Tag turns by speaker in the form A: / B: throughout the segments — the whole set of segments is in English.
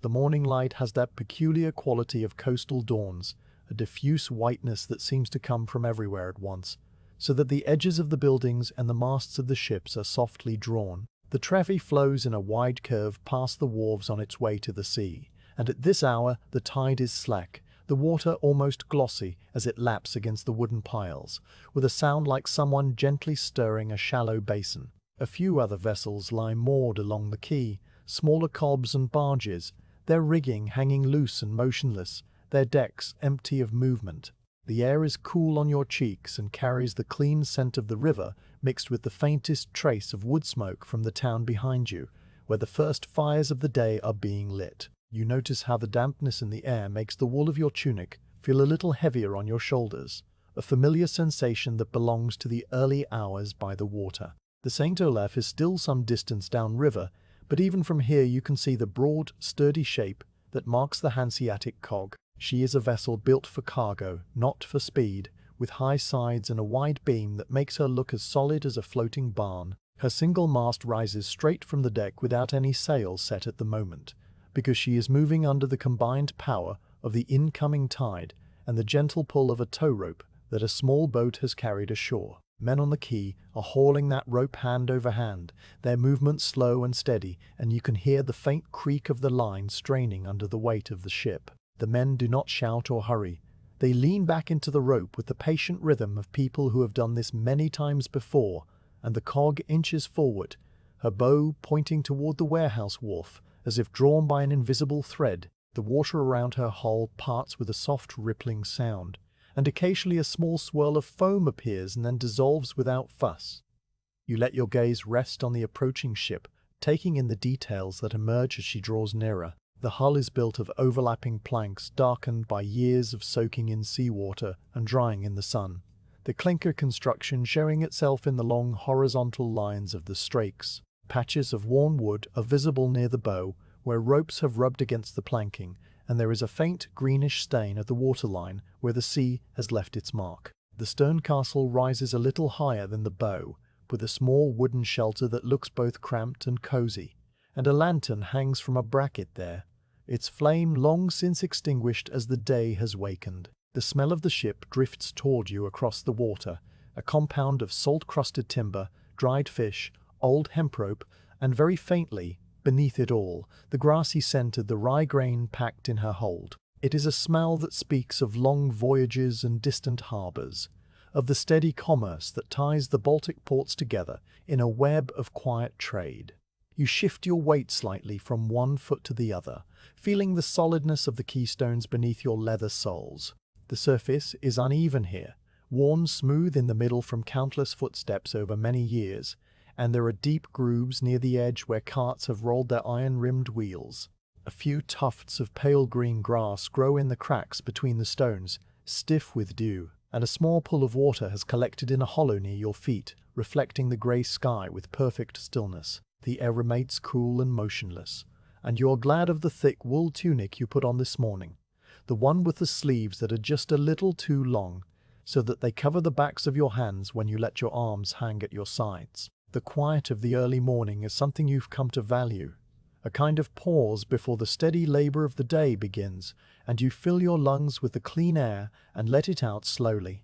A: The morning light has that peculiar quality of coastal dawns, a diffuse whiteness that seems to come from everywhere at once, so that the edges of the buildings and the masts of the ships are softly drawn. The Trevi flows in a wide curve past the wharves on its way to the sea, and at this hour the tide is slack, the water almost glossy as it laps against the wooden piles, with a sound like someone gently stirring a shallow basin. A few other vessels lie moored along the quay, smaller cobs and barges, their rigging hanging loose and motionless, their decks empty of movement. The air is cool on your cheeks and carries the clean scent of the river mixed with the faintest trace of wood smoke from the town behind you, where the first fires of the day are being lit. You notice how the dampness in the air makes the wool of your tunic feel a little heavier on your shoulders, a familiar sensation that belongs to the early hours by the water. The St. Olaf is still some distance downriver, but even from here you can see the broad, sturdy shape that marks the Hanseatic cog. She is a vessel built for cargo, not for speed, with high sides and a wide beam that makes her look as solid as a floating barn. Her single mast rises straight from the deck without any sails set at the moment, because she is moving under the combined power of the incoming tide and the gentle pull of a tow rope that a small boat has carried ashore. Men on the quay are hauling that rope hand over hand, their movements slow and steady, and you can hear the faint creak of the line straining under the weight of the ship. The men do not shout or hurry. They lean back into the rope with the patient rhythm of people who have done this many times before, and the cog inches forward, her bow pointing toward the warehouse wharf, as if drawn by an invisible thread. The water around her hull parts with a soft rippling sound, and occasionally a small swirl of foam appears and then dissolves without fuss. You let your gaze rest on the approaching ship, taking in the details that emerge as she draws nearer. The hull is built of overlapping planks darkened by years of soaking in seawater and drying in the sun, the clinker construction showing itself in the long horizontal lines of the strakes. Patches of worn wood are visible near the bow, where ropes have rubbed against the planking, and there is a faint greenish stain at the waterline where the sea has left its mark. The stern castle rises a little higher than the bow, with a small wooden shelter that looks both cramped and cozy, and a lantern hangs from a bracket there, its flame long since extinguished as the day has wakened. The smell of the ship drifts toward you across the water, a compound of salt-crusted timber, dried fish, old hemp rope, and very faintly, beneath it all, the grassy scent of the rye grain packed in her hold. It is a smell that speaks of long voyages and distant harbors, of the steady commerce that ties the Baltic ports together in a web of quiet trade. You shift your weight slightly from one foot to the other, feeling the solidness of the keystones beneath your leather soles. The surface is uneven here, worn smooth in the middle from countless footsteps over many years, and there are deep grooves near the edge where carts have rolled their iron-rimmed wheels. A few tufts of pale green grass grow in the cracks between the stones, stiff with dew, and a small pool of water has collected in a hollow near your feet, reflecting the grey sky with perfect stillness. The air remains cool and motionless, and you are glad of the thick wool tunic you put on this morning, the one with the sleeves that are just a little too long, so that they cover the backs of your hands when you let your arms hang at your sides. The quiet of the early morning is something you've come to value, a kind of pause before the steady labor of the day begins, and you fill your lungs with the clean air and let it out slowly,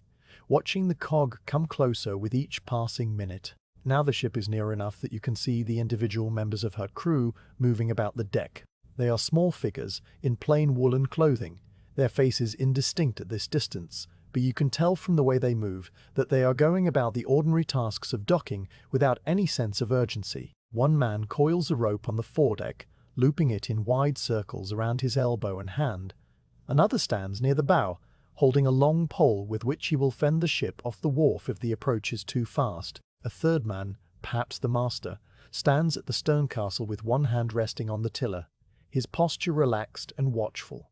A: watching the cog come closer with each passing minute. Now the ship is near enough that you can see the individual members of her crew moving about the deck. They are small figures in plain woolen clothing, their faces indistinct at this distance, but you can tell from the way they move that they are going about the ordinary tasks of docking without any sense of urgency. One man coils a rope on the foredeck, looping it in wide circles around his elbow and hand. Another stands near the bow, holding a long pole with which he will fend the ship off the wharf if the approach is too fast. A third man, perhaps the master, stands at the stern castle with one hand resting on the tiller, his posture relaxed and watchful.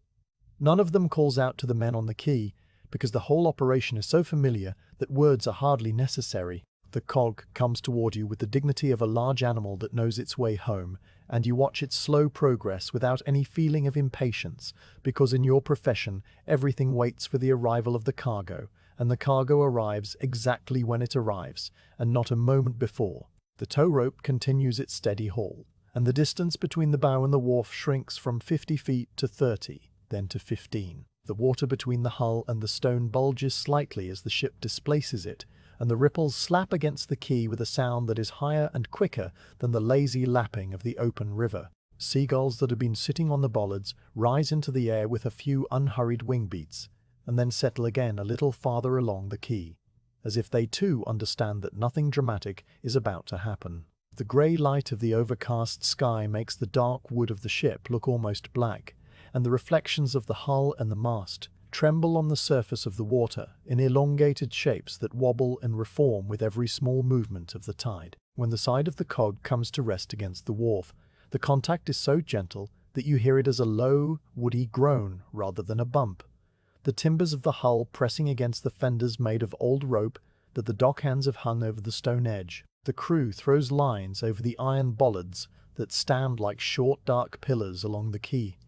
A: None of them calls out to the men on the quay, because the whole operation is so familiar that words are hardly necessary. The cog comes toward you with the dignity of a large animal that knows its way home, and you watch its slow progress without any feeling of impatience, because in your profession everything waits for the arrival of the cargo, and the cargo arrives exactly when it arrives, and not a moment before. The tow rope continues its steady haul, and the distance between the bow and the wharf shrinks from 50 feet to 30, then to 15. The water between the hull and the stone bulges slightly as the ship displaces it, and the ripples slap against the quay with a sound that is higher and quicker than the lazy lapping of the open river. Seagulls that have been sitting on the bollards rise into the air with a few unhurried wing beats, and then settle again a little farther along the quay, as if they too understand that nothing dramatic is about to happen. The grey light of the overcast sky makes the dark wood of the ship look almost black, and the reflections of the hull and the mast tremble on the surface of the water in elongated shapes that wobble and reform with every small movement of the tide. When the side of the cog comes to rest against the wharf, the contact is so gentle that you hear it as a low, woody groan rather than a bump. The timbers of the hull pressing against the fenders made of old rope that the dockhands have hung over the stone edge. The crew throws lines over the iron bollards that stand like short dark pillars along the quay,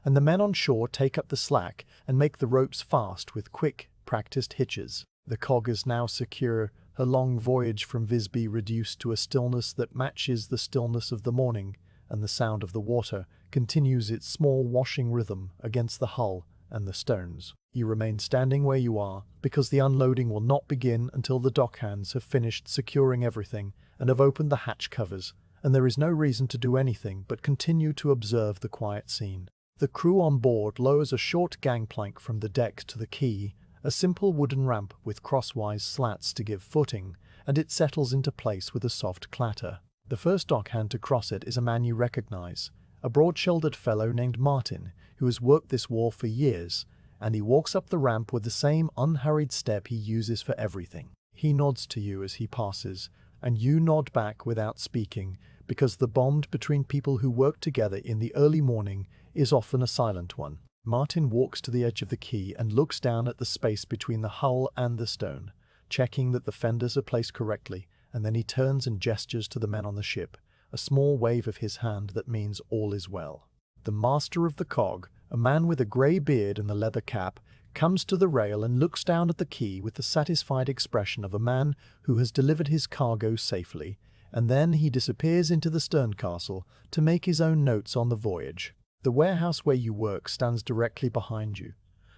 A: and the men on shore take up the slack and make the ropes fast with quick, practiced hitches. The cog is now secure, her long voyage from Visby reduced to a stillness that matches the stillness of the morning, and the sound of the water continues its small washing rhythm against the hull and the stones. You remain standing where you are, because the unloading will not begin until the dockhands have finished securing everything and have opened the hatch covers, and there is no reason to do anything but continue to observe the quiet scene. The crew on board lowers a short gangplank from the deck to the quay, a simple wooden ramp with crosswise slats to give footing, and it settles into place with a soft clatter. The first dockhand to cross it is a man you recognize, a broad-shouldered fellow named Martin, who has worked this wharf for years, and he walks up the ramp with the same unhurried step he uses for everything. He nods to you as he passes, and you nod back without speaking, because the bond between people who work together in the early morning is often a silent one. Martin walks to the edge of the quay and looks down at the space between the hull and the stone, checking that the fenders are placed correctly, and then he turns and gestures to the men on the ship, a small wave of his hand that means all is well. The master of the cog, a man with a grey beard and a leather cap, comes to the rail and looks down at the quay with the satisfied expression of a man who has delivered his cargo safely, and then he disappears into the stern castle to make his own notes on the voyage. The warehouse where you work stands directly behind you,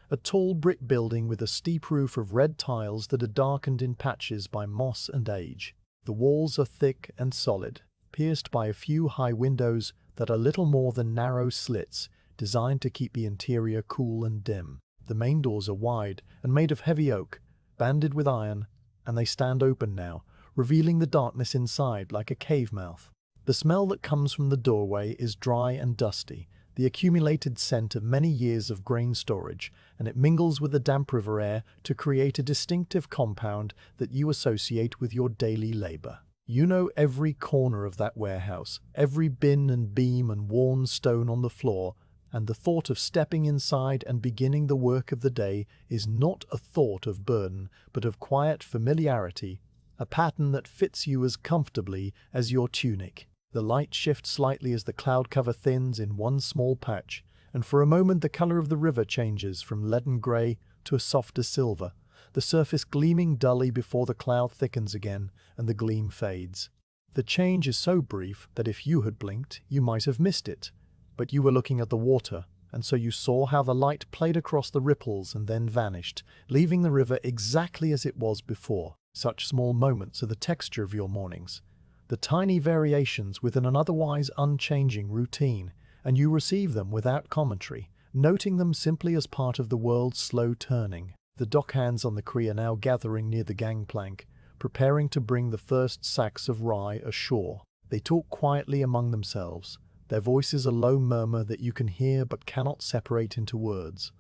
A: a tall brick building with a steep roof of red tiles that are darkened in patches by moss and age. The walls are thick and solid, pierced by a few high windows that are little more than narrow slits designed to keep the interior cool and dim. The main doors are wide and made of heavy oak, banded with iron, and they stand open now, revealing the darkness inside like a cave mouth. The smell that comes from the doorway is dry and dusty, the accumulated scent of many years of grain storage, and it mingles with the damp river air to create a distinctive compound that you associate with your daily labor. You know every corner of that warehouse, every bin and beam and worn stone on the floor, and the thought of stepping inside and beginning the work of the day is not a thought of burden, but of quiet familiarity, a pattern that fits you as comfortably as your tunic. The light shifts slightly as the cloud cover thins in one small patch, and for a moment the color of the river changes from leaden grey to a softer silver, the surface gleaming dully before the cloud thickens again and the gleam fades. The change is so brief that if you had blinked, you might have missed it, but you were looking at the water, and so you saw how the light played across the ripples and then vanished, leaving the river exactly as it was before. Such small moments are the texture of your mornings, the tiny variations within an otherwise unchanging routine, and you receive them without commentary, noting them simply as part of the world's slow turning. The dockhands on the quay are now gathering near the gangplank, preparing to bring the first sacks of rye ashore. They talk quietly among themselves, their voices a low murmur that you can hear but cannot separate into words,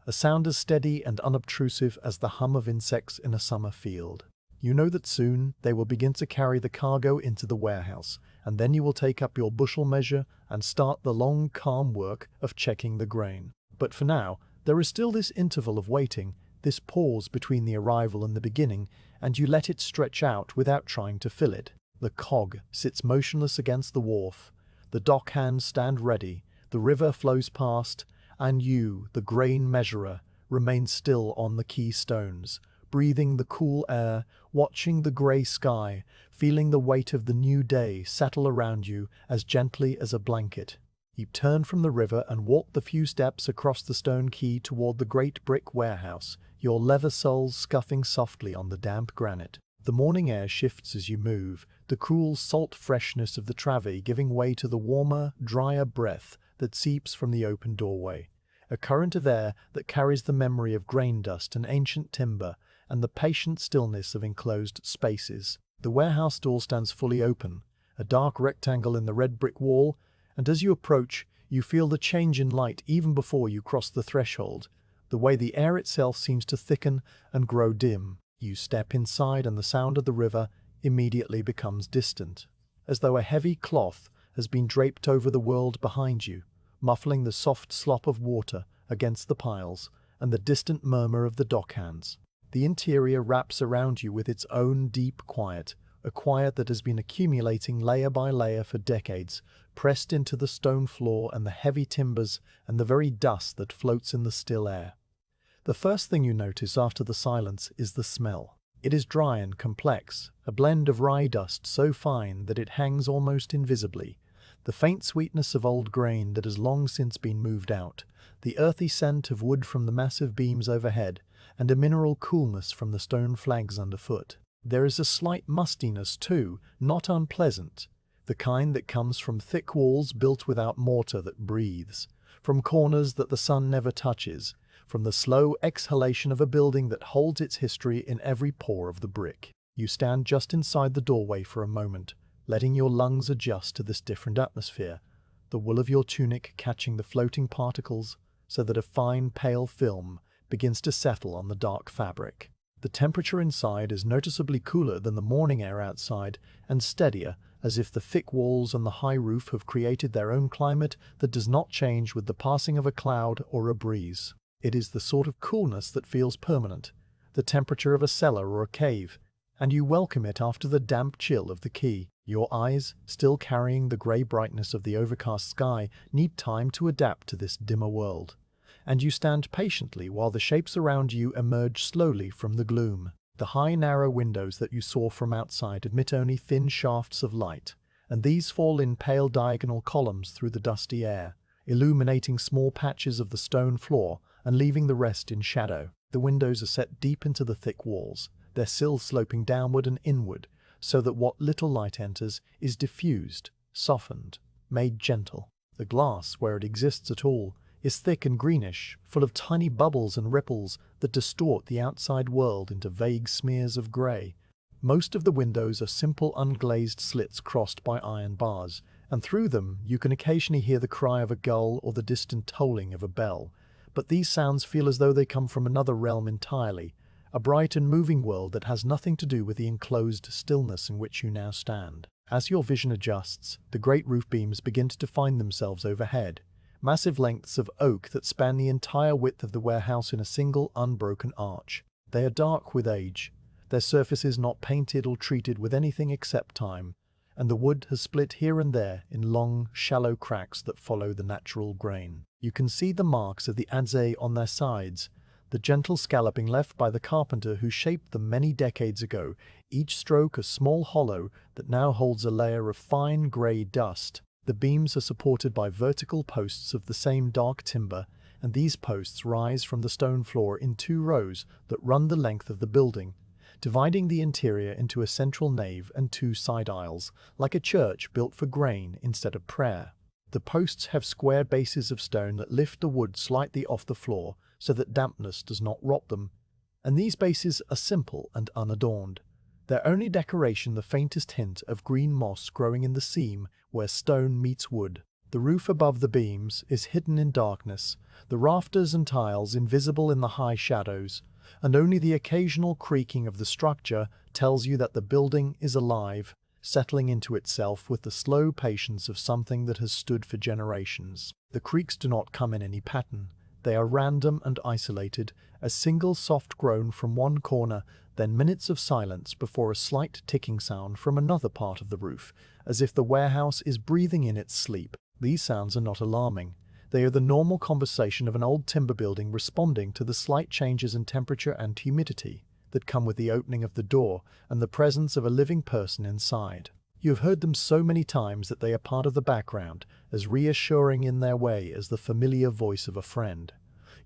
A: a sound as steady and unobtrusive as the hum of insects in a summer field. You know that soon they will begin to carry the cargo into the warehouse, and then you will take up your bushel measure and start the long, calm work of checking the grain. But for now, there is still this interval of waiting, this pause between the arrival and the beginning, and you let it stretch out without trying to fill it. The cog sits motionless against the wharf, the dockhands stand ready, the river flows past, and you, the grain measurer, remain still on the quay stones, breathing the cool air, watching the grey sky, feeling the weight of the new day settle around you as gently as a blanket. You turn from the river and walk the few steps across the stone quay toward the great brick warehouse, your leather soles scuffing softly on the damp granite. The morning air shifts as you move, the cool salt freshness of the travee giving way to the warmer, drier breath that seeps from the open doorway. A current of air that carries the memory of grain dust and ancient timber, and the patient stillness of enclosed spaces. The warehouse door stands fully open, a dark rectangle in the red brick wall, and as you approach, you feel the change in light even before you cross the threshold. The way the air itself seems to thicken and grow dim. You step inside and the sound of the river immediately becomes distant, as though a heavy cloth has been draped over the world behind you, muffling the soft slop of water against the piles and the distant murmur of the dockhands. The interior wraps around you with its own deep quiet, a quiet that has been accumulating layer by layer for decades, pressed into the stone floor and the heavy timbers and the very dust that floats in the still air. The first thing you notice after the silence is the smell. It is dry and complex, a blend of rye dust so fine that it hangs almost invisibly, the faint sweetness of old grain that has long since been moved out, the earthy scent of wood from the massive beams overhead, and a mineral coolness from the stone flags underfoot. There is a slight mustiness too, not unpleasant, the kind that comes from thick walls built without mortar that breathes, from corners that the sun never touches, from the slow exhalation of a building that holds its history in every pore of the brick. You stand just inside the doorway for a moment, letting your lungs adjust to this different atmosphere, the wool of your tunic catching the floating particles so that a fine pale film begins to settle on the dark fabric. The temperature inside is noticeably cooler than the morning air outside and steadier, as if the thick walls and the high roof have created their own climate that does not change with the passing of a cloud or a breeze. It is the sort of coolness that feels permanent, the temperature of a cellar or a cave, and you welcome it after the damp chill of the quay. Your eyes, still carrying the grey brightness of the overcast sky, need time to adapt to this dimmer world, and you stand patiently while the shapes around you emerge slowly from the gloom. The high narrow windows that you saw from outside admit only thin shafts of light, and these fall in pale diagonal columns through the dusty air, illuminating small patches of the stone floor and leaving the rest in shadow. The windows are set deep into the thick walls, their sills sloping downward and inward, so that what little light enters is diffused, softened, made gentle. The glass, where it exists at all, is thick and greenish, full of tiny bubbles and ripples that distort the outside world into vague smears of grey. Most of the windows are simple unglazed slits crossed by iron bars, and through them you can occasionally hear the cry of a gull or the distant tolling of a bell. But these sounds feel as though they come from another realm entirely, a bright and moving world that has nothing to do with the enclosed stillness in which you now stand. As your vision adjusts, the great roof beams begin to define themselves overhead, massive lengths of oak that span the entire width of the warehouse in a single unbroken arch. They are dark with age, their surfaces not painted or treated with anything except time, and the wood has split here and there in long, shallow cracks that follow the natural grain. You can see the marks of the adze on their sides, the gentle scalloping left by the carpenter who shaped them many decades ago, each stroke a small hollow that now holds a layer of fine grey dust. The beams are supported by vertical posts of the same dark timber, and these posts rise from the stone floor in 2 rows that run the length of the building, dividing the interior into a central nave and 2 side aisles, like a church built for grain instead of prayer. The posts have square bases of stone that lift the wood slightly off the floor so that dampness does not rot them, and these bases are simple and unadorned, their only decoration the faintest hint of green moss growing in the seam where stone meets wood. The roof above the beams is hidden in darkness, the rafters and tiles invisible in the high shadows, and only the occasional creaking of the structure tells you that the building is alive, settling into itself with the slow patience of something that has stood for generations. The creaks do not come in any pattern. They are random and isolated, a single soft groan from one corner, then minutes of silence before a slight ticking sound from another part of the roof, as if the warehouse is breathing in its sleep. These sounds are not alarming. They are the normal conversation of an old timber building responding to the slight changes in temperature and humidity. that come with the opening of the door and the presence of a living person inside. You have heard them so many times that they are part of the background, as reassuring in their way as the familiar voice of a friend.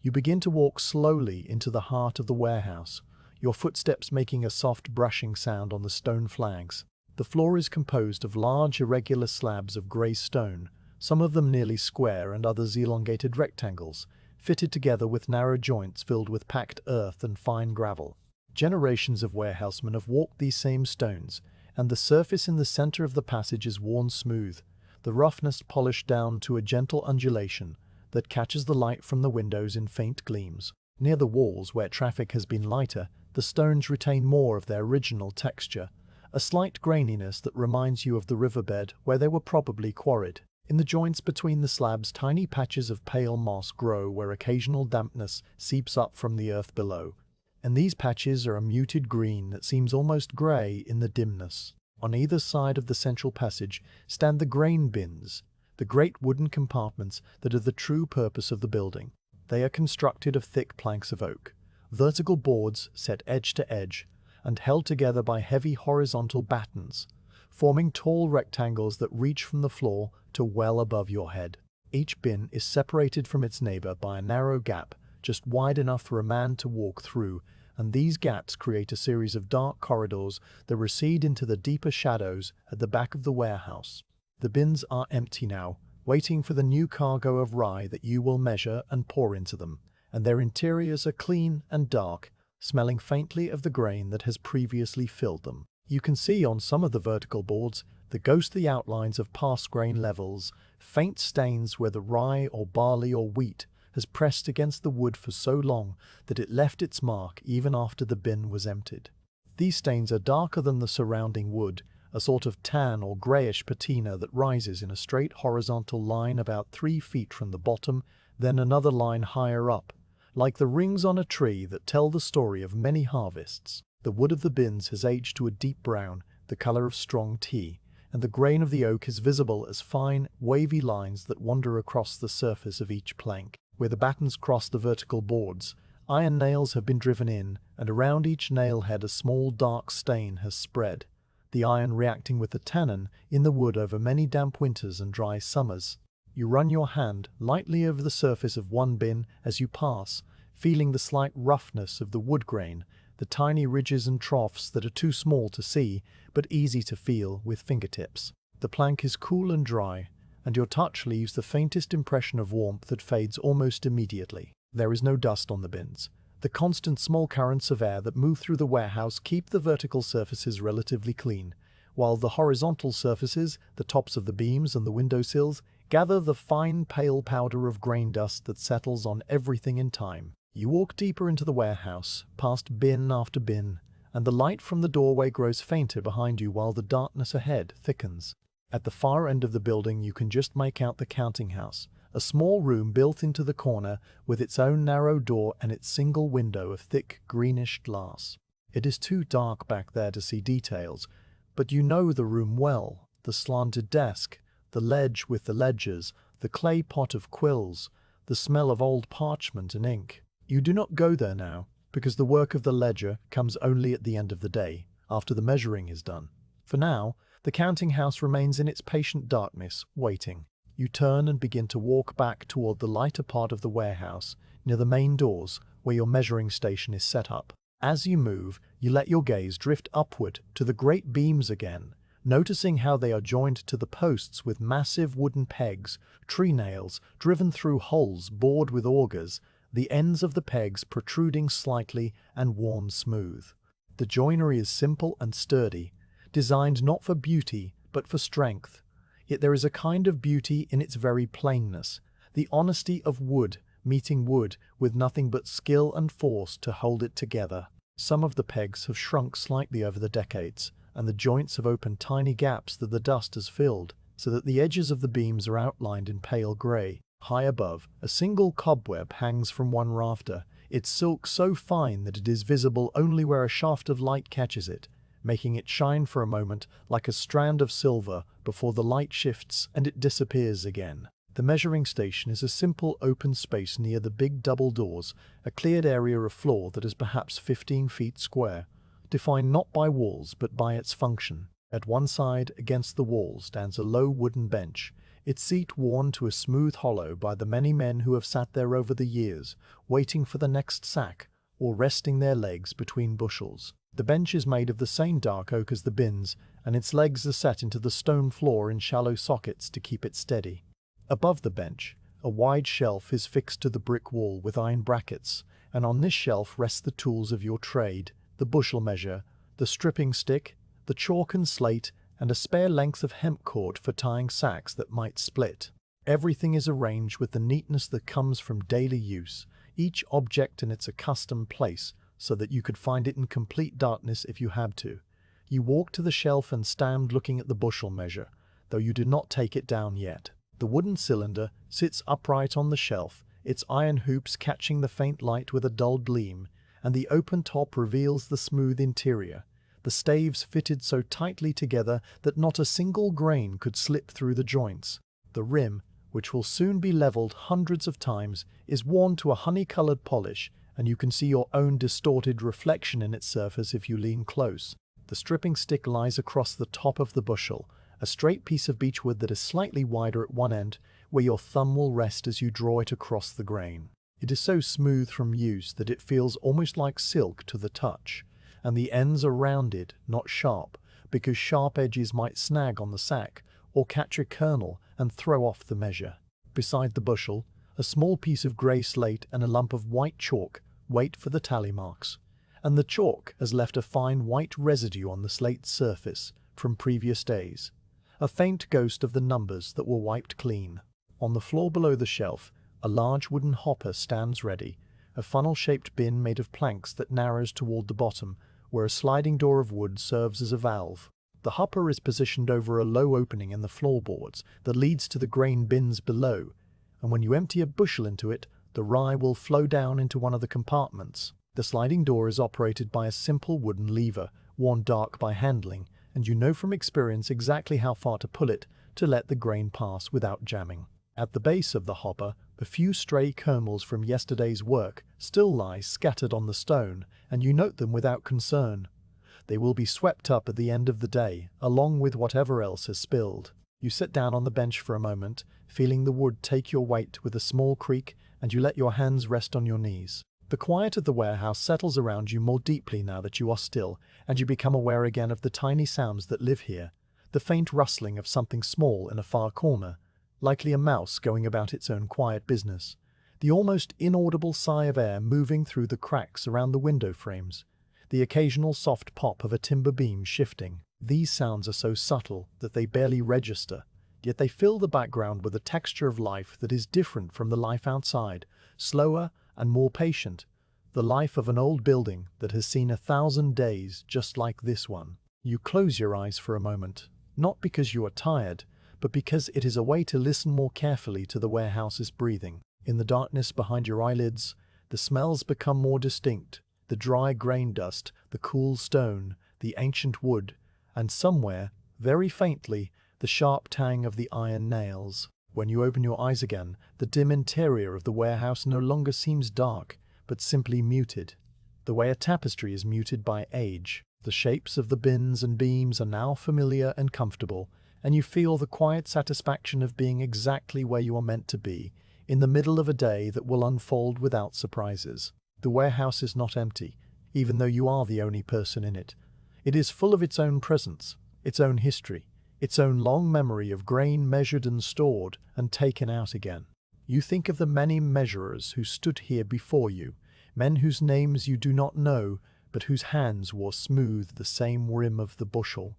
A: You begin to walk slowly into the heart of the warehouse, your footsteps making a soft brushing sound on the stone flags. The floor is composed of large irregular slabs of grey stone, some of them nearly square and others elongated rectangles, fitted together with narrow joints filled with packed earth and fine gravel. Generations of warehousemen have walked these same stones, and the surface in the center of the passage is worn smooth, the roughness polished down to a gentle undulation that catches the light from the windows in faint gleams. Near the walls, where traffic has been lighter, the stones retain more of their original texture, a slight graininess that reminds you of the riverbed where they were probably quarried. In the joints between the slabs, tiny patches of pale moss grow where occasional dampness seeps up from the earth below, and these patches are a muted green that seems almost grey in the dimness. On either side of the central passage stand the grain bins, the great wooden compartments that are the true purpose of the building. They are constructed of thick planks of oak, vertical boards set edge to edge, and held together by heavy horizontal battens, forming tall rectangles that reach from the floor to well above your head. Each bin is separated from its neighbor by a narrow gap, just wide enough for a man to walk through, and these gaps create a series of dark corridors that recede into the deeper shadows at the back of the warehouse. The bins are empty now, waiting for the new cargo of rye that you will measure and pour into them, and their interiors are clean and dark, smelling faintly of the grain that has previously filled them. You can see on some of the vertical boards the ghostly outlines of past grain levels, faint stains where the rye or barley or wheat has pressed against the wood for so long that it left its mark even after the bin was emptied. These stains are darker than the surrounding wood, a sort of tan or greyish patina that rises in a straight horizontal line about 3 feet from the bottom, then another line higher up, like the rings on a tree that tell the story of many harvests. The wood of the bins has aged to a deep brown, the colour of strong tea, and the grain of the oak is visible as fine, wavy lines that wander across the surface of each plank. Where the battens cross the vertical boards, iron nails have been driven in, and around each nail head a small dark stain has spread, the iron reacting with the tannin in the wood over many damp winters and dry summers. You run your hand lightly over the surface of one bin as you pass, feeling the slight roughness of the wood grain, the tiny ridges and troughs that are too small to see but easy to feel with fingertips. The plank is cool and dry, and your touch leaves the faintest impression of warmth that fades almost immediately. There is no dust on the bins. The constant small currents of air that move through the warehouse keep the vertical surfaces relatively clean, while the horizontal surfaces, the tops of the beams and the windowsills, gather the fine pale powder of grain dust that settles on everything in time. You walk deeper into the warehouse, past bin after bin, and the light from the doorway grows fainter behind you while the darkness ahead thickens. At the far end of the building you can just make out the counting house, a small room built into the corner with its own narrow door and its single window of thick greenish glass. It is too dark back there to see details, but you know the room well, the slanted desk, the ledge with the ledgers, the clay pot of quills, the smell of old parchment and ink. You do not go there now, because the work of the ledger comes only at the end of the day, after the measuring is done. For now, the counting house remains in its patient darkness, waiting. You turn and begin to walk back toward the lighter part of the warehouse, near the main doors, where your measuring station is set up. As you move, you let your gaze drift upward to the great beams again, noticing how they are joined to the posts with massive wooden pegs, tree nails driven through holes bored with augers, the ends of the pegs protruding slightly and worn smooth. The joinery is simple and sturdy, designed not for beauty, but for strength. Yet there is a kind of beauty in its very plainness, the honesty of wood meeting wood with nothing but skill and force to hold it together. Some of the pegs have shrunk slightly over the decades, and the joints have opened tiny gaps that the dust has filled, so that the edges of the beams are outlined in pale grey. High above, a single cobweb hangs from one rafter, its silk so fine that it is visible only where a shaft of light catches it, making it shine for a moment like a strand of silver before the light shifts and it disappears again. The measuring station is a simple open space near the big double doors, a cleared area of floor that is perhaps 15 feet square, defined not by walls but by its function. At one side, against the wall, stands a low wooden bench, its seat worn to a smooth hollow by the many men who have sat there over the years, waiting for the next sack, or resting their legs between bushels. The bench is made of the same dark oak as the bins, and its legs are set into the stone floor in shallow sockets to keep it steady. Above the bench, a wide shelf is fixed to the brick wall with iron brackets, and on this shelf rest the tools of your trade, the bushel measure, the stripping stick, the chalk and slate, and a spare length of hemp cord for tying sacks that might split. Everything is arranged with the neatness that comes from daily use, each object in its accustomed place, so that you could find it in complete darkness if you had to. You walk to the shelf and stand looking at the bushel measure, though you did not take it down yet. The wooden cylinder sits upright on the shelf, its iron hoops catching the faint light with a dull gleam, and the open top reveals the smooth interior, the staves fitted so tightly together that not a single grain could slip through the joints. The rim, which will soon be leveled hundreds of times, is worn to a honey-colored polish, and you can see your own distorted reflection in its surface if you lean close. The stripping stick lies across the top of the bushel, a straight piece of beechwood that is slightly wider at one end, where your thumb will rest as you draw it across the grain. It is so smooth from use that it feels almost like silk to the touch, and the ends are rounded, not sharp, because sharp edges might snag on the sack or catch a kernel and throw off the measure. Beside the bushel, a small piece of grey slate and a lump of white chalk wait for the tally marks, and the chalk has left a fine white residue on the slate's surface from previous days, a faint ghost of the numbers that were wiped clean. On the floor below the shelf, a large wooden hopper stands ready, a funnel-shaped bin made of planks that narrows toward the bottom, where a sliding door of wood serves as a valve. The hopper is positioned over a low opening in the floorboards that leads to the grain bins below, and when you empty a bushel into it, the rye will flow down into one of the compartments. The sliding door is operated by a simple wooden lever, worn dark by handling, and you know from experience exactly how far to pull it to let the grain pass without jamming. At the base of the hopper, a few stray kernels from yesterday's work still lie scattered on the stone, and you note them without concern. They will be swept up at the end of the day, along with whatever else has spilled. You sit down on the bench for a moment, feeling the wood take your weight with a small creak, and you let your hands rest on your knees. The quiet of the warehouse settles around you more deeply now that you are still, and you become aware again of the tiny sounds that live here, the faint rustling of something small in a far corner, likely a mouse going about its own quiet business, the almost inaudible sigh of air moving through the cracks around the window frames, the occasional soft pop of a timber beam shifting. These sounds are so subtle that they barely register, yet they fill the background with a texture of life that is different from the life outside, slower and more patient, the life of an old building that has seen 1,000 days just like this one. You close your eyes for a moment, not because you are tired, but because it is a way to listen more carefully to the warehouse's breathing. In the darkness behind your eyelids, the smells become more distinct, the dry grain dust, the cool stone, the ancient wood, and somewhere, very faintly, the sharp tang of the iron nails. When you open your eyes again, the dim interior of the warehouse no longer seems dark, but simply muted, the way a tapestry is muted by age. The shapes of the bins and beams are now familiar and comfortable, and you feel the quiet satisfaction of being exactly where you are meant to be, in the middle of a day that will unfold without surprises. The warehouse is not empty, even though you are the only person in it. It is full of its own presence, its own history, its own long memory of grain measured and stored and taken out again. You think of the many measurers who stood here before you, men whose names you do not know, but whose hands wore smooth the same rim of the bushel,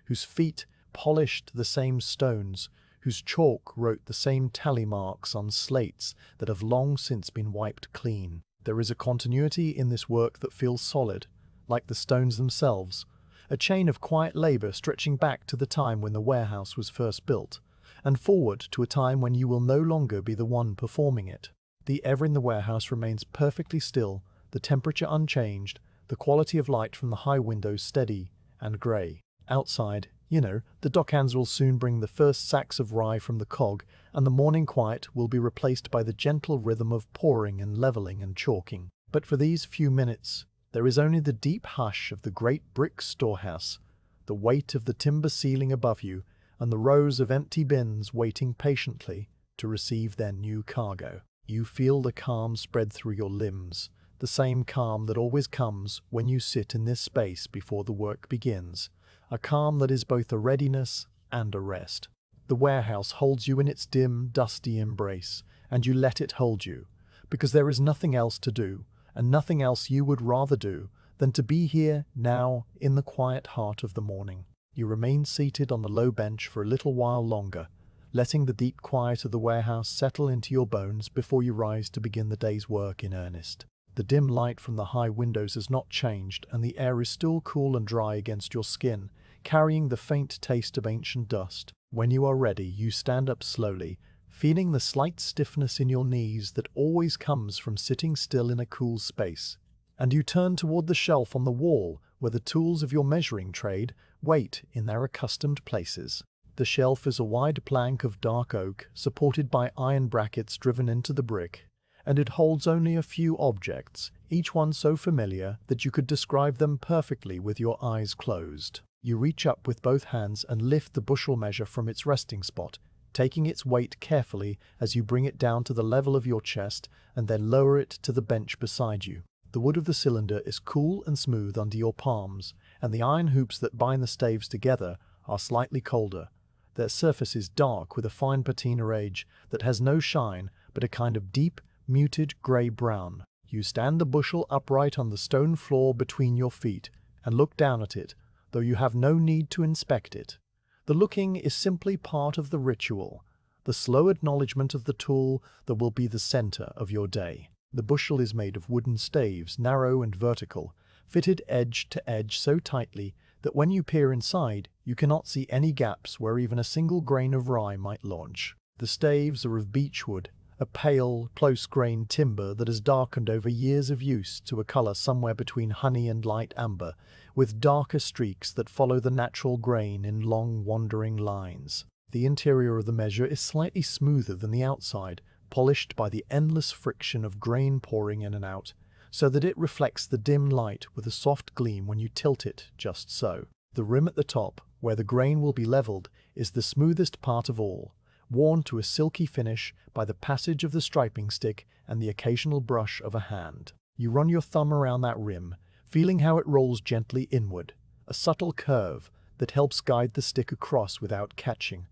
A: whose feet polished the same stones, whose chalk wrote the same tally marks on slates that have long since been wiped clean. There is a continuity in this work that feels solid, like the stones themselves, a chain of quiet labor stretching back to the time when the warehouse was first built, and forward to a time when you will no longer be the one performing it. The air in the warehouse remains perfectly still, the temperature unchanged, the quality of light from the high windows steady and grey. Outside, The dockhands will soon bring the first sacks of rye from the cog, and the morning quiet will be replaced by the gentle rhythm of pouring and levelling and chalking. But for these few minutes, there is only the deep hush of the great brick storehouse, the weight of the timber ceiling above you, and the rows of empty bins waiting patiently to receive their new cargo. You feel the calm spread through your limbs, the same calm that always comes when you sit in this space before the work begins, a calm that is both a readiness and a rest. The warehouse holds you in its dim, dusty embrace, and you let it hold you, because there is nothing else to do, and nothing else you would rather do than to be here now in the quiet heart of the morning. You remain seated on the low bench for a little while longer, letting the deep quiet of the warehouse settle into your bones before you rise to begin the day's work in earnest. The dim light from the high windows has not changed, and the air is still cool and dry against your skin, carrying the faint taste of ancient dust. When you are ready, you stand up slowly, feeling the slight stiffness in your knees that always comes from sitting still in a cool space, and you turn toward the shelf on the wall where the tools of your measuring trade wait in their accustomed places. The shelf is a wide plank of dark oak supported by iron brackets driven into the brick, and it holds only a few objects, each one so familiar that you could describe them perfectly with your eyes closed. You reach up with both hands and lift the bushel measure from its resting spot, taking its weight carefully as you bring it down to the level of your chest and then lower it to the bench beside you. The wood of the cylinder is cool and smooth under your palms, and the iron hoops that bind the staves together are slightly colder. Their surface is dark with a fine patina edge that has no shine but a kind of deep, muted grey-brown. You stand the bushel upright on the stone floor between your feet and look down at it, though you have no need to inspect it. The looking is simply part of the ritual, the slow acknowledgement of the tool that will be the center of your day. The bushel is made of wooden staves, narrow and vertical, fitted edge to edge so tightly that when you peer inside, you cannot see any gaps where even a single grain of rye might launch. The staves are of beechwood, a pale, close-grained timber that has darkened over years of use to a color somewhere between honey and light amber, with darker streaks that follow the natural grain in long, wandering lines. The interior of the measure is slightly smoother than the outside, polished by the endless friction of grain pouring in and out, so that it reflects the dim light with a soft gleam when you tilt it just so. The rim at the top, where the grain will be leveled, is the smoothest part of all, worn to a silky finish by the passage of the striping stick and the occasional brush of a hand. You run your thumb around that rim, feeling how it rolls gently inward, a subtle curve that helps guide the stick across without catching.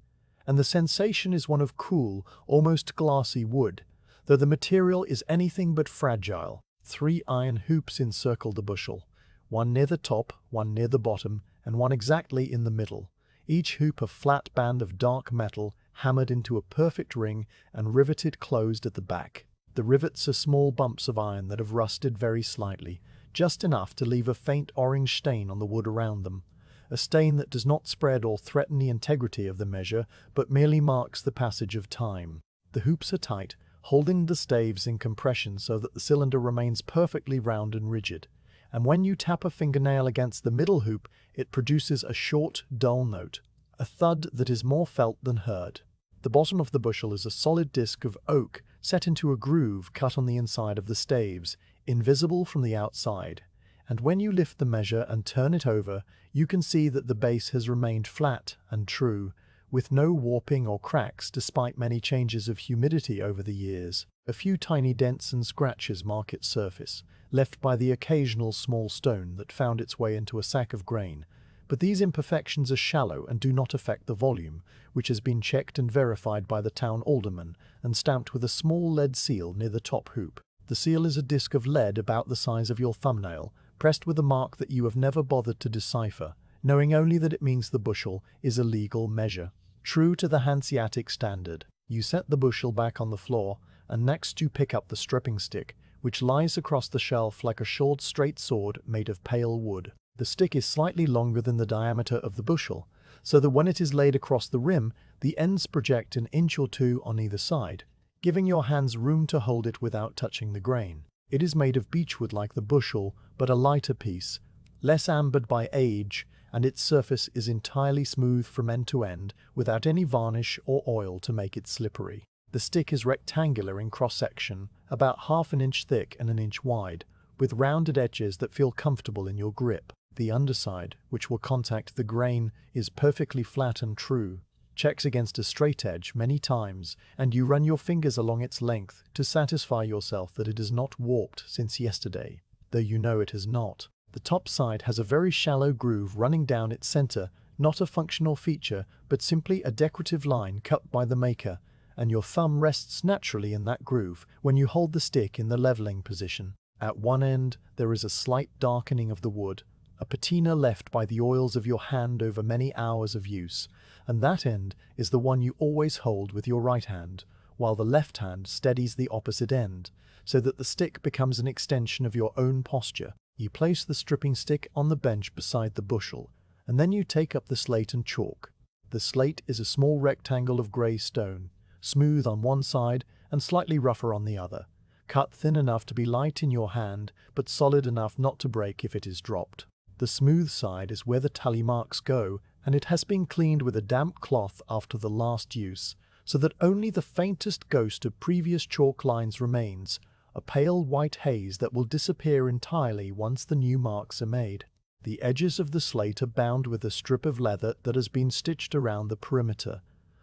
A: And the sensation is one of cool, almost glassy wood, though the material is anything but fragile. 3 iron hoops encircle the bushel, one near the top, one near the bottom, and one exactly in the middle, each hoop a flat band of dark metal hammered into a perfect ring and riveted closed at the back. The rivets are small bumps of iron that have rusted very slightly, just enough to leave a faint orange stain on the wood around them, a stain that does not spread or threaten the integrity of the measure, but merely marks the passage of time. The hoops are tight, holding the staves in compression so that the cylinder remains perfectly round and rigid, and when you tap a fingernail against the middle hoop, it produces a short, dull note, a thud that is more felt than heard. The bottom of the bushel is a solid disc of oak set into a groove cut on the inside of the staves, invisible from the outside, and when you lift the measure and turn it over, you can see that the base has remained flat and true, with no warping or cracks despite many changes of humidity over the years. A few tiny dents and scratches mark its surface, left by the occasional small stone that found its way into a sack of grain, but these imperfections are shallow and do not affect the volume, which has been checked and verified by the town alderman and stamped with a small lead seal near the top hoop. The seal is a disc of lead about the size of your thumbnail, pressed with a mark that you have never bothered to decipher, knowing only that it means the bushel is a legal measure. True to the Hanseatic standard, you set the bushel back on the floor, and next you pick up the stripping stick, which lies across the shelf like a short straight sword made of pale wood. The stick is slightly longer than the diameter of the bushel, so that when it is laid across the rim, the ends project an inch or two on either side, giving your hands room to hold it without touching the grain. It is made of beechwood like the bushel, but a lighter piece, less ambered by age, and its surface is entirely smooth from end to end without any varnish or oil to make it slippery. The stick is rectangular in cross-section, about half an inch thick and an inch wide, with rounded edges that feel comfortable in your grip. The underside, which will contact the grain, is perfectly flat and true, checks against a straight edge many times, and you run your fingers along its length to satisfy yourself that it is not warped since yesterday, though you know it has not. The top side has a very shallow groove running down its center, not a functional feature, but simply a decorative line cut by the maker, and your thumb rests naturally in that groove when you hold the stick in the leveling position. At one end, there is a slight darkening of the wood, a patina left by the oils of your hand over many hours of use, and that end is the one you always hold with your right hand, while the left hand steadies the opposite end, so that the stick becomes an extension of your own posture. You place the stripping stick on the bench beside the bushel, and then you take up the slate and chalk. The slate is a small rectangle of grey stone, smooth on one side and slightly rougher on the other, cut thin enough to be light in your hand, but solid enough not to break if it is dropped. The smooth side is where the tally marks go, and it has been cleaned with a damp cloth after the last use, so that only the faintest ghost of previous chalk lines remains, a pale white haze that will disappear entirely once the new marks are made. The edges of the slate are bound with a strip of leather that has been stitched around the perimeter.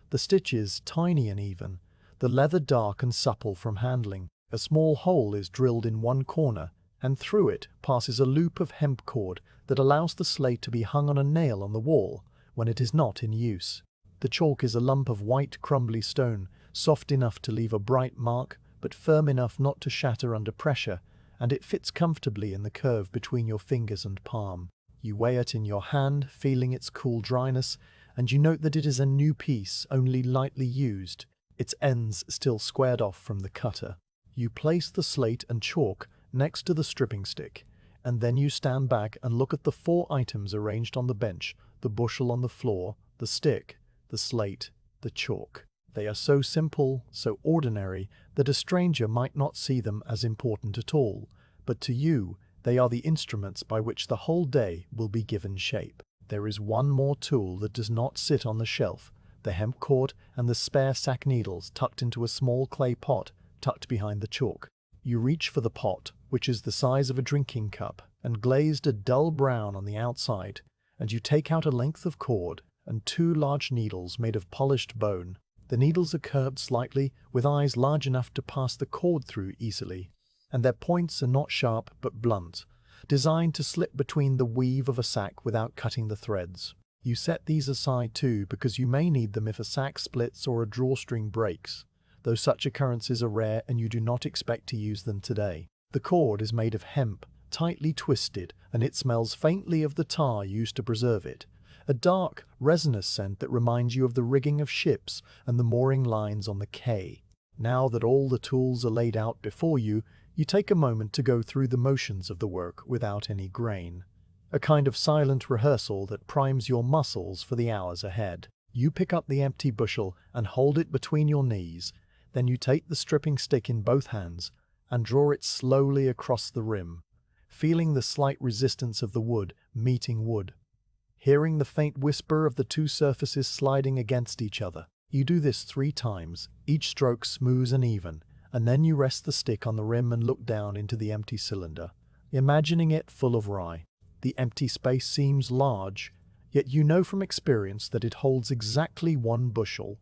A: The stitches tiny and even, the leather dark and supple from handling. A small hole is drilled in one corner, and through it passes a loop of hemp cord that allows the slate to be hung on a nail on the wall when it is not in use. The chalk is a lump of white crumbly stone, soft enough to leave a bright mark, but firm enough not to shatter under pressure, and it fits comfortably in the curve between your fingers and palm. You weigh it in your hand, feeling its cool dryness, and you note that it is a new piece, only lightly used, its ends still squared off from the cutter. You place the slate and chalk next to the stripping stick, and then you stand back and look at the 4 items arranged on the bench, the bushel on the floor, the stick, the slate, the chalk. They are so simple, so ordinary, that a stranger might not see them as important at all, but to you, they are the instruments by which the whole day will be given shape. There is one more tool that does not sit on the shelf, the hemp cord and the spare sack needles tucked into a small clay pot tucked behind the chalk. You reach for the pot, which is the size of a drinking cup and glazed a dull brown on the outside, and you take out a length of cord and 2 large needles made of polished bone. The needles are curved slightly, with eyes large enough to pass the cord through easily, and their points are not sharp but blunt, designed to slip between the weave of a sack without cutting the threads. You set these aside too because you may need them if a sack splits or a drawstring breaks, though such occurrences are rare and you do not expect to use them today. The cord is made of hemp, tightly twisted, and it smells faintly of the tar used to preserve it, a dark, resinous scent that reminds you of the rigging of ships and the mooring lines on the quay. Now that all the tools are laid out before you, you take a moment to go through the motions of the work without any grain, a kind of silent rehearsal that primes your muscles for the hours ahead. You pick up the empty bushel and hold it between your knees, then you take the stripping stick in both hands and draw it slowly across the rim, feeling the slight resistance of the wood meeting wood, hearing the faint whisper of the 2 surfaces sliding against each other. You do this 3 times, each stroke smooth and even, and then you rest the stick on the rim and look down into the empty cylinder, imagining it full of rye. The empty space seems large, yet you know from experience that it holds exactly 1 bushel,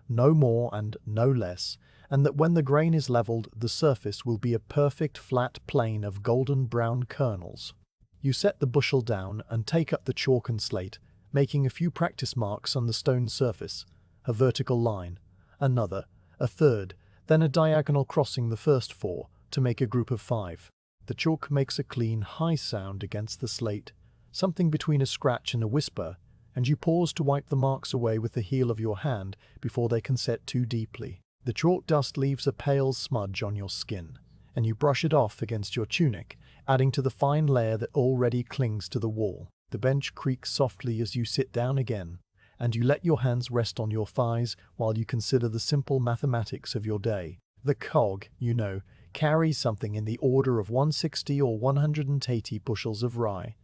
A: no more and no less, and that when the grain is leveled, the surface will be a perfect flat plain of golden brown kernels. You set the bushel down and take up the chalk and slate, making a few practice marks on the stone surface, a vertical line, another, a third, then a diagonal crossing the first 4 to make a group of 5. The chalk makes a clean, high sound against the slate, something between a scratch and a whisper, and you pause to wipe the marks away with the heel of your hand before they can set too deeply. The chalk dust leaves a pale smudge on your skin, and you brush it off against your tunic, adding to the fine layer that already clings to the wall. The bench creaks softly as you sit down again, and you let your hands rest on your thighs while you consider the simple mathematics of your day. The cog, you know, carries something in the order of 160 or 180 bushels of rye,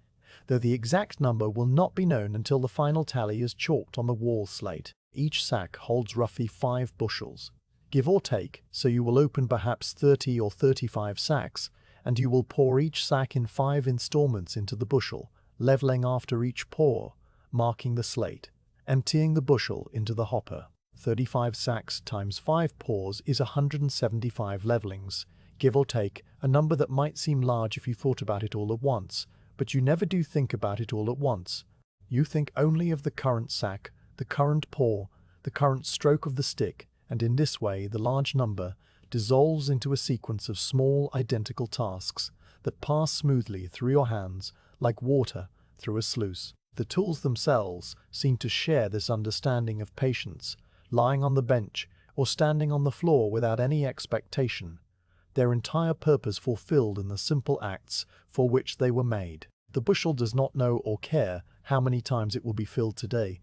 A: though the exact number will not be known until the final tally is chalked on the wall slate. Each sack holds roughly 5 bushels, give or take, so you will open perhaps 30 or 35 sacks, and you will pour each sack in 5 installments into the bushel, leveling after each pour, marking the slate, emptying the bushel into the hopper. 35 sacks times 5 pours is 175 levelings, give or take, a number that might seem large if you thought about it all at once, but you never do think about it all at once. You think only of the current sack, the current pour, the current stroke of the stick, and in this way the large number dissolves into a sequence of small identical tasks that pass smoothly through your hands like water through a sluice. The tools themselves seem to share this understanding of patience, lying on the bench or standing on the floor without any expectation, their entire purpose fulfilled in the simple acts for which they were made. The bushel does not know or care how many times it will be filled today.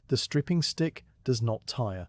A: The stripping stick does not tire.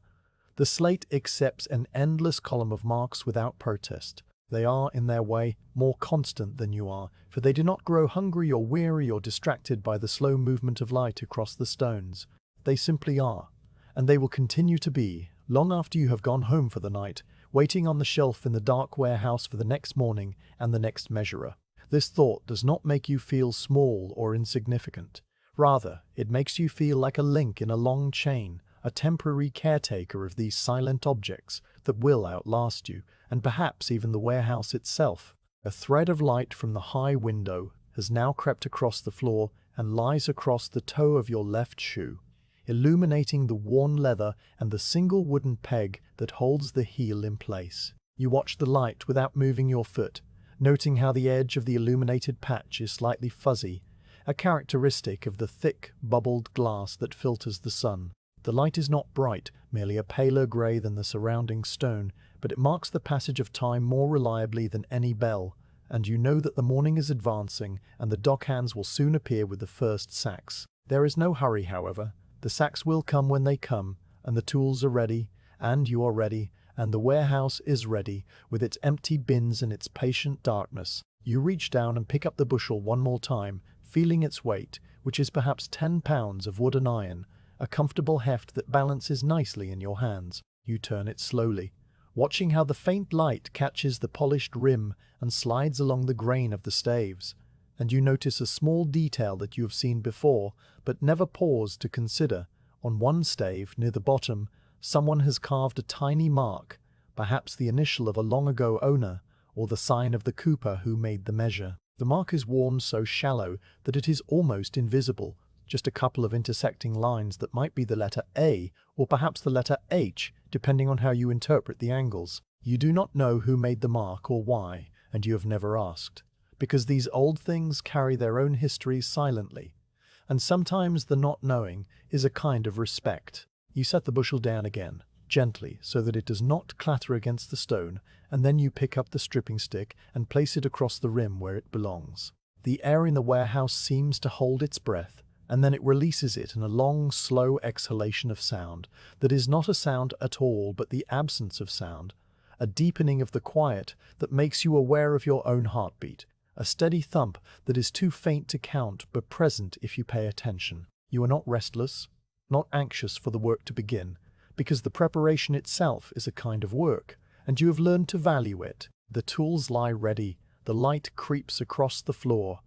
A: The slate accepts an endless column of marks without protest. They are, in their way, more constant than you are, for they do not grow hungry or weary or distracted by the slow movement of light across the stones. They simply are, and they will continue to be, long after you have gone home for the night, waiting on the shelf in the dark warehouse for the next morning and the next measurer. This thought does not make you feel small or insignificant. Rather, it makes you feel like a link in a long chain, a temporary caretaker of these silent objects that will outlast you, and perhaps even the warehouse itself. A thread of light from the high window has now crept across the floor and lies across the toe of your left shoe, illuminating the worn leather and the single wooden peg that holds the heel in place. You watch the light without moving your foot, noting how the edge of the illuminated patch is slightly fuzzy, a characteristic of the thick, bubbled glass that filters the sun. The light is not bright, merely a paler grey than the surrounding stone, but it marks the passage of time more reliably than any bell, and you know that the morning is advancing and the dock hands will soon appear with the first sacks. There is no hurry, however. The sacks will come when they come, and the tools are ready, and you are ready, and the warehouse is ready, with its empty bins and its patient darkness. You reach down and pick up the bushel one more time, feeling its weight, which is perhaps 10 pounds of wood and iron, a comfortable heft that balances nicely in your hands. You turn it slowly, watching how the faint light catches the polished rim and slides along the grain of the staves, and you notice a small detail that you have seen before but never paused to consider. On one stave, near the bottom, someone has carved a tiny mark, perhaps the initial of a long-ago owner, or the sign of the cooper who made the measure. The mark is worn so shallow that it is almost invisible, just a couple of intersecting lines that might be the letter A or perhaps the letter H, depending on how you interpret the angles. You do not know who made the mark or why, and you have never asked, because these old things carry their own histories silently, and sometimes the not knowing is a kind of respect. You set the bushel down again, gently, so that it does not clatter against the stone, and then you pick up the stripping stick and place it across the rim where it belongs. The air in the warehouse seems to hold its breath, and then it releases it in a long, slow exhalation of sound that is not a sound at all but the absence of sound, a deepening of the quiet that makes you aware of your own heartbeat, a steady thump that is too faint to count but present if you pay attention. You are not restless, not anxious for the work to begin, because the preparation itself is a kind of work, and you have learned to value it. The tools lie ready, the light creeps across the floor,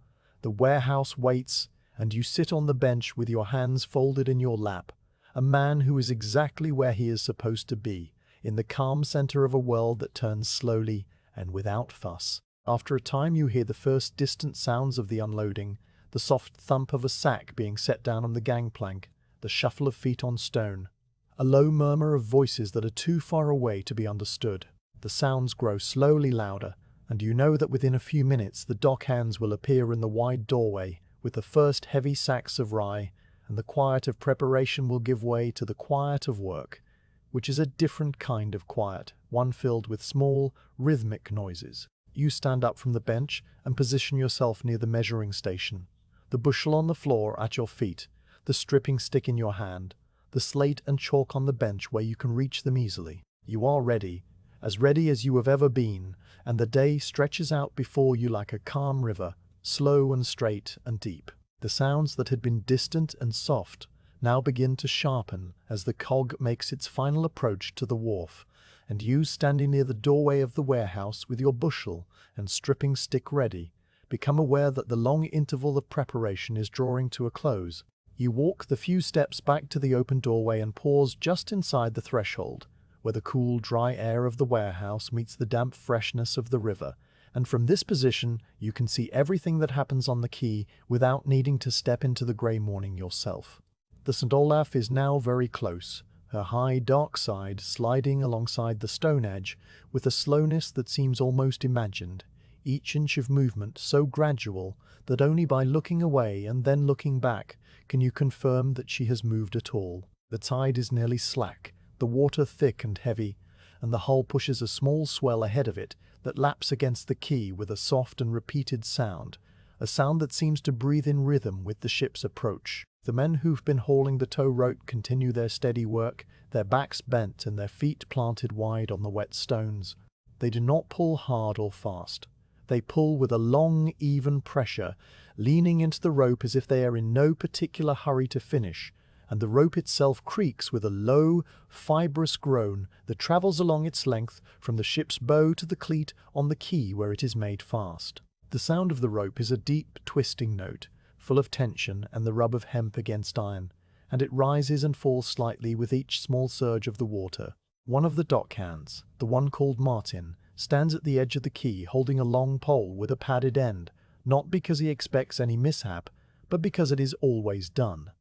A: the warehouse waits, and you sit on the bench with your hands folded in your lap, a man who is exactly where he is supposed to be, in the calm center of a world that turns slowly and without fuss. After a time you hear the first distant sounds of the unloading, the soft thump of a sack being set down on the gangplank, the shuffle of feet on stone, a low murmur of voices that are too far away to be understood. The sounds grow slowly louder, and you know that within a few minutes the dock hands will appear in the wide doorway with the first heavy sacks of rye, and the quiet of preparation will give way to the quiet of work, which is a different kind of quiet, one filled with small, rhythmic noises. You stand up from the bench and position yourself near the measuring station, the bushel on the floor at your feet, the stripping stick in your hand, the slate and chalk on the bench where you can reach them easily. You are ready as you have ever been, and the day stretches out before you like a calm river, slow and straight and deep. The sounds that had been distant and soft now begin to sharpen as the cog makes its final approach to the wharf, and you, standing near the doorway of the warehouse with your bushel and stripping stick ready, become aware that the long interval of preparation is drawing to a close. You walk the few steps back to the open doorway and pause just inside the threshold, where the cool, dry air of the warehouse meets the damp freshness of the river, and from this position you can see everything that happens on the quay without needing to step into the grey morning yourself. The St. Olaf is now very close, her high, dark side sliding alongside the stone edge with a slowness that seems almost imagined, each inch of movement so gradual that only by looking away and then looking back can you confirm that she has moved at all. The tide is nearly slack, the water thick and heavy, and the hull pushes a small swell ahead of it that laps against the quay with a soft and repeated sound, a sound that seems to breathe in rhythm with the ship's approach. The men who've been hauling the tow rope continue their steady work, their backs bent and their feet planted wide on the wet stones. They do not pull hard or fast. They pull with a long, even pressure, leaning into the rope as if they are in no particular hurry to finish, and the rope itself creaks with a low, fibrous groan that travels along its length from the ship's bow to the cleat on the quay where it is made fast. The sound of the rope is a deep, twisting note, full of tension and the rub of hemp against iron, and it rises and falls slightly with each small surge of the water. One of the dockhands, the one called Martin, stands at the edge of the quay holding a long pole with a padded end, not because he expects any mishap, but because it is always done.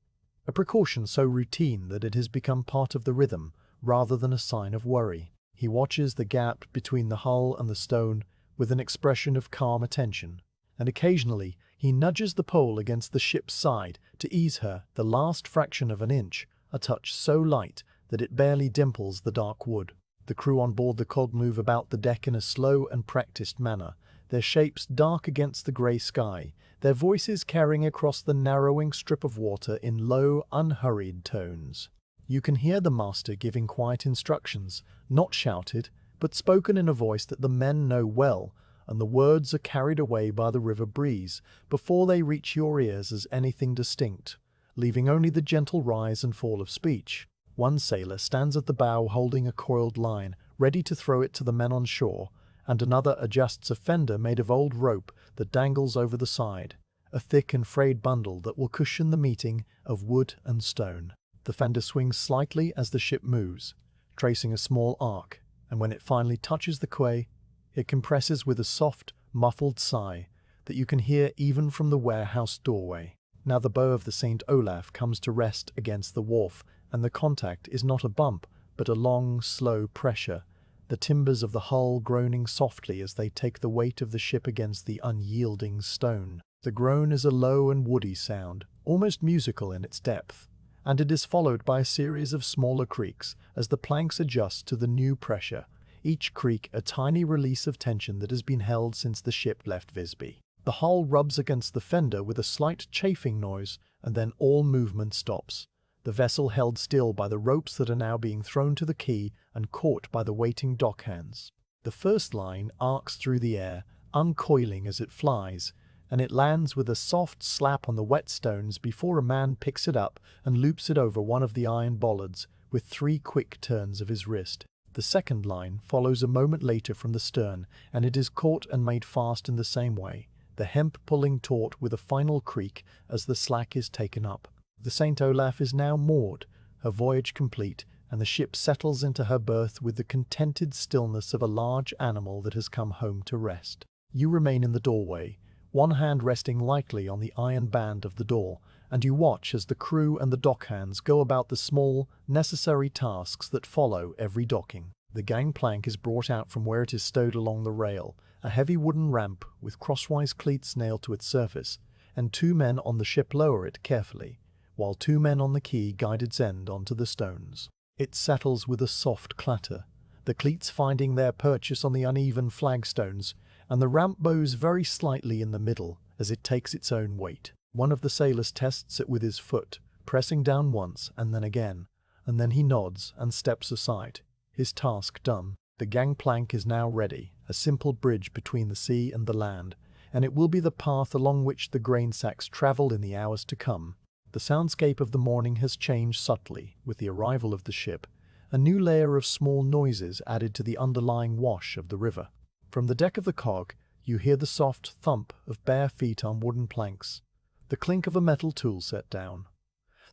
A: A precaution so routine that it has become part of the rhythm, rather than a sign of worry. He watches the gap between the hull and the stone with an expression of calm attention, and occasionally he nudges the pole against the ship's side to ease her the last fraction of an inch, a touch so light that it barely dimples the dark wood. The crew on board the cog move about the deck in a slow and practiced manner, their shapes dark against the grey sky, their voices carrying across the narrowing strip of water in low, unhurried tones. You can hear the master giving quiet instructions, not shouted, but spoken in a voice that the men know well, and the words are carried away by the river breeze before they reach your ears as anything distinct, leaving only the gentle rise and fall of speech. One sailor stands at the bow holding a coiled line, ready to throw it to the men on shore, and another adjusts a fender made of old rope that dangles over the side, a thick and frayed bundle that will cushion the meeting of wood and stone. The fender swings slightly as the ship moves, tracing a small arc, and when it finally touches the quay, it compresses with a soft, muffled sigh that you can hear even from the warehouse doorway. Now the bow of the St. Olaf comes to rest against the wharf, and the contact is not a bump, but a long, slow pressure, the timbers of the hull groaning softly as they take the weight of the ship against the unyielding stone. The groan is a low and woody sound, almost musical in its depth, and it is followed by a series of smaller creaks as the planks adjust to the new pressure, each creak a tiny release of tension that has been held since the ship left Visby. The hull rubs against the fender with a slight chafing noise, and then all movement stops, the vessel held still by the ropes that are now being thrown to the quay and caught by the waiting dockhands. The first line arcs through the air, uncoiling as it flies, and it lands with a soft slap on the wet stones before a man picks it up and loops it over one of the iron bollards with 3 quick turns of his wrist. The second line follows a moment later from the stern, and it is caught and made fast in the same way, the hemp pulling taut with a final creak as the slack is taken up. The St. Olaf is now moored, her voyage complete, and the ship settles into her berth with the contented stillness of a large animal that has come home to rest. You remain in the doorway, one hand resting lightly on the iron band of the door, and you watch as the crew and the dockhands go about the small, necessary tasks that follow every docking. The gangplank is brought out from where it is stowed along the rail, a heavy wooden ramp with crosswise cleats nailed to its surface, and 2 men on the ship lower it carefully, while 2 men on the quay guide its end onto the stones. It settles with a soft clatter, the cleats finding their purchase on the uneven flagstones, and the ramp bows very slightly in the middle as it takes its own weight. One of the sailors tests it with his foot, pressing down once and then he nods and steps aside, his task done. The gangplank is now ready, a simple bridge between the sea and the land, and it will be the path along which the grain sacks travelled in the hours to come. The soundscape of the morning has changed subtly with the arrival of the ship, a new layer of small noises added to the underlying wash of the river. From the deck of the cog, you hear the soft thump of bare feet on wooden planks, the clink of a metal tool set down,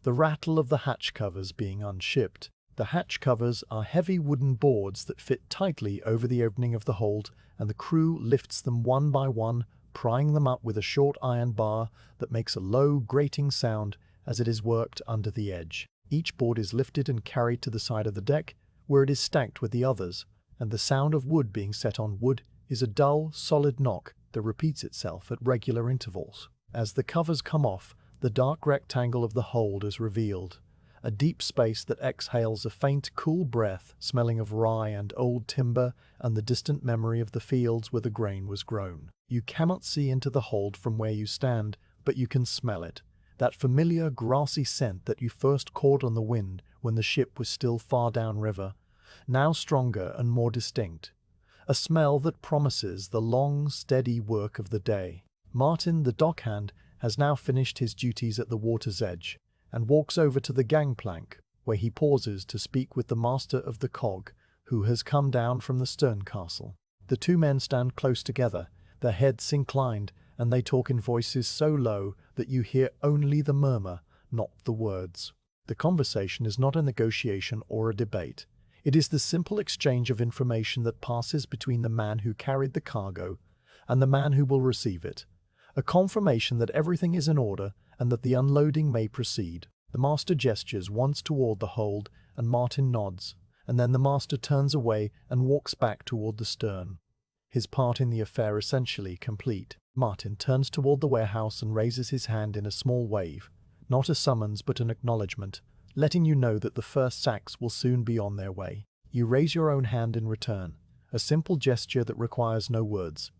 A: the rattle of the hatch covers being unshipped. The hatch covers are heavy wooden boards that fit tightly over the opening of the hold, and the crew lifts them one by one, prying them up with a short iron bar that makes a low, grating sound as it is worked under the edge. Each board is lifted and carried to the side of the deck, where it is stacked with the others, and the sound of wood being set on wood is a dull, solid knock that repeats itself at regular intervals. As the covers come off, the dark rectangle of the hold is revealed, a deep space that exhales a faint, cool breath smelling of rye and old timber and the distant memory of the fields where the grain was grown. You cannot see into the hold from where you stand, but you can smell it, that familiar grassy scent that you first caught on the wind when the ship was still far downriver, now stronger and more distinct, a smell that promises the long, steady work of the day. Martin, the dockhand, has now finished his duties at the water's edge, and walks over to the gangplank, where he pauses to speak with the master of the cog, who has come down from the stern castle. The two men stand close together, their heads inclined, and they talk in voices so low that you hear only the murmur, not the words. The conversation is not a negotiation or a debate. It is the simple exchange of information that passes between the man who carried the cargo and the man who will receive it, a confirmation that everything is in order and that the unloading may proceed. The master gestures once toward the hold, and Martin nods, and then the master turns away and walks back toward the stern, his part in the affair essentially complete. Martin turns toward the warehouse and raises his hand in a small wave, not a summons but an acknowledgement, letting you know that the first sacks will soon be on their way. You raise your own hand in return, a simple gesture that requires no words,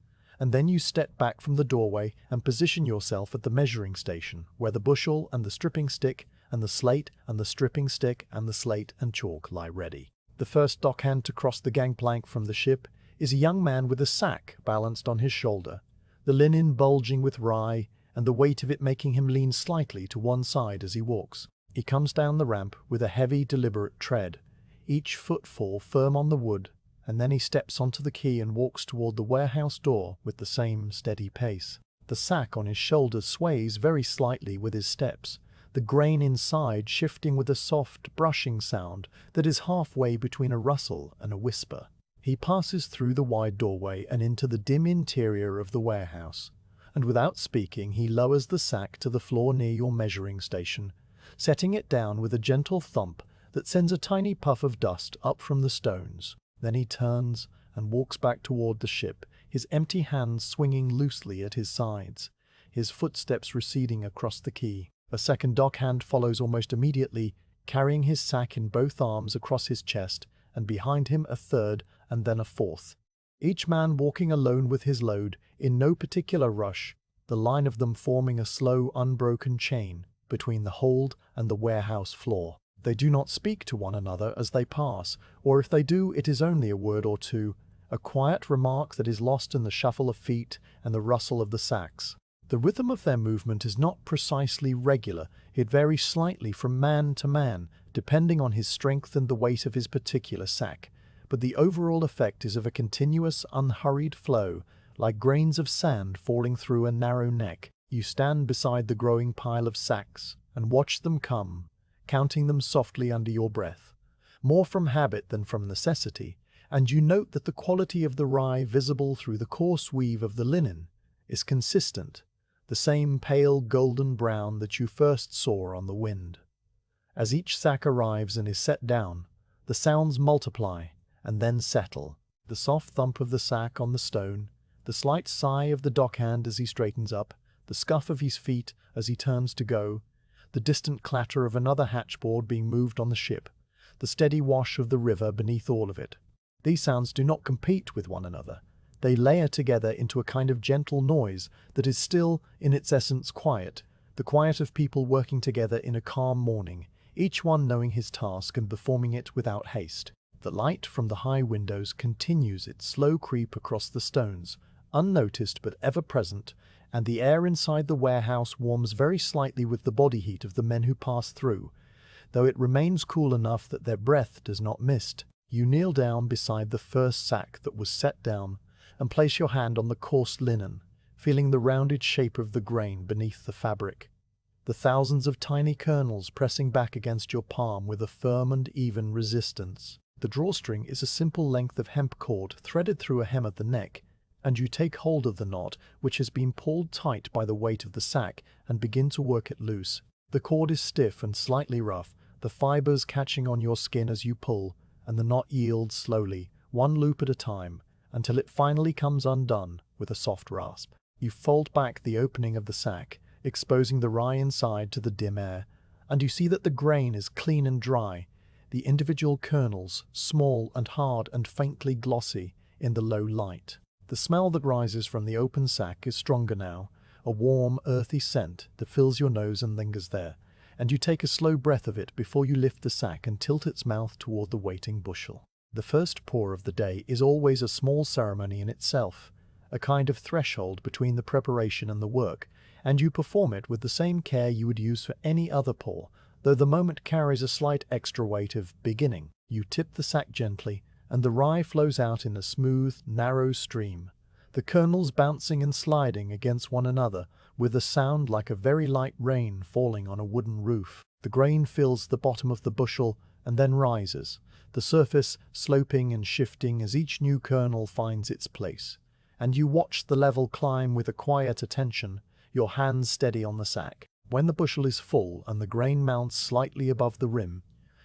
A: and then you step back from the doorway and position yourself at the measuring station, where the bushel and the stripping stick and the slate and the stripping stick and the slate and chalk lie ready. The first dockhand to cross the gangplank from the ship is a young man with a sack balanced on his shoulder, the linen bulging with rye and the weight of it making him lean slightly to one side as he walks. He comes down the ramp with a heavy, deliberate tread, each footfall firm on the wood, and then he steps onto the quay and walks toward the warehouse door with the same steady pace. The sack on his shoulders sways very slightly with his steps, the grain inside shifting with a soft brushing sound that is halfway between a rustle and a whisper. He passes through the wide doorway and into the dim interior of the warehouse, and without speaking he lowers the sack to the floor near your measuring station, setting it down with a gentle thump that sends a tiny puff of dust up from the stones. Then he turns and walks back toward the ship, his empty hands swinging loosely at his sides, his footsteps receding across the quay. A second dockhand follows almost immediately, carrying his sack in both arms across his chest, and behind him a third and then a fourth, each man walking alone with his load, in no particular rush, the line of them forming a slow, unbroken chain between the hold and the warehouse floor. They do not speak to one another as they pass, or if they do, it is only a word or two, a quiet remark that is lost in the shuffle of feet and the rustle of the sacks. The rhythm of their movement is not precisely regular. It varies slightly from man to man, depending on his strength and the weight of his particular sack, but the overall effect is of a continuous, unhurried flow, like grains of sand falling through a narrow neck. You stand beside the growing pile of sacks and watch them come, counting them softly under your breath, more from habit than from necessity, and you note that the quality of the rye visible through the coarse weave of the linen is consistent, the same pale golden brown that you first saw on the wind. As each sack arrives and is set down, the sounds multiply and then settle, the soft thump of the sack on the stone, the slight sigh of the dockhand as he straightens up, the scuff of his feet as he turns to go, the distant clatter of another hatchboard being moved on the ship, the steady wash of the river beneath all of it. These sounds do not compete with one another. They layer together into a kind of gentle noise that is still, in its essence, quiet, the quiet of people working together in a calm morning, each one knowing his task and performing it without haste. The light from the high windows continues its slow creep across the stones, unnoticed but ever present, and the air inside the warehouse warms very slightly with the body heat of the men who pass through, though it remains cool enough that their breath does not mist. You kneel down beside the first sack that was set down and place your hand on the coarse linen, feeling the rounded shape of the grain beneath the fabric, the thousands of tiny kernels pressing back against your palm with a firm and even resistance. The drawstring is a simple length of hemp cord threaded through a hem at the neck, and you take hold of the knot, which has been pulled tight by the weight of the sack, and begin to work it loose. The cord is stiff and slightly rough, the fibers catching on your skin as you pull, and the knot yields slowly, one loop at a time, until it finally comes undone with a soft rasp. You fold back the opening of the sack, exposing the rye inside to the dim air, and you see that the grain is clean and dry, the individual kernels small and hard and faintly glossy in the low light. The smell that rises from the open sack is stronger now, a warm, earthy scent that fills your nose and lingers there, and you take a slow breath of it before you lift the sack and tilt its mouth toward the waiting bushel. The first pour of the day is always a small ceremony in itself, a kind of threshold between the preparation and the work, and you perform it with the same care you would use for any other pour, though the moment carries a slight extra weight of beginning. You tip the sack gently, and the rye flows out in a smooth, narrow stream, the kernels bouncing and sliding against one another with a sound like a very light rain falling on a wooden roof. The grain fills the bottom of the bushel and then rises, the surface sloping and shifting as each new kernel finds its place, and you watch the level climb with a quiet attention, your hands steady on the sack. When the bushel is full and the grain mounts slightly above the rim,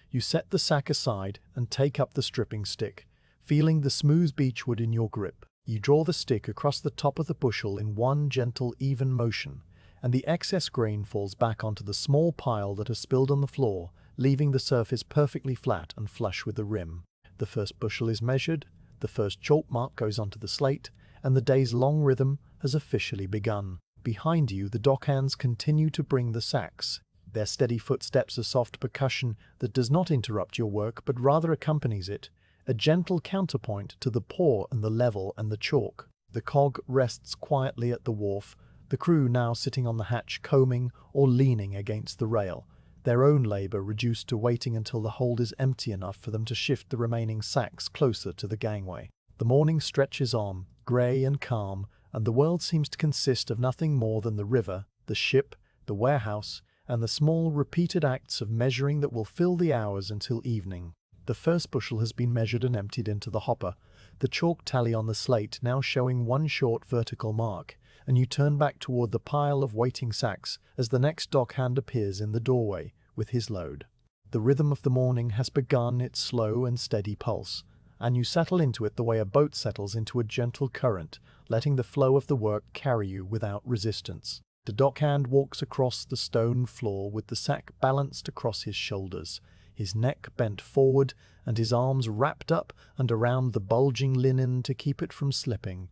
A: you set the sack aside and take up the stripping stick, feeling the smooth beechwood in your grip. You draw the stick across the top of the bushel in one gentle, even motion, and the excess grain falls back onto the small pile that has spilled on the floor, leaving the surface perfectly flat and flush with the rim. The first bushel is measured, the first chalk mark goes onto the slate, and the day's long rhythm has officially begun. Behind you, the dockhands continue to bring the sacks, their steady footsteps a soft percussion that does not interrupt your work but rather accompanies it, a gentle counterpoint to the pour and the level and the chalk. The cog rests quietly at the wharf, the crew now sitting on the hatch combing or leaning against the rail, their own labour reduced to waiting until the hold is empty enough for them to shift the remaining sacks closer to the gangway. The morning stretches on, grey and calm, and the world seems to consist of nothing more than the river, the ship, the warehouse, and the small repeated acts of measuring that will fill the hours until evening. The first bushel has been measured and emptied into the hopper, the chalk tally on the slate now showing one short vertical mark, and you turn back toward the pile of waiting sacks as the next dockhand appears in the doorway with his load. The rhythm of the morning has begun its slow and steady pulse, and you settle into it the way a boat settles into a gentle current, letting the flow of the work carry you without resistance. The dockhand walks across the stone floor with the sack balanced across his shoulders, his neck bent forward and his arms wrapped up and around the bulging linen to keep it from slipping,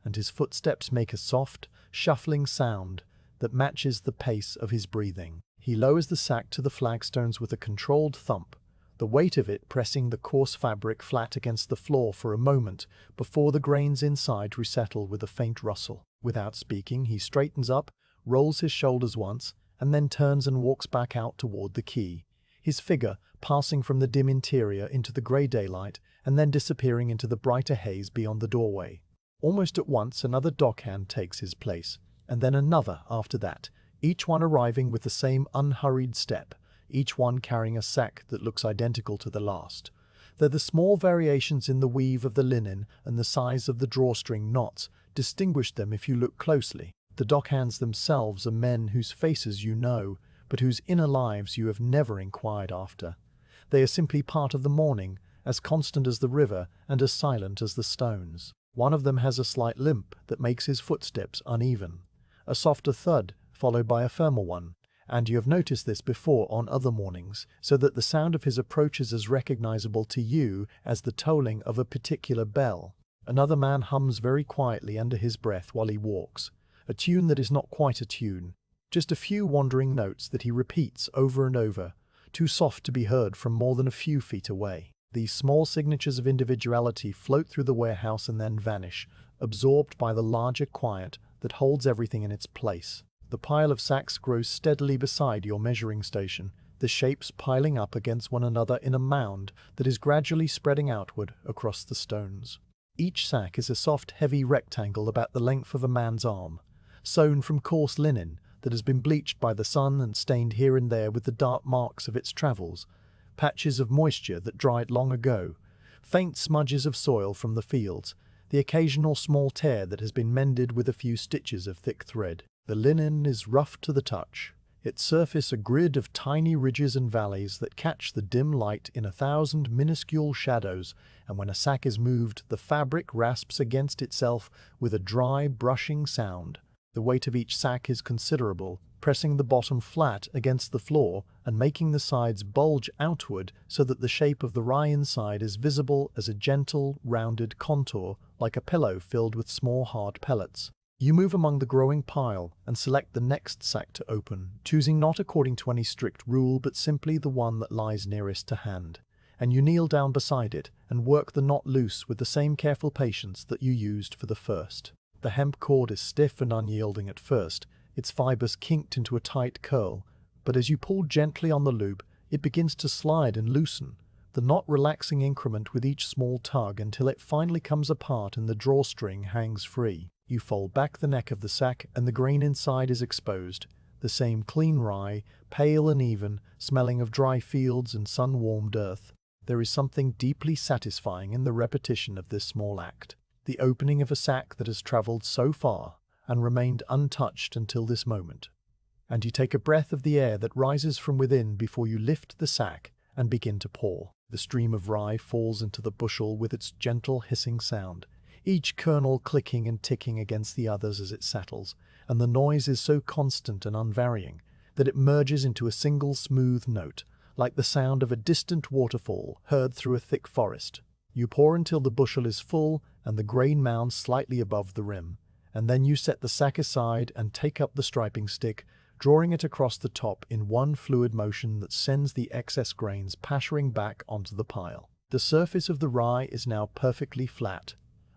A: and his footsteps make a soft, shuffling sound that matches the pace of his breathing. He lowers the sack to the flagstones with a controlled thump, the weight of it pressing the coarse fabric flat against the floor for a moment before the grains inside resettle with a faint rustle. Without speaking, he straightens up, rolls his shoulders once, and then turns and walks back out toward the quay, his figure passing from the dim interior into the grey daylight and then disappearing into the brighter haze beyond the doorway. Almost at once another dockhand takes his place, and then another after that, each one arriving with the same unhurried step, each one carrying a sack that looks identical to the last, though the small variations in the weave of the linen and the size of the drawstring knots distinguish them if you look closely. The dockhands themselves are men whose faces you know, but whose inner lives you have never inquired after. They are simply part of the morning, as constant as the river and as silent as the stones. One of them has a slight limp that makes his footsteps uneven, a softer thud followed by a firmer one, and you have noticed this before on other mornings, so that the sound of his approach is as recognizable to you as the tolling of a particular bell. Another man hums very quietly under his breath while he walks, a tune that is not quite a tune, just a few wandering notes that he repeats over and over, too soft to be heard from more than a few feet away. These small signatures of individuality float through the warehouse and then vanish, absorbed by the larger quiet that holds everything in its place. The pile of sacks grows steadily beside your measuring station, the shapes piling up against one another in a mound that is gradually spreading outward across the stones. Each sack is a soft, heavy rectangle about the length of a man's arm, sewn from coarse linen that has been bleached by the sun and stained here and there with the dark marks of its travels, patches of moisture that dried long ago, faint smudges of soil from the fields, the occasional small tear that has been mended with a few stitches of thick thread. The linen is rough to the touch, its surface a grid of tiny ridges and valleys that catch the dim light in 1,000 minuscule shadows, and when a sack is moved, the fabric rasps against itself with a dry, brushing sound. The weight of each sack is considerable, pressing the bottom flat against the floor and making the sides bulge outward so that the shape of the rye inside is visible as a gentle, rounded contour like a pillow filled with small hard pellets. You move among the growing pile and select the next sack to open, choosing not according to any strict rule but simply the one that lies nearest to hand. And you kneel down beside it and work the knot loose with the same careful patience that you used for the first. The hemp cord is stiff and unyielding at first, its fibers kinked into a tight curl, but as you pull gently on the loop, it begins to slide and loosen, the knot relaxing increment with each small tug until it finally comes apart and the drawstring hangs free. You fold back the neck of the sack and the grain inside is exposed, the same clean rye, pale and even, smelling of dry fields and sun-warmed earth. There is something deeply satisfying in the repetition of this small act, the opening of a sack that has travelled so far and remained untouched until this moment. And you take a breath of the air that rises from within before you lift the sack and begin to pour. The stream of rye falls into the bushel with its gentle hissing sound, each kernel clicking and ticking against the others as it settles, and the noise is so constant and unvarying that it merges into a single smooth note, like the sound of a distant waterfall heard through a thick forest. You pour until the bushel is full and the grain mounds slightly above the rim, and then you set the sack aside and take up the striping stick, drawing it across the top in one fluid motion that sends the excess grains pattering back onto the pile. The surface of the rye is now perfectly flat,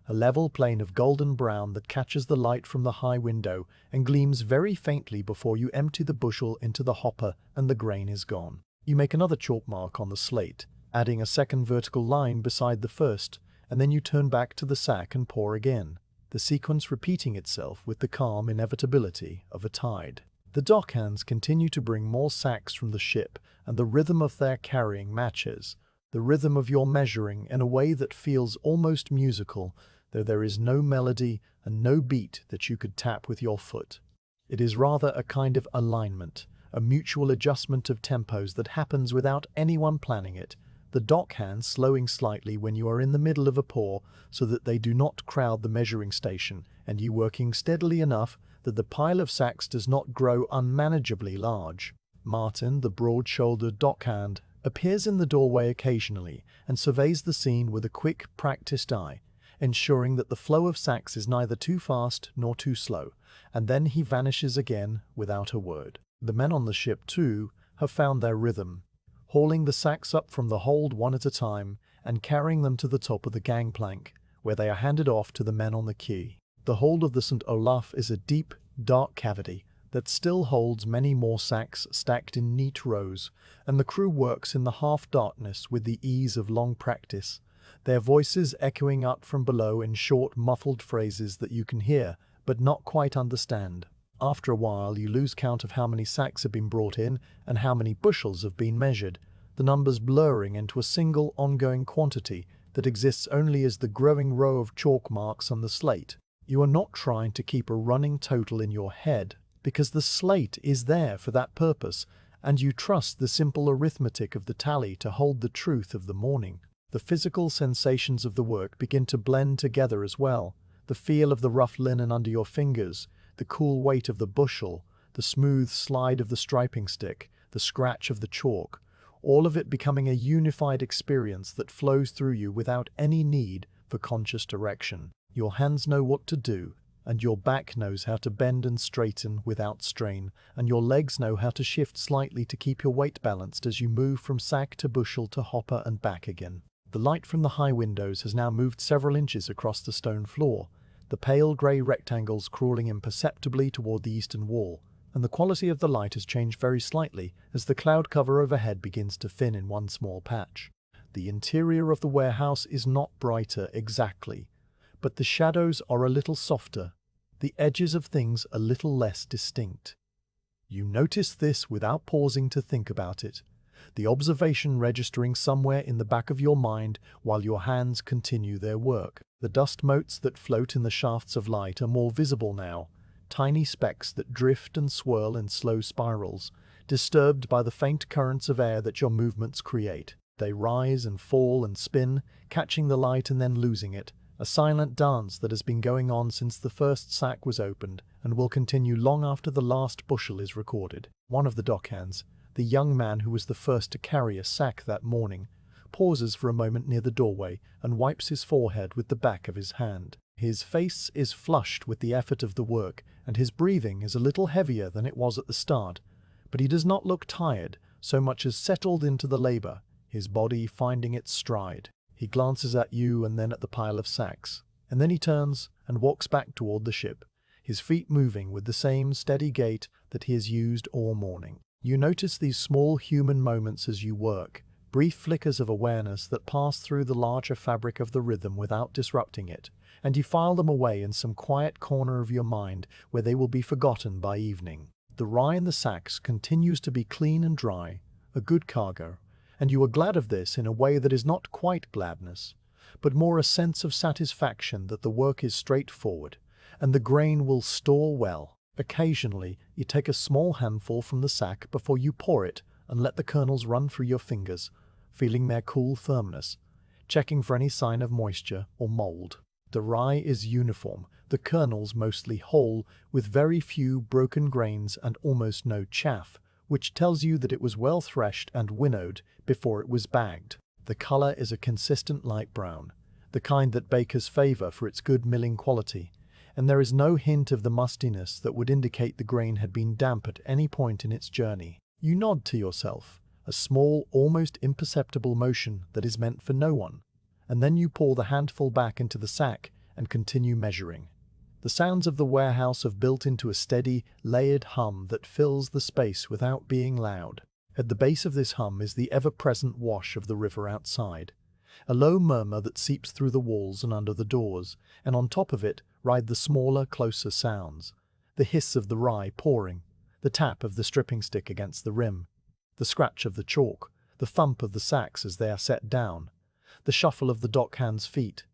A: a level plane of golden brown that catches the light from the high window and gleams very faintly before you empty the bushel into the hopper and the grain is gone. You make another chalk mark on the slate, adding a second vertical line beside the first, and then you turn back to the sack and pour again, the sequence repeating itself with the calm inevitability of a tide. The dockhands continue to bring more sacks from the ship, and the rhythm of their carrying matches the rhythm of your measuring in a way that feels almost musical, though there is no melody and no beat that you could tap with your foot. It is rather a kind of alignment, a mutual adjustment of tempos that happens without anyone planning it, the dockhands slowing slightly when you are in the middle of a pour so that they do not crowd the measuring station, and you working steadily enough that the pile of sacks does not grow unmanageably large. Martin, the broad-shouldered dockhand, appears in the doorway occasionally and surveys the scene with a quick, practiced eye, ensuring that the flow of sacks is neither too fast nor too slow, and then he vanishes again without a word. The men on the ship, too, have found their rhythm, hauling the sacks up from the hold one at a time and carrying them to the top of the gangplank, where they are handed off to the men on the quay. The hold of the St. Olaf is a deep, dark cavity that still holds many more sacks stacked in neat rows, and the crew works in the half-darkness with the ease of long practice, their voices echoing up from below in short, muffled phrases that you can hear but not quite understand. After a while, you lose count of how many sacks have been brought in and how many bushels have been measured, the numbers blurring into a single ongoing quantity that exists only as the growing row of chalk marks on the slate. You are not trying to keep a running total in your head, because the slate is there for that purpose, and you trust the simple arithmetic of the tally to hold the truth of the morning. The physical sensations of the work begin to blend together as well, the feel of the rough linen under your fingers, the cool weight of the bushel, the smooth slide of the striping stick, the scratch of the chalk, all of it becoming a unified experience that flows through you without any need for conscious direction. Your hands know what to do, and your back knows how to bend and straighten without strain, and your legs know how to shift slightly to keep your weight balanced as you move from sack to bushel to hopper and back again. The light from the high windows has now moved several inches across the stone floor, the pale grey rectangles crawling imperceptibly toward the eastern wall, and the quality of the light has changed very slightly as the cloud cover overhead begins to thin in one small patch. The interior of the warehouse is not brighter exactly, but the shadows are a little softer, the edges of things a little less distinct. You notice this without pausing to think about it, the observation registering somewhere in the back of your mind while your hands continue their work. The dust motes that float in the shafts of light are more visible now, tiny specks that drift and swirl in slow spirals, disturbed by the faint currents of air that your movements create. They rise and fall and spin, catching the light and then losing it, a silent dance that has been going on since the first sack was opened and will continue long after the last bushel is recorded. One of the dockhands, the young man who was the first to carry a sack that morning, pauses for a moment near the doorway and wipes his forehead with the back of his hand. His face is flushed with the effort of the work, and his breathing is a little heavier than it was at the start, but he does not look tired, so much as settled into the labor, his body finding its stride. He glances at you and then at the pile of sacks, and then he turns and walks back toward the ship, his feet moving with the same steady gait that he has used all morning. You notice these small human moments as you work, brief flickers of awareness that pass through the larger fabric of the rhythm without disrupting it, and you file them away in some quiet corner of your mind where they will be forgotten by evening. The rye in the sacks continues to be clean and dry, a good cargo, and you are glad of this in a way that is not quite gladness, but more a sense of satisfaction that the work is straightforward, and the grain will store well. Occasionally, you take a small handful from the sack before you pour it and let the kernels run through your fingers, feeling their cool firmness, checking for any sign of moisture or mold. The rye is uniform, the kernels mostly whole, with very few broken grains and almost no chaff, which tells you that it was well threshed and winnowed before it was bagged. The color is a consistent light brown, the kind that bakers favor for its good milling quality, and there is no hint of the mustiness that would indicate the grain had been damp at any point in its journey. You nod to yourself, a small, almost imperceptible motion that is meant for no one, and then you pour the handful back into the sack and continue measuring. The sounds of the warehouse have built into a steady, layered hum that fills the space without being loud. At the base of this hum is the ever-present wash of the river outside, a low murmur that seeps through the walls and under the doors, and on top of it ride the smaller, closer sounds, the hiss of the rye pouring, the tap of the stripping stick against the rim, the scratch of the chalk, the thump of the sacks as they are set down, the shuffle of the dockhands' feet,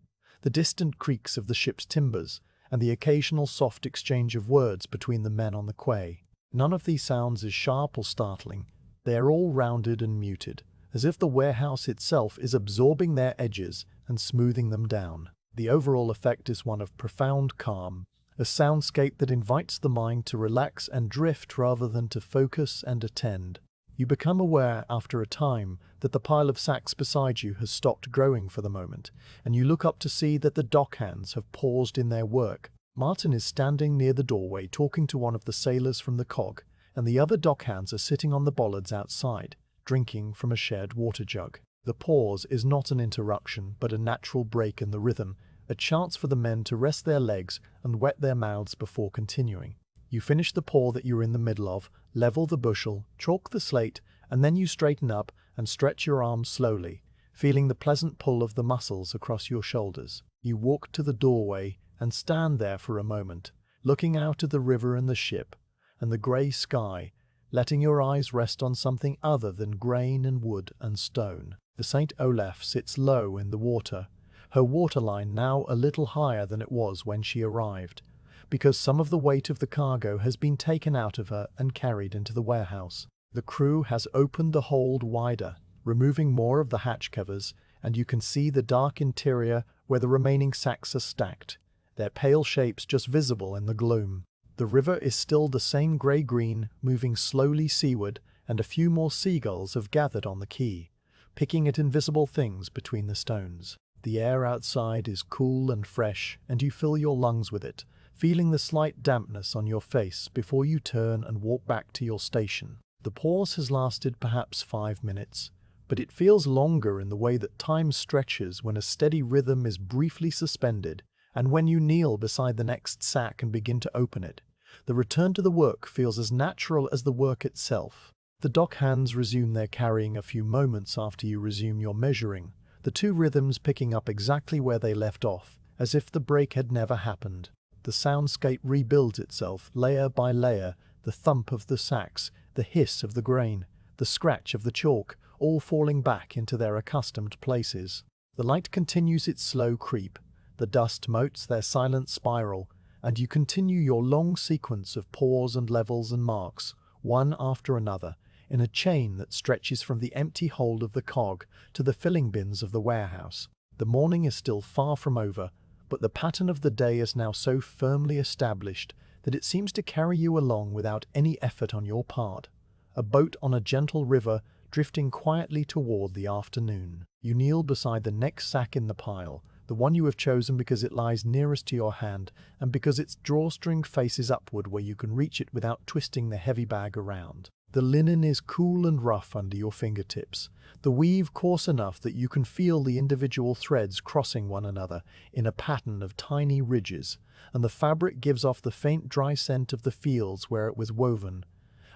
A: the distant creaks of the ship's timbers, and the occasional soft exchange of words between the men on the quay. None of these sounds is sharp or startling. They are all rounded and muted, as if the warehouse itself is absorbing their edges and smoothing them down. The overall effect is one of profound calm, a soundscape that invites the mind to relax and drift rather than to focus and attend. You become aware after a time that the pile of sacks beside you has stopped growing for the moment, and you look up to see that the dockhands have paused in their work. Martin is standing near the doorway talking to one of the sailors from the cog, and the other dockhands are sitting on the bollards outside, drinking from a shared water jug. The pause is not an interruption, but a natural break in the rhythm, a chance for the men to rest their legs and wet their mouths before continuing. You finish the pour that you're in the middle of, level the bushel, chalk the slate, and then you straighten up and stretch your arms slowly, feeling the pleasant pull of the muscles across your shoulders. You walk to the doorway and stand there for a moment, looking out at the river and the ship, and the grey sky, letting your eyes rest on something other than grain and wood and stone. The St. Olaf sits low in the water, her waterline now a little higher than it was when she arrived, because some of the weight of the cargo has been taken out of her and carried into the warehouse. The crew has opened the hold wider, removing more of the hatch covers, and you can see the dark interior where the remaining sacks are stacked, their pale shapes just visible in the gloom. The river is still the same grey-green, moving slowly seaward, and a few more seagulls have gathered on the quay, picking at invisible things between the stones. The air outside is cool and fresh, and you fill your lungs with it, feeling the slight dampness on your face before you turn and walk back to your station. The pause has lasted perhaps 5 minutes, but it feels longer in the way that time stretches when a steady rhythm is briefly suspended And when you kneel beside the next sack and begin to open it, the return to the work feels as natural as the work itself. The dock hands resume their carrying a few moments after you resume your measuring, the two rhythms picking up exactly where they left off, as if the break had never happened. The soundscape rebuilds itself layer by layer, the thump of the sacks, the hiss of the grain, the scratch of the chalk, all falling back into their accustomed places. The light continues its slow creep, the dust motes their silent spiral, and you continue your long sequence of pores and levels and marks, one after another, in a chain that stretches from the empty hold of the cog to the filling bins of the warehouse. The morning is still far from over, but the pattern of the day is now so firmly established that it seems to carry you along without any effort on your part. A boat on a gentle river drifting quietly toward the afternoon. You kneel beside the next sack in the pile, the one you have chosen because it lies nearest to your hand and because its drawstring faces upward where you can reach it without twisting the heavy bag around. The linen is cool and rough under your fingertips, the weave coarse enough that you can feel the individual threads crossing one another in a pattern of tiny ridges, and the fabric gives off the faint dry scent of the fields where it was woven,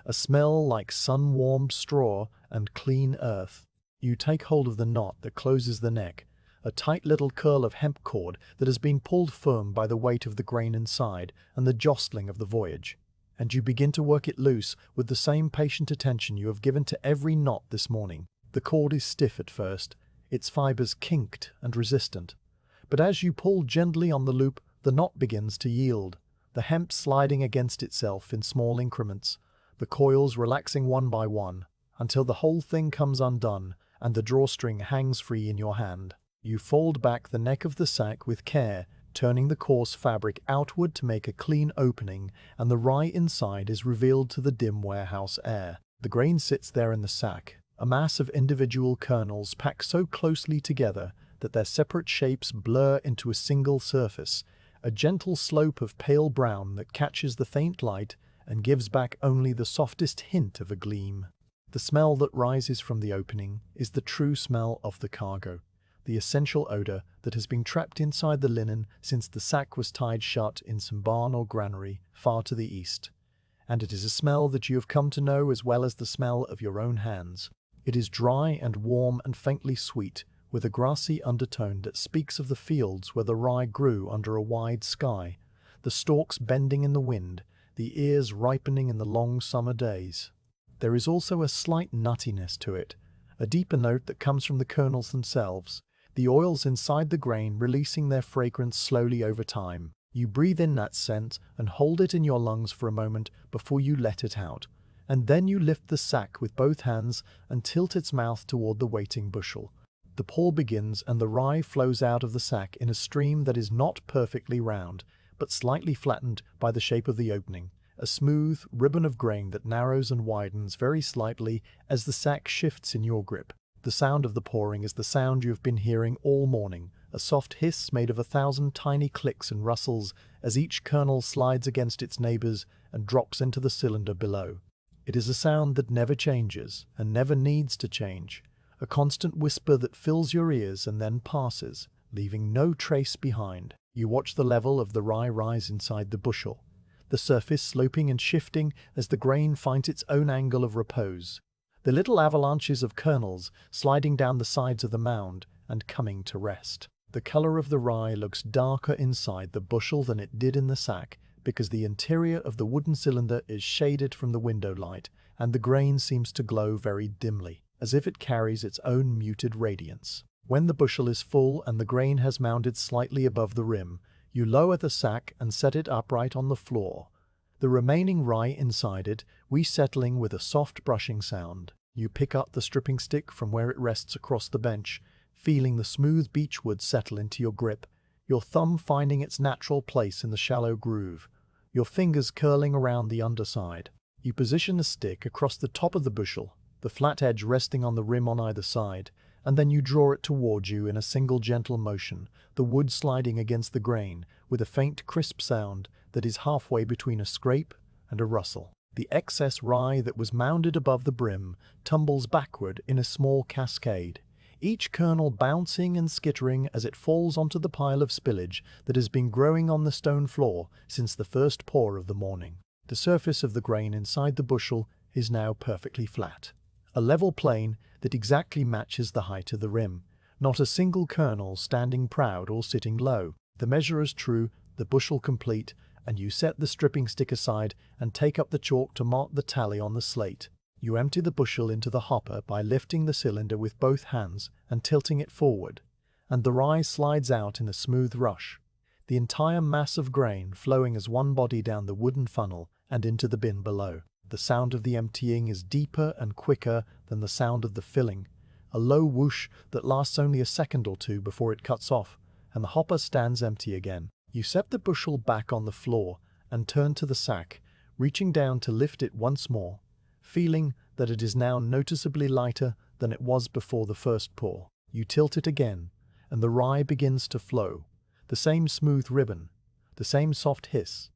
A: a smell like sun-warmed straw and clean earth. You take hold of the knot that closes the neck, a tight little curl of hemp cord that has been pulled firm by the weight of the grain inside and the jostling of the voyage, and you begin to work it loose with the same patient attention you have given to every knot this morning. The cord is stiff at first, its fibers kinked and resistant, but as you pull gently on the loop, the knot begins to yield, the hemp sliding against itself in small increments, the coils relaxing one by one, until the whole thing comes undone and the drawstring hangs free in your hand. You fold back the neck of the sack with care, turning the coarse fabric outward to make a clean opening, and the rye inside is revealed to the dim warehouse air. The grain sits there in the sack, a mass of individual kernels packed so closely together that their separate shapes blur into a single surface, a gentle slope of pale brown that catches the faint light and gives back only the softest hint of a gleam. The smell that rises from the opening is the true smell of the cargo, the essential odor that has been trapped inside the linen since the sack was tied shut in some barn or granary far to the east. And it is a smell that you have come to know as well as the smell of your own hands. It is dry and warm and faintly sweet, with a grassy undertone that speaks of the fields where the rye grew under a wide sky, the stalks bending in the wind, the ears ripening in the long summer days. There is also a slight nuttiness to it, a deeper note that comes from the kernels themselves, the oils inside the grain releasing their fragrance slowly over time. You breathe in that scent and hold it in your lungs for a moment before you let it out, and then you lift the sack with both hands and tilt its mouth toward the waiting bushel. The pour begins and the rye flows out of the sack in a stream that is not perfectly round, but slightly flattened by the shape of the opening, a smooth ribbon of grain that narrows and widens very slightly as the sack shifts in your grip. The sound of the pouring is the sound you have been hearing all morning, a soft hiss made of 1,000 tiny clicks and rustles as each kernel slides against its neighbors and drops into the cylinder below. It is a sound that never changes and never needs to change, a constant whisper that fills your ears and then passes, leaving no trace behind. You watch the level of the rye rise inside the bushel, the surface sloping and shifting as the grain finds its own angle of repose, the little avalanches of kernels sliding down the sides of the mound and coming to rest. The color of the rye looks darker inside the bushel than it did in the sack because the interior of the wooden cylinder is shaded from the window light and the grain seems to glow very dimly, as if it carries its own muted radiance. When the bushel is full and the grain has mounted slightly above the rim, you lower the sack and set it upright on the floor, the remaining rye inside it resettling with a soft brushing sound. You pick up the stripping stick from where it rests across the bench, feeling the smooth beechwood settle into your grip, your thumb finding its natural place in the shallow groove, your fingers curling around the underside. You position the stick across the top of the bushel, the flat edge resting on the rim on either side, and then you draw it towards you in a single gentle motion, the wood sliding against the grain with a faint crisp sound that is halfway between a scrape and a rustle. The excess rye that was mounded above the brim tumbles backward in a small cascade, each kernel bouncing and skittering as it falls onto the pile of spillage that has been growing on the stone floor since the first pour of the morning. The surface of the grain inside the bushel is now perfectly flat. A level plane that exactly matches the height of the rim, not a single kernel standing proud or sitting low. The measure is true, the bushel complete, and you set the stripping stick aside and take up the chalk to mark the tally on the slate. You empty the bushel into the hopper by lifting the cylinder with both hands and tilting it forward, and the rye slides out in a smooth rush, the entire mass of grain flowing as one body down the wooden funnel and into the bin below. The sound of the emptying is deeper and quicker than the sound of the filling, a low whoosh that lasts only a second or two before it cuts off, and the hopper stands empty again. You set the bushel back on the floor and turn to the sack, reaching down to lift it once more, feeling that it is now noticeably lighter than it was before the first pour. You tilt it again, and the rye begins to flow. The same smooth ribbon, the same soft hiss,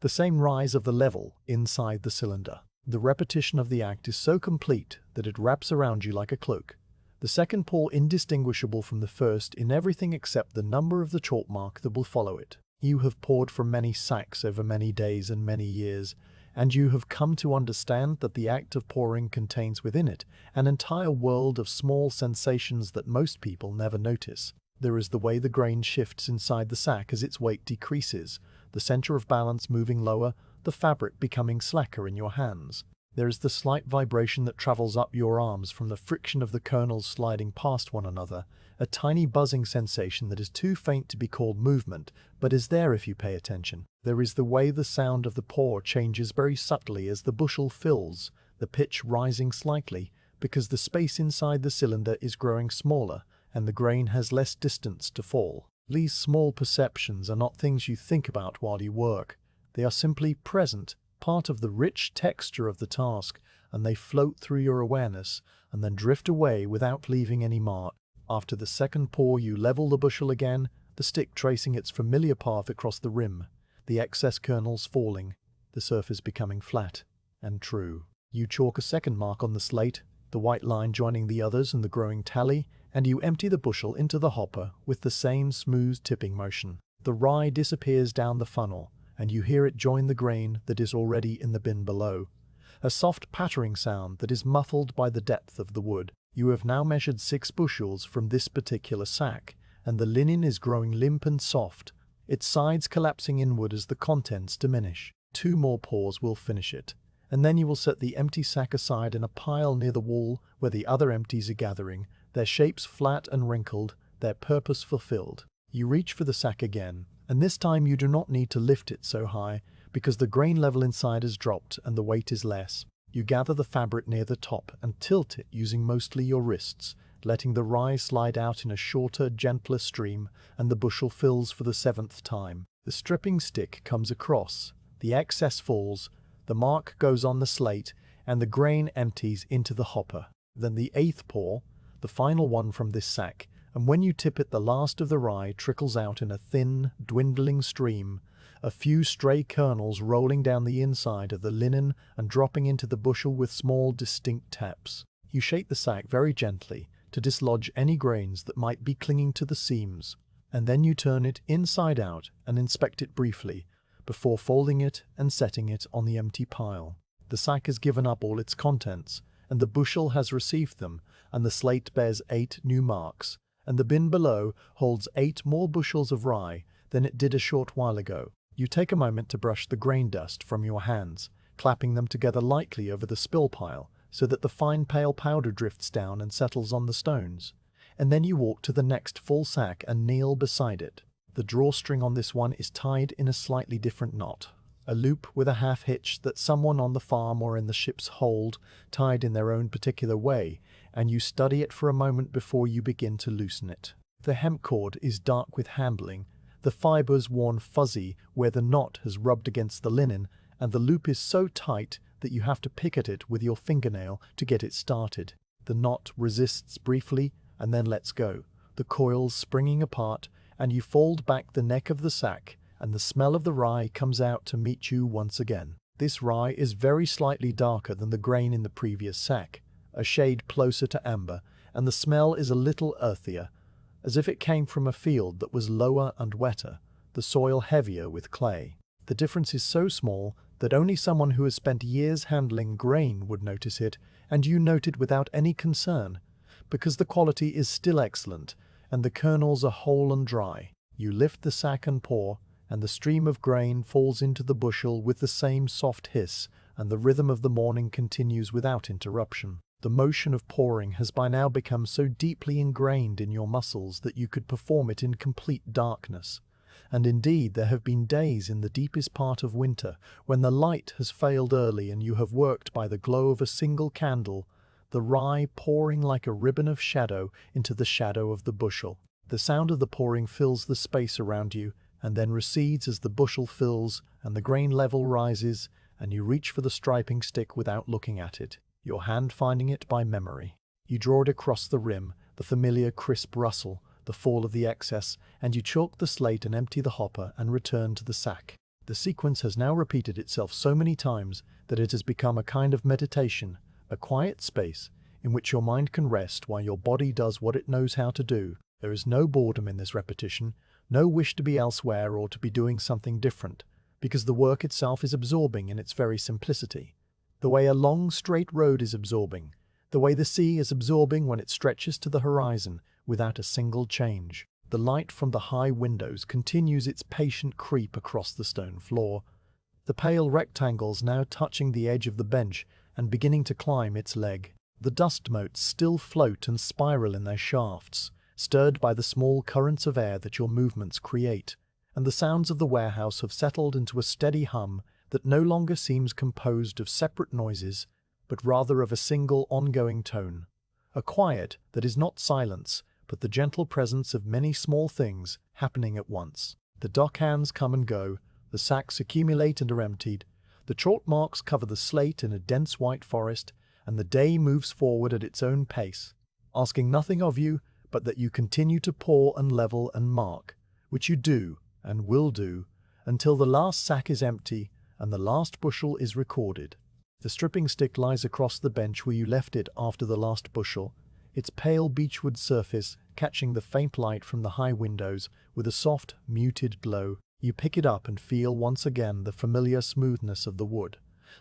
A: the same rise of the level inside the cylinder. The repetition of the act is so complete that it wraps around you like a cloak. The second pour indistinguishable from the first in everything except the number of the chalk mark that will follow it. You have poured from many sacks over many days and many years, and you have come to understand that the act of pouring contains within it an entire world of small sensations that most people never notice. There is the way the grain shifts inside the sack as its weight decreases, the center of balance moving lower, the fabric becoming slacker in your hands. There is the slight vibration that travels up your arms from the friction of the kernels sliding past one another, a tiny buzzing sensation that is too faint to be called movement, but is there if you pay attention. There is the way the sound of the pour changes very subtly as the bushel fills, the pitch rising slightly, because the space inside the cylinder is growing smaller, and the grain has less distance to fall. These small perceptions are not things you think about while you work. They are simply present, part of the rich texture of the task, and they float through your awareness and then drift away without leaving any mark. After the second pour, you level the bushel again, the stick tracing its familiar path across the rim, the excess kernels falling, the surface becoming flat and true. You chalk a second mark on the slate, the white line joining the others in the growing tally, and you empty the bushel into the hopper with the same smooth tipping motion. The rye disappears down the funnel, and you hear it join the grain that is already in the bin below, a soft pattering sound that is muffled by the depth of the wood. You have now measured 6 bushels from this particular sack, and the linen is growing limp and soft, its sides collapsing inward as the contents diminish. 2 more pours will finish it, and then you will set the empty sack aside in a pile near the wall where the other empties are gathering, their shapes flat and wrinkled, their purpose fulfilled. You reach for the sack again, and this time you do not need to lift it so high because the grain level inside has dropped and the weight is less. You gather the fabric near the top and tilt it using mostly your wrists, letting the rye slide out in a shorter, gentler stream, and the bushel fills for the 7th time. The stripping stick comes across, the excess falls, the mark goes on the slate, and the grain empties into the hopper. Then the 8th pour, the final one from this sack, and when you tip it, the last of the rye trickles out in a thin, dwindling stream, a few stray kernels rolling down the inside of the linen and dropping into the bushel with small, distinct taps. You shake the sack very gently to dislodge any grains that might be clinging to the seams, and then you turn it inside out and inspect it briefly before folding it and setting it on the empty pile. The sack has given up all its contents, and the bushel has received them, and the slate bears 8 new marks, and the bin below holds 8 more bushels of rye than it did a short while ago. You take a moment to brush the grain dust from your hands, clapping them together lightly over the spill pile so that the fine pale powder drifts down and settles on the stones, and then you walk to the next full sack and kneel beside it. The drawstring on this one is tied in a slightly different knot, a loop with a half hitch that someone on the farm or in the ship's hold tied in their own particular way, and you study it for a moment before you begin to loosen it. The hemp cord is dark with handling, the fibers worn fuzzy where the knot has rubbed against the linen, and the loop is so tight that you have to pick at it with your fingernail to get it started. The knot resists briefly and then lets go, the coils springing apart, and you fold back the neck of the sack, and the smell of the rye comes out to meet you once again. This rye is very slightly darker than the grain in the previous sack, a shade closer to amber, and the smell is a little earthier, as if it came from a field that was lower and wetter, the soil heavier with clay. The difference is so small that only someone who has spent years handling grain would notice it, and you note it without any concern, because the quality is still excellent, and the kernels are whole and dry. You lift the sack and pour, and the stream of grain falls into the bushel with the same soft hiss, and the rhythm of the morning continues without interruption. The motion of pouring has by now become so deeply ingrained in your muscles that you could perform it in complete darkness. And indeed, there have been days in the deepest part of winter when the light has failed early and you have worked by the glow of a single candle, the rye pouring like a ribbon of shadow into the shadow of the bushel. The sound of the pouring fills the space around you and then recedes as the bushel fills and the grain level rises, and you reach for the striping stick without looking at it, your hand finding it by memory. You draw it across the rim, the familiar crisp rustle, the fall of the excess, and you chalk the slate and empty the hopper and return to the sack. The sequence has now repeated itself so many times that it has become a kind of meditation, a quiet space in which your mind can rest while your body does what it knows how to do. There is no boredom in this repetition, no wish to be elsewhere or to be doing something different, because the work itself is absorbing in its very simplicity. The way a long straight road is absorbing, the way the sea is absorbing when it stretches to the horizon without a single change. The light from the high windows continues its patient creep across the stone floor, the pale rectangles now touching the edge of the bench and beginning to climb its leg. The dust motes still float and spiral in their shafts, stirred by the small currents of air that your movements create, and the sounds of the warehouse have settled into a steady hum that no longer seems composed of separate noises, but rather of a single ongoing tone, a quiet that is not silence, but the gentle presence of many small things happening at once. The dock hands come and go, the sacks accumulate and are emptied, the chalk marks cover the slate in a dense white forest, and the day moves forward at its own pace, asking nothing of you but that you continue to pour and level and mark, which you do and will do until the last sack is empty and the last bushel is recorded. The stripping stick lies across the bench where you left it after the last bushel, its pale beechwood surface catching the faint light from the high windows with a soft, muted glow. You pick it up and feel once again the familiar smoothness of the wood,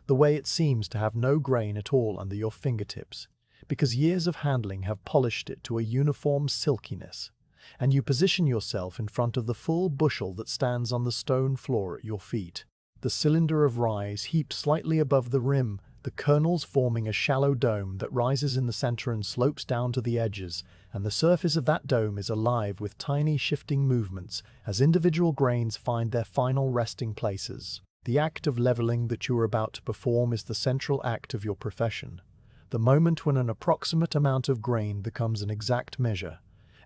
A: the way it seems to have no grain at all under your fingertips, because years of handling have polished it to a uniform silkiness, and you position yourself in front of the full bushel that stands on the stone floor at your feet. The cylinder of rye is heaped slightly above the rim, the kernels forming a shallow dome that rises in the center and slopes down to the edges, and the surface of that dome is alive with tiny shifting movements as individual grains find their final resting places. The act of leveling that you are about to perform is the central act of your profession, the moment when an approximate amount of grain becomes an exact measure,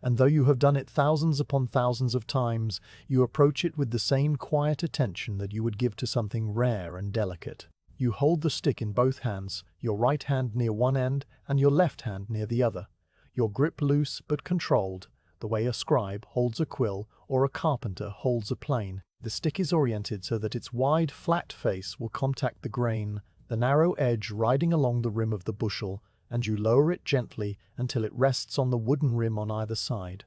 A: and though you have done it thousands upon thousands of times, you approach it with the same quiet attention that you would give to something rare and delicate. You hold the stick in both hands, your right hand near one end and your left hand near the other, your grip loose but controlled, the way a scribe holds a quill or a carpenter holds a plane. The stick is oriented so that its wide, flat face will contact the grain, the narrow edge riding along the rim of the bushel, and you lower it gently until it rests on the wooden rim on either side,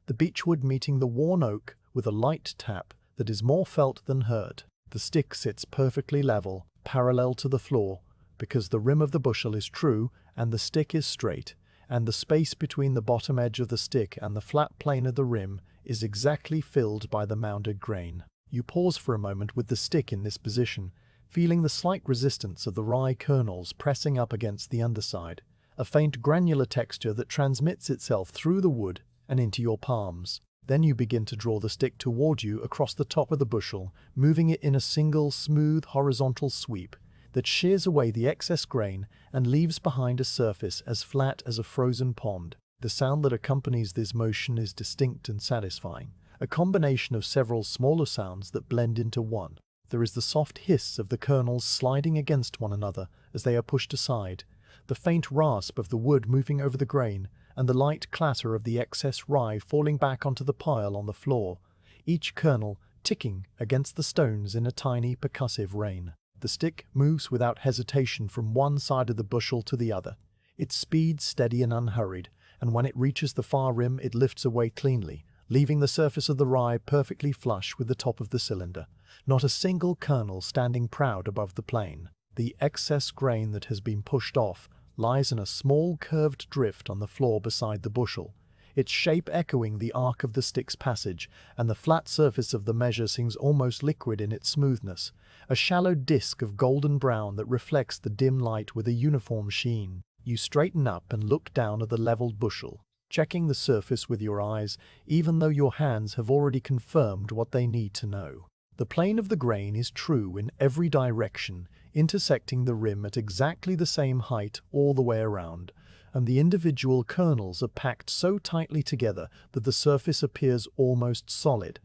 A: the beechwood meeting the worn oak with a light tap that is more felt than heard. The stick sits perfectly level, parallel to the floor, because the rim of the bushel is true and the stick is straight, and the space between the bottom edge of the stick and the flat plane of the rim is exactly filled by the mounded grain. You pause for a moment with the stick in this position, feeling the slight resistance of the rye kernels pressing up against the underside, a faint granular texture that transmits itself through the wood and into your palms. Then you begin to draw the stick toward you across the top of the bushel, moving it in a single smooth horizontal sweep that shears away the excess grain and leaves behind a surface as flat as a frozen pond. The sound that accompanies this motion is distinct and satisfying, a combination of several smaller sounds that blend into one. There is the soft hiss of the kernels sliding against one another as they are pushed aside, the faint rasp of the wood moving over the grain, and the light clatter of the excess rye falling back onto the pile on the floor, each kernel ticking against the stones in a tiny percussive rain. The stick moves without hesitation from one side of the bushel to the other, its speed steady and unhurried, and when it reaches the far rim it lifts away cleanly, leaving the surface of the rye perfectly flush with the top of the cylinder. Not a single kernel standing proud above the plane. The excess grain that has been pushed off lies in a small curved drift on the floor beside the bushel, its shape echoing the arc of the stick's passage, and the flat surface of the measure seems almost liquid in its smoothness, a shallow disk of golden brown that reflects the dim light with a uniform sheen. You straighten up and look down at the leveled bushel, checking the surface with your eyes, even though your hands have already confirmed what they need to know. The plane of the grain is true in every direction, intersecting the rim at exactly the same height all the way around, and the individual kernels are packed so tightly together that the surface appears almost solid,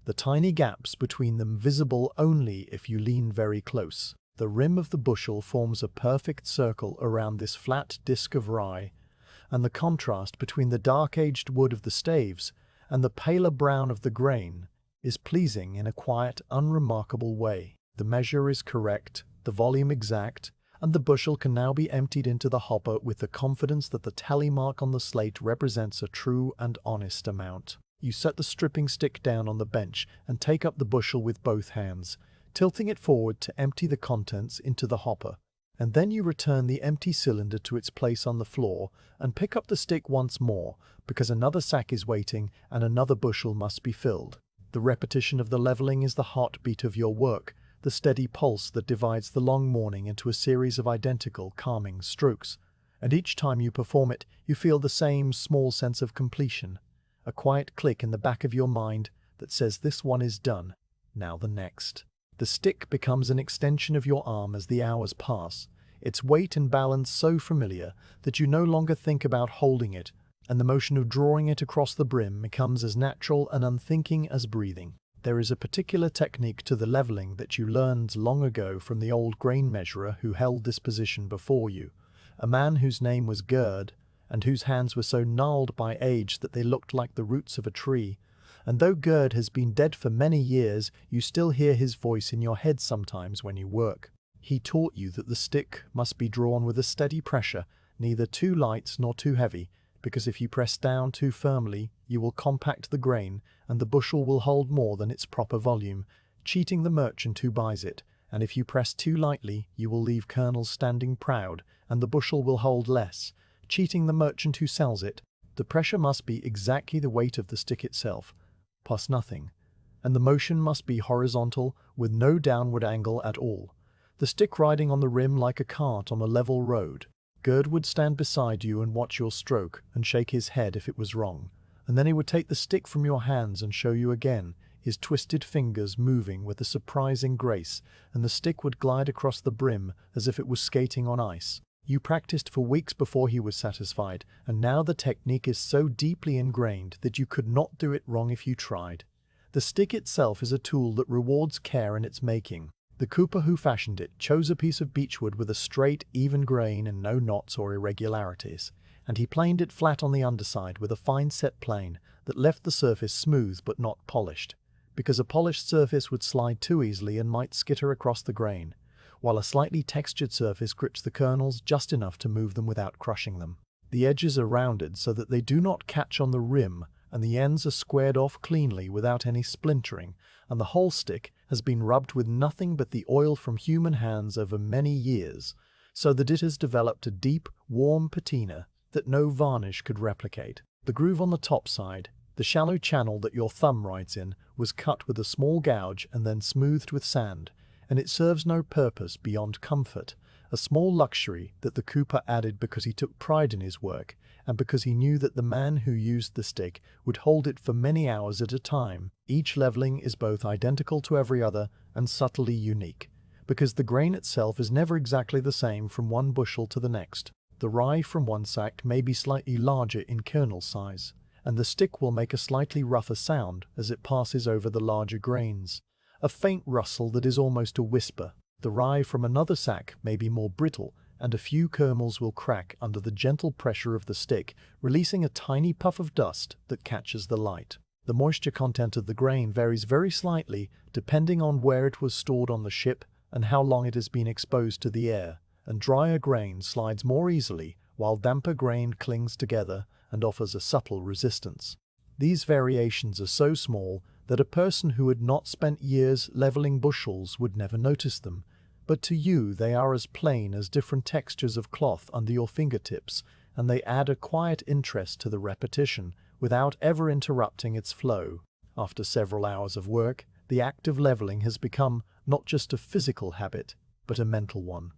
A: the tiny gaps between them visible only if you lean very close. The rim of the bushel forms a perfect circle around this flat disc of rye, and the contrast between the dark-aged wood of the staves and the paler brown of the grain is pleasing in a quiet, unremarkable way. The measure is correct, the volume exact, and the bushel can now be emptied into the hopper with the confidence that the tally mark on the slate represents a true and honest amount. You set the stripping stick down on the bench and take up the bushel with both hands, tilting it forward to empty the contents into the hopper, and then you return the empty cylinder to its place on the floor and pick up the stick once more, because another sack is waiting and another bushel must be filled. The repetition of the leveling is the heartbeat of your work, the steady pulse that divides the long morning into a series of identical, calming strokes, and each time you perform it, you feel the same small sense of completion, a quiet click in the back of your mind that says this one is done, now the next. The stick becomes an extension of your arm as the hours pass, its weight and balance so familiar that you no longer think about holding it, and the motion of drawing it across the brim becomes as natural and unthinking as breathing. There is a particular technique to the leveling that you learned long ago from the old grain measurer who held this position before you, a man whose name was Gerd, and whose hands were so gnarled by age that they looked like the roots of a tree. And though Gerd has been dead for many years, you still hear his voice in your head sometimes when you work. He taught you that the stick must be drawn with a steady pressure, neither too light nor too heavy, because if you press down too firmly, you will compact the grain, and the bushel will hold more than its proper volume, cheating the merchant who buys it, and if you press too lightly, you will leave kernels standing proud, and the bushel will hold less, cheating the merchant who sells it. The pressure must be exactly the weight of the stick itself, plus nothing, and the motion must be horizontal with no downward angle at all, the stick riding on the rim like a cart on a level road. Gerd would stand beside you and watch your stroke and shake his head if it was wrong, and then he would take the stick from your hands and show you again, his twisted fingers moving with a surprising grace, and the stick would glide across the brim as if it was skating on ice. You practiced for weeks before he was satisfied, and now the technique is so deeply ingrained that you could not do it wrong if you tried. The stick itself is a tool that rewards care in its making. The cooper who fashioned it chose a piece of beechwood with a straight, even grain and no knots or irregularities, and he planed it flat on the underside with a fine set plane that left the surface smooth but not polished, because a polished surface would slide too easily and might skitter across the grain, while a slightly textured surface grips the kernels just enough to move them without crushing them. The edges are rounded so that they do not catch on the rim, and the ends are squared off cleanly without any splintering, and the whole stick has been rubbed with nothing but the oil from human hands over many years, so that it has developed a deep, warm patina that no varnish could replicate. The groove on the top side, the shallow channel that your thumb rides in, was cut with a small gouge and then smoothed with sand, and it serves no purpose beyond comfort, a small luxury that the cooper added because he took pride in his work, and because he knew that the man who used the stick would hold it for many hours at a time. Each leveling is both identical to every other and subtly unique, because the grain itself is never exactly the same from one bushel to the next. The rye from one sack may be slightly larger in kernel size, and the stick will make a slightly rougher sound as it passes over the larger grains, a faint rustle that is almost a whisper. The rye from another sack may be more brittle, and a few kernels will crack under the gentle pressure of the stick, releasing a tiny puff of dust that catches the light. The moisture content of the grain varies very slightly depending on where it was stored on the ship and how long it has been exposed to the air, and drier grain slides more easily while damper grain clings together, and offers a subtle resistance. These variations are so small that a person who had not spent years leveling bushels would never notice them, but to you they are as plain as different textures of cloth under your fingertips, and they add a quiet interest to the repetition without ever interrupting its flow. After several hours of work, the act of leveling has become not just a physical habit, but a mental one.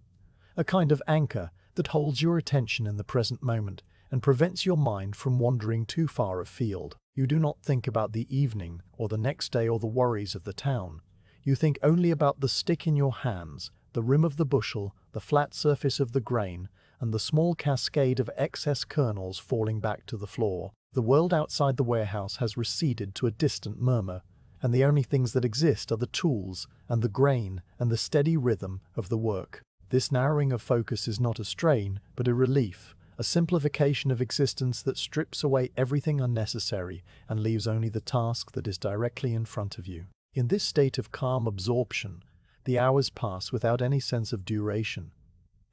A: A kind of anchor that holds your attention in the present moment and prevents your mind from wandering too far afield. You do not think about the evening or the next day or the worries of the town. You think only about the stick in your hands, the rim of the bushel, the flat surface of the grain, and the small cascade of excess kernels falling back to the floor. The world outside the warehouse has receded to a distant murmur, and the only things that exist are the tools and the grain and the steady rhythm of the work. This narrowing of focus is not a strain, but a relief, a simplification of existence that strips away everything unnecessary and leaves only the task that is directly in front of you. In this state of calm absorption, the hours pass without any sense of duration,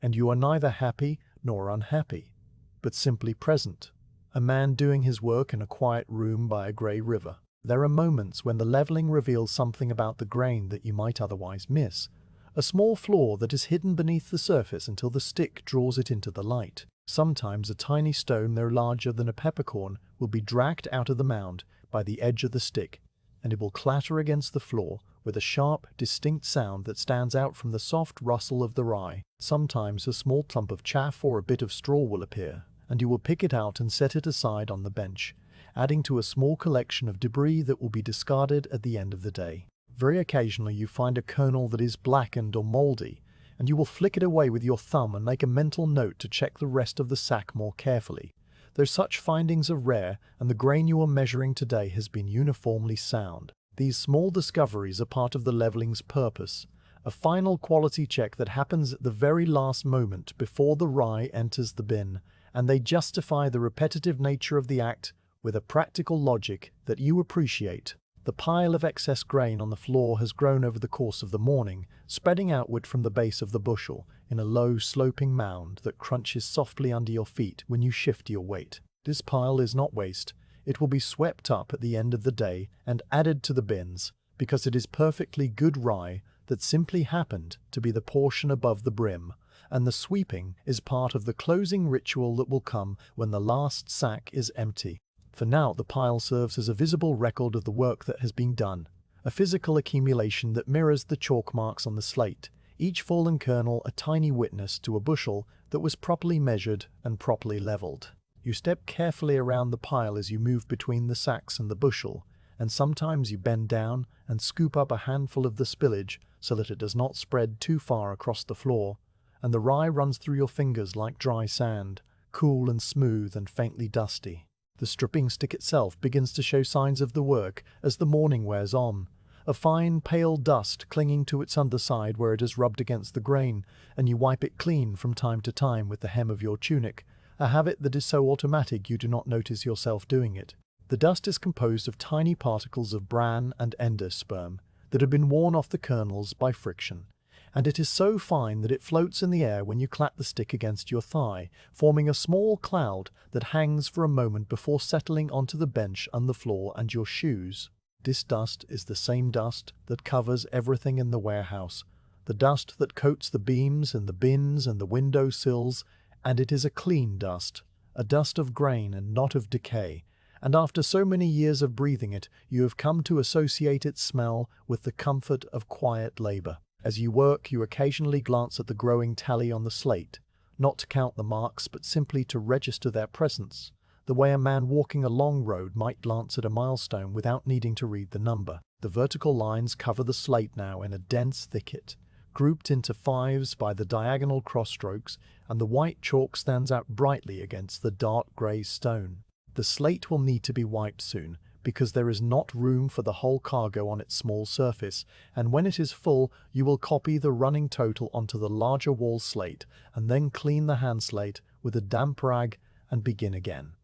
A: and you are neither happy nor unhappy, but simply present, a man doing his work in a quiet room by a grey river. There are moments when the leveling reveals something about the grain that you might otherwise miss, a small flaw that is hidden beneath the surface until the stick draws it into the light. Sometimes a tiny stone no larger than a peppercorn will be dragged out of the mound by the edge of the stick, and it will clatter against the floor with a sharp, distinct sound that stands out from the soft rustle of the rye. Sometimes a small clump of chaff or a bit of straw will appear, and you will pick it out and set it aside on the bench, adding to a small collection of debris that will be discarded at the end of the day. Very occasionally you find a kernel that is blackened or mouldy, and you will flick it away with your thumb and make a mental note to check the rest of the sack more carefully. Though such findings are rare, and the grain you are measuring today has been uniformly sound. These small discoveries are part of the leveling's purpose, a final quality check that happens at the very last moment before the rye enters the bin, and they justify the repetitive nature of the act with a practical logic that you appreciate. The pile of excess grain on the floor has grown over the course of the morning, spreading outward from the base of the bushel in a low, sloping mound that crunches softly under your feet when you shift your weight. This pile is not waste. It will be swept up at the end of the day and added to the bins, because it is perfectly good rye that simply happened to be the portion above the brim, and the sweeping is part of the closing ritual that will come when the last sack is empty. For now, the pile serves as a visible record of the work that has been done, a physical accumulation that mirrors the chalk marks on the slate, each fallen kernel a tiny witness to a bushel that was properly measured and properly leveled. You step carefully around the pile as you move between the sacks and the bushel, and sometimes you bend down and scoop up a handful of the spillage so that it does not spread too far across the floor, and the rye runs through your fingers like dry sand, cool and smooth and faintly dusty. The stripping stick itself begins to show signs of the work as the morning wears on, a fine pale dust clinging to its underside where it has rubbed against the grain, and you wipe it clean from time to time with the hem of your tunic, a habit that is so automatic you do not notice yourself doing it. The dust is composed of tiny particles of bran and endosperm that have been worn off the kernels by friction, and it is so fine that it floats in the air when you clap the stick against your thigh, forming a small cloud that hangs for a moment before settling onto the bench and the floor and your shoes. This dust is the same dust that covers everything in the warehouse, the dust that coats the beams and the bins and the window sills, and it is a clean dust, a dust of grain and not of decay, and after so many years of breathing it, you have come to associate its smell with the comfort of quiet labor. As you work, you occasionally glance at the growing tally on the slate, not to count the marks but simply to register their presence, the way a man walking a long road might glance at a milestone without needing to read the number. The vertical lines cover the slate now in a dense thicket, grouped into fives by the diagonal cross-strokes, and the white chalk stands out brightly against the dark grey stone. The slate will need to be wiped soon, because there is not room for the whole cargo on its small surface, and when it is full, you will copy the running total onto the larger wall slate, and then clean the hand slate with a damp rag and begin again.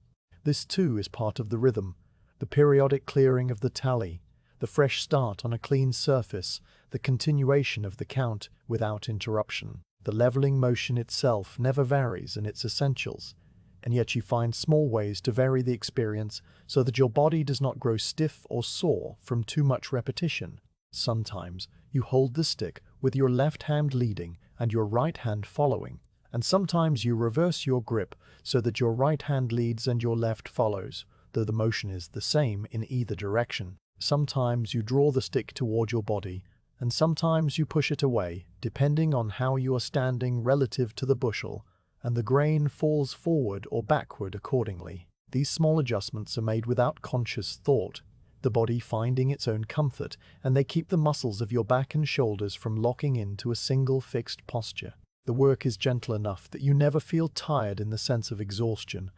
A: This too is part of the rhythm, the periodic clearing of the tally, the fresh start on a clean surface, the continuation of the count without interruption. The leveling motion itself never varies in its essentials. and yet you find small ways to vary the experience so that your body does not grow stiff or sore from too much repetition. Sometimes you hold the stick with your left hand leading and your right hand following, and sometimes you reverse your grip so that your right hand leads and your left follows, though the motion is the same in either direction. Sometimes you draw the stick toward your body, and sometimes you push it away, depending on how you are standing relative to the bushel, and the grain falls forward or backward accordingly. These small adjustments are made without conscious thought, the body finding its own comfort, and they keep the muscles of your back and shoulders from locking into a single fixed posture. The work is gentle enough that you never feel tired in the sense of exhaustion,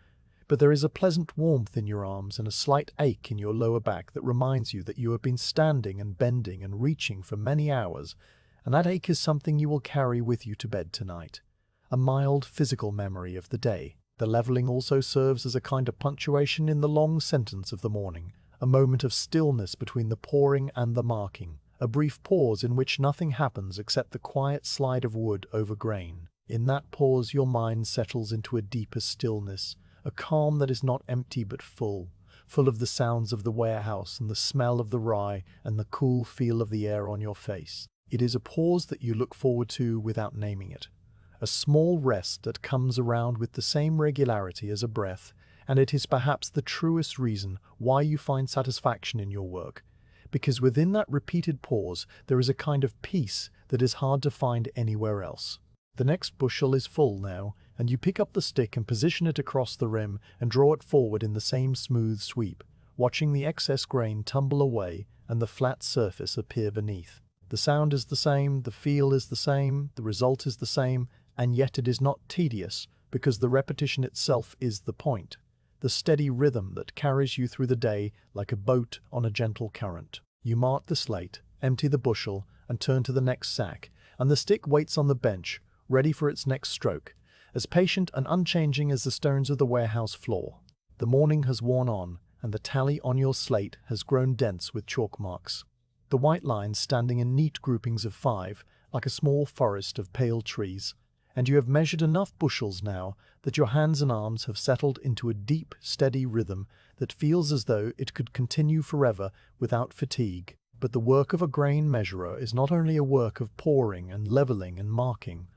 A: but there is a pleasant warmth in your arms and a slight ache in your lower back that reminds you that you have been standing and bending and reaching for many hours, and that ache is something you will carry with you to bed tonight. A mild physical memory of the day. The leveling also serves as a kind of punctuation in the long sentence of the morning, a moment of stillness between the pouring and the marking, a brief pause in which nothing happens except the quiet slide of wood over grain. In that pause your mind settles into a deeper stillness, a calm that is not empty but full of the sounds of the warehouse and the smell of the rye and the cool feel of the air on your face. It is a pause that you look forward to without naming it, a small rest that comes around with the same regularity as a breath, and it is perhaps the truest reason why you find satisfaction in your work, because within that repeated pause there is a kind of peace that is hard to find anywhere else. The next bushel is full now, and you pick up the stick and position it across the rim and draw it forward in the same smooth sweep, watching the excess grain tumble away and the flat surface appear beneath. The sound is the same, the feel is the same, the result is the same, and yet it is not tedious, because the repetition itself is the point, the steady rhythm that carries you through the day like a boat on a gentle current. You mark the slate, empty the bushel, and turn to the next sack, and the stick waits on the bench, ready for its next stroke, as patient and unchanging as the stones of the warehouse floor. The morning has worn on, and the tally on your slate has grown dense with chalk marks, the white lines standing in neat groupings of 5, like a small forest of pale trees, and you have measured enough bushels now that your hands and arms have settled into a deep, steady rhythm that feels as though it could continue forever without fatigue. But the work of a grain measurer is not only a work of pouring and leveling and marking.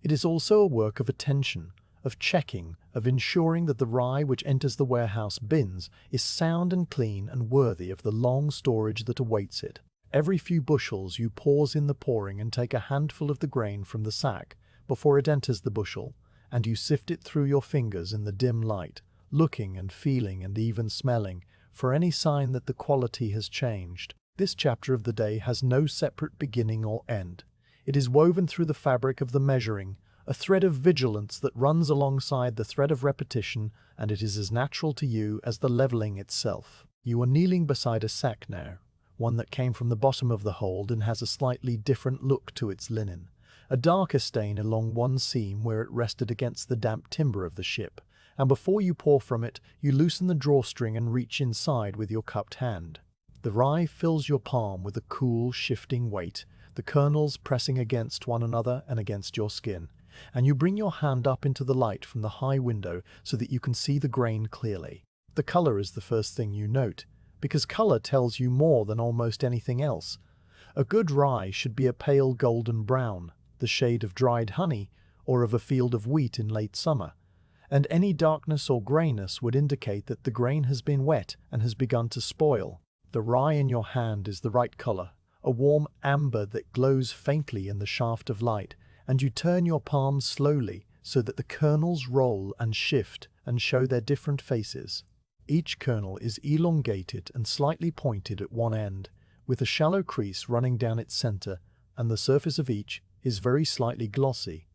A: It is also a work of attention, of checking, of ensuring that the rye which enters the warehouse bins is sound and clean and worthy of the long storage that awaits it. Every few bushels you pause in the pouring and take a handful of the grain from the sack before it enters the bushel, and you sift it through your fingers in the dim light, looking and feeling and even smelling for any sign that the quality has changed. This chapter of the day has no separate beginning or end. It is woven through the fabric of the measuring, a thread of vigilance that runs alongside the thread of repetition, and it is as natural to you as the leveling itself. You are kneeling beside a sack now, one that came from the bottom of the hold and has a slightly different look to its linen, a darker stain along one seam where it rested against the damp timber of the ship, and before you pour from it, you loosen the drawstring and reach inside with your cupped hand. The rye fills your palm with a cool, shifting weight, the kernels pressing against one another and against your skin, and you bring your hand up into the light from the high window so that you can see the grain clearly. The color is the first thing you note, because color tells you more than almost anything else. A good rye should be a pale golden brown, the shade of dried honey, or of a field of wheat in late summer, and any darkness or grayness would indicate that the grain has been wet and has begun to spoil. The rye in your hand is the right color, a warm amber that glows faintly in the shaft of light, and you turn your palm slowly so that the kernels roll and shift and show their different faces. Each kernel is elongated and slightly pointed at one end, with a shallow crease running down its center, and the surface of each is very slightly glossy,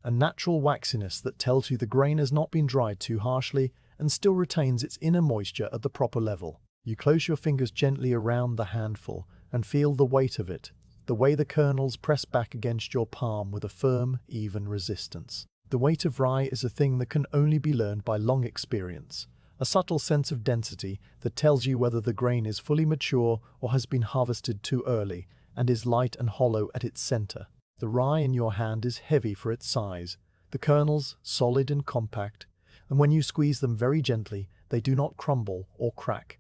A: a natural waxiness that tells you the grain has not been dried too harshly and still retains its inner moisture at the proper level. You close your fingers gently around the handful and feel the weight of it, the way the kernels press back against your palm with a firm, even resistance. The weight of rye is a thing that can only be learned by long experience, a subtle sense of density that tells you whether the grain is fully mature or has been harvested too early and is light and hollow at its center. The rye in your hand is heavy for its size, the kernels solid and compact, and when you squeeze them very gently, they do not crumble or crack,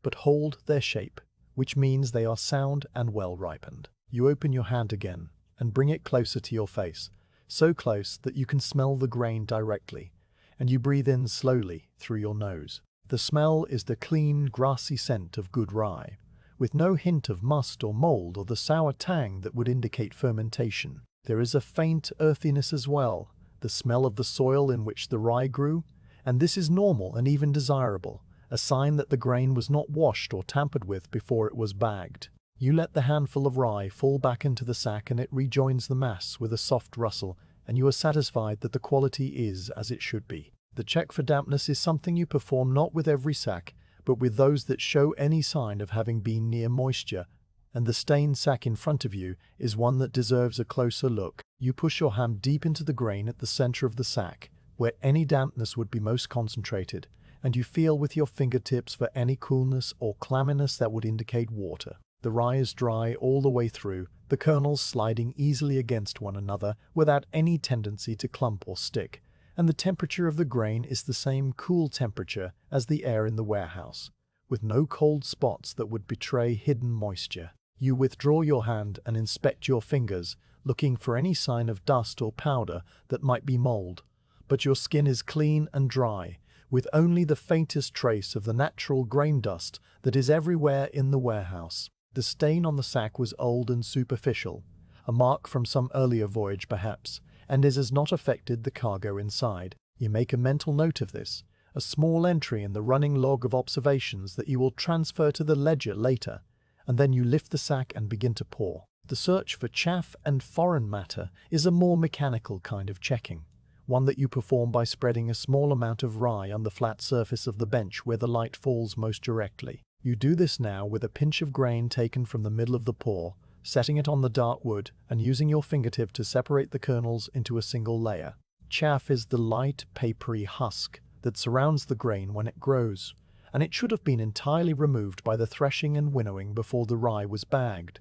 A: but hold their shape, which means they are sound and well ripened. You open your hand again and bring it closer to your face, so close that you can smell the grain directly, and you breathe in slowly through your nose. The smell is the clean, grassy scent of good rye, with no hint of must or mold or the sour tang that would indicate fermentation. There is a faint earthiness as well, the smell of the soil in which the rye grew, and this is normal and even desirable, a sign that the grain was not washed or tampered with before it was bagged. You let the handful of rye fall back into the sack and it rejoins the mass with a soft rustle, and you are satisfied that the quality is as it should be. The check for dampness is something you perform not with every sack, but with those that show any sign of having been near moisture, and the stained sack in front of you is one that deserves a closer look. You push your hand deep into the grain at the center of the sack, where any dampness would be most concentrated, and you feel with your fingertips for any coolness or clamminess that would indicate water. The rye is dry all the way through, the kernels sliding easily against one another without any tendency to clump or stick, and the temperature of the grain is the same cool temperature as the air in the warehouse, with no cold spots that would betray hidden moisture. You withdraw your hand and inspect your fingers, looking for any sign of dust or powder that might be mold, but your skin is clean and dry, with only the faintest trace of the natural grain dust that is everywhere in the warehouse. The stain on the sack was old and superficial, a mark from some earlier voyage perhaps, and has not affected the cargo inside. You make a mental note of this, a small entry in the running log of observations that you will transfer to the ledger later, and then you lift the sack and begin to pour. The search for chaff and foreign matter is a more mechanical kind of checking, one that you perform by spreading a small amount of rye on the flat surface of the bench where the light falls most directly. You do this now with a pinch of grain taken from the middle of the pour, setting it on the dark wood and using your fingertip to separate the kernels into a single layer. Chaff is the light, papery husk that surrounds the grain when it grows, and it should have been entirely removed by the threshing and winnowing before the rye was bagged.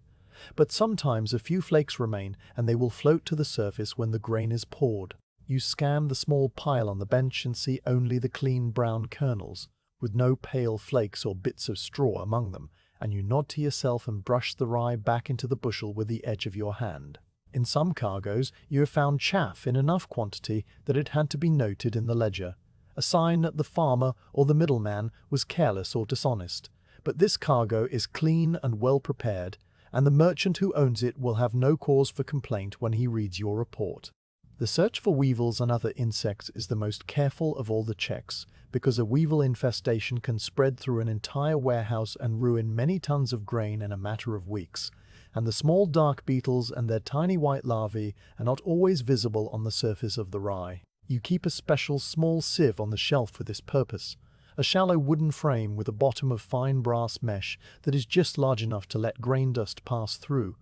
A: But sometimes a few flakes remain and they will float to the surface when the grain is poured. You scan the small pile on the bench and see only the clean brown kernels, with no pale flakes or bits of straw among them, and you nod to yourself and brush the rye back into the bushel with the edge of your hand. In some cargoes, you have found chaff in enough quantity that it had to be noted in the ledger, a sign that the farmer or the middleman was careless or dishonest. But this cargo is clean and well prepared, and the merchant who owns it will have no cause for complaint when he reads your report. The search for weevils and other insects is the most careful of all the checks, because a weevil infestation can spread through an entire warehouse and ruin many tons of grain in a matter of weeks, and the small dark beetles and their tiny white larvae are not always visible on the surface of the rye. You keep a special small sieve on the shelf for this purpose, a shallow wooden frame with a bottom of fine brass mesh that is just large enough to let grain dust pass through,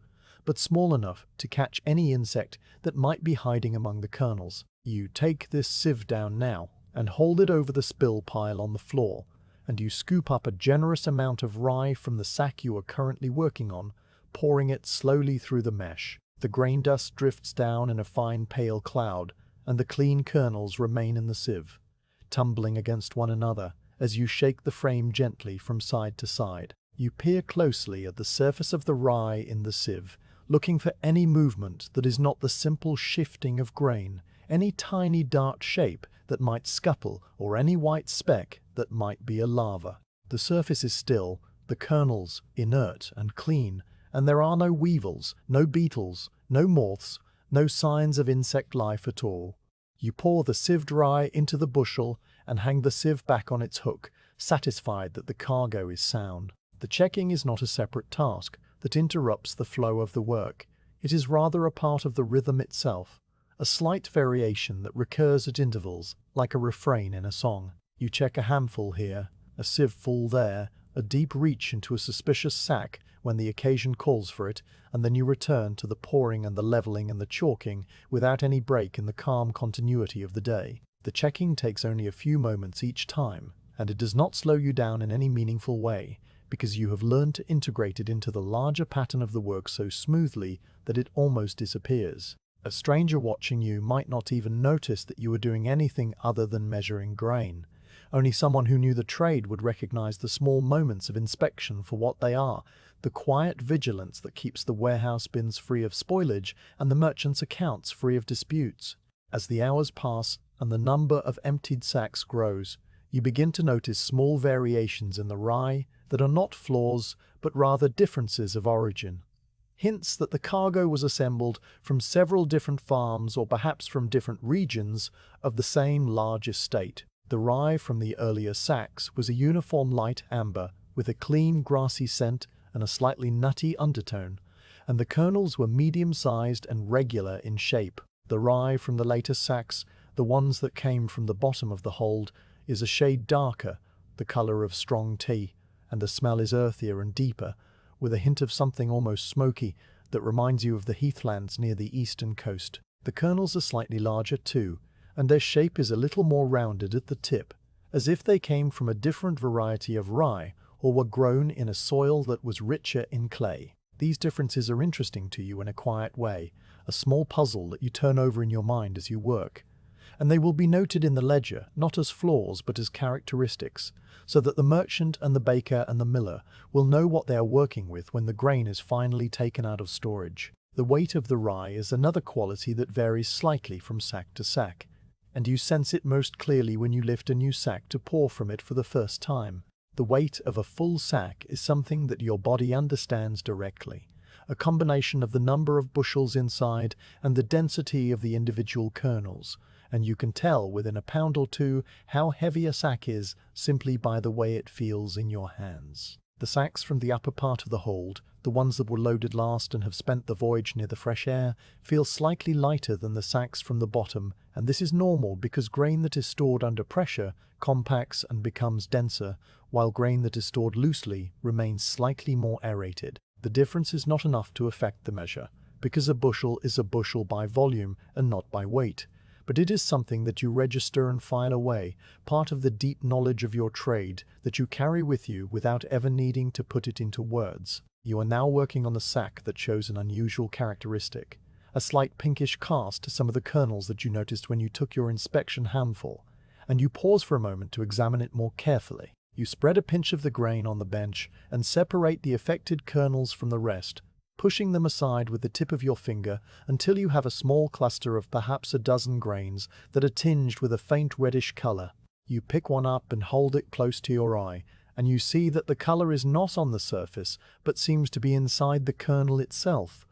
A: but small enough to catch any insect that might be hiding among the kernels. You take this sieve down now and hold it over the spill pile on the floor, and you scoop up a generous amount of rye from the sack you are currently working on, pouring it slowly through the mesh. The grain dust drifts down in a fine pale cloud, and the clean kernels remain in the sieve, tumbling against one another as you shake the frame gently from side to side. You peer closely at the surface of the rye in the sieve, looking for any movement that is not the simple shifting of grain, any tiny dark shape that might scuttle, or any white speck that might be a larva. The surface is still, the kernels inert and clean, and there are no weevils, no beetles, no moths, no signs of insect life at all. You pour the sieved rye into the bushel and hang the sieve back on its hook, satisfied that the cargo is sound. The checking is not a separate task that interrupts the flow of the work. It is rather a part of the rhythm itself, a slight variation that recurs at intervals, like a refrain in a song. You check a handful here, a sieve full there, a deep reach into a suspicious sack when the occasion calls for it, and then you return to the pouring and the leveling and the chalking without any break in the calm continuity of the day. The checking takes only a few moments each time, and it does not slow you down in any meaningful way, because you have learned to integrate it into the larger pattern of the work so smoothly that it almost disappears. A stranger watching you might not even notice that you were doing anything other than measuring grain. Only someone who knew the trade would recognize the small moments of inspection for what they are, the quiet vigilance that keeps the warehouse bins free of spoilage and the merchant's accounts free of disputes. As the hours pass and the number of emptied sacks grows, you begin to notice small variations in the rye that are not flaws, but rather differences of origin. Hints that the cargo was assembled from several different farms or perhaps from different regions of the same large estate. The rye from the earlier sacks was a uniform light amber with a clean grassy scent and a slightly nutty undertone, and the kernels were medium-sized and regular in shape. The rye from the later sacks, the ones that came from the bottom of the hold, is a shade darker, the color of strong tea, and the smell is earthier and deeper, with a hint of something almost smoky that reminds you of the heathlands near the eastern coast. The kernels are slightly larger too, and their shape is a little more rounded at the tip, as if they came from a different variety of rye or were grown in a soil that was richer in clay. These differences are interesting to you in a quiet way, a small puzzle that you turn over in your mind as you work. And they will be noted in the ledger, not as flaws but as characteristics, so that the merchant and the baker and the miller will know what they are working with when the grain is finally taken out of storage. The weight of the rye is another quality that varies slightly from sack to sack, and you sense it most clearly when you lift a new sack to pour from it for the first time. The weight of a full sack is something that your body understands directly, a combination of the number of bushels inside and the density of the individual kernels, and you can tell within a pound or two how heavy a sack is simply by the way it feels in your hands. The sacks from the upper part of the hold, the ones that were loaded last and have spent the voyage near the fresh air, feel slightly lighter than the sacks from the bottom, and this is normal because grain that is stored under pressure compacts and becomes denser, while grain that is stored loosely remains slightly more aerated. The difference is not enough to affect the measure, because a bushel is a bushel by volume and not by weight. But it is something that you register and file away, part of the deep knowledge of your trade that you carry with you without ever needing to put it into words. You are now working on the sack that shows an unusual characteristic, a slight pinkish cast to some of the kernels that you noticed when you took your inspection handful, and you pause for a moment to examine it more carefully. You spread a pinch of the grain on the bench and separate the affected kernels from the rest, pushing them aside with the tip of your finger until you have a small cluster of perhaps a dozen grains that are tinged with a faint reddish color. You pick one up and hold it close to your eye, and you see that the color is not on the surface, but seems to be inside the kernel itself,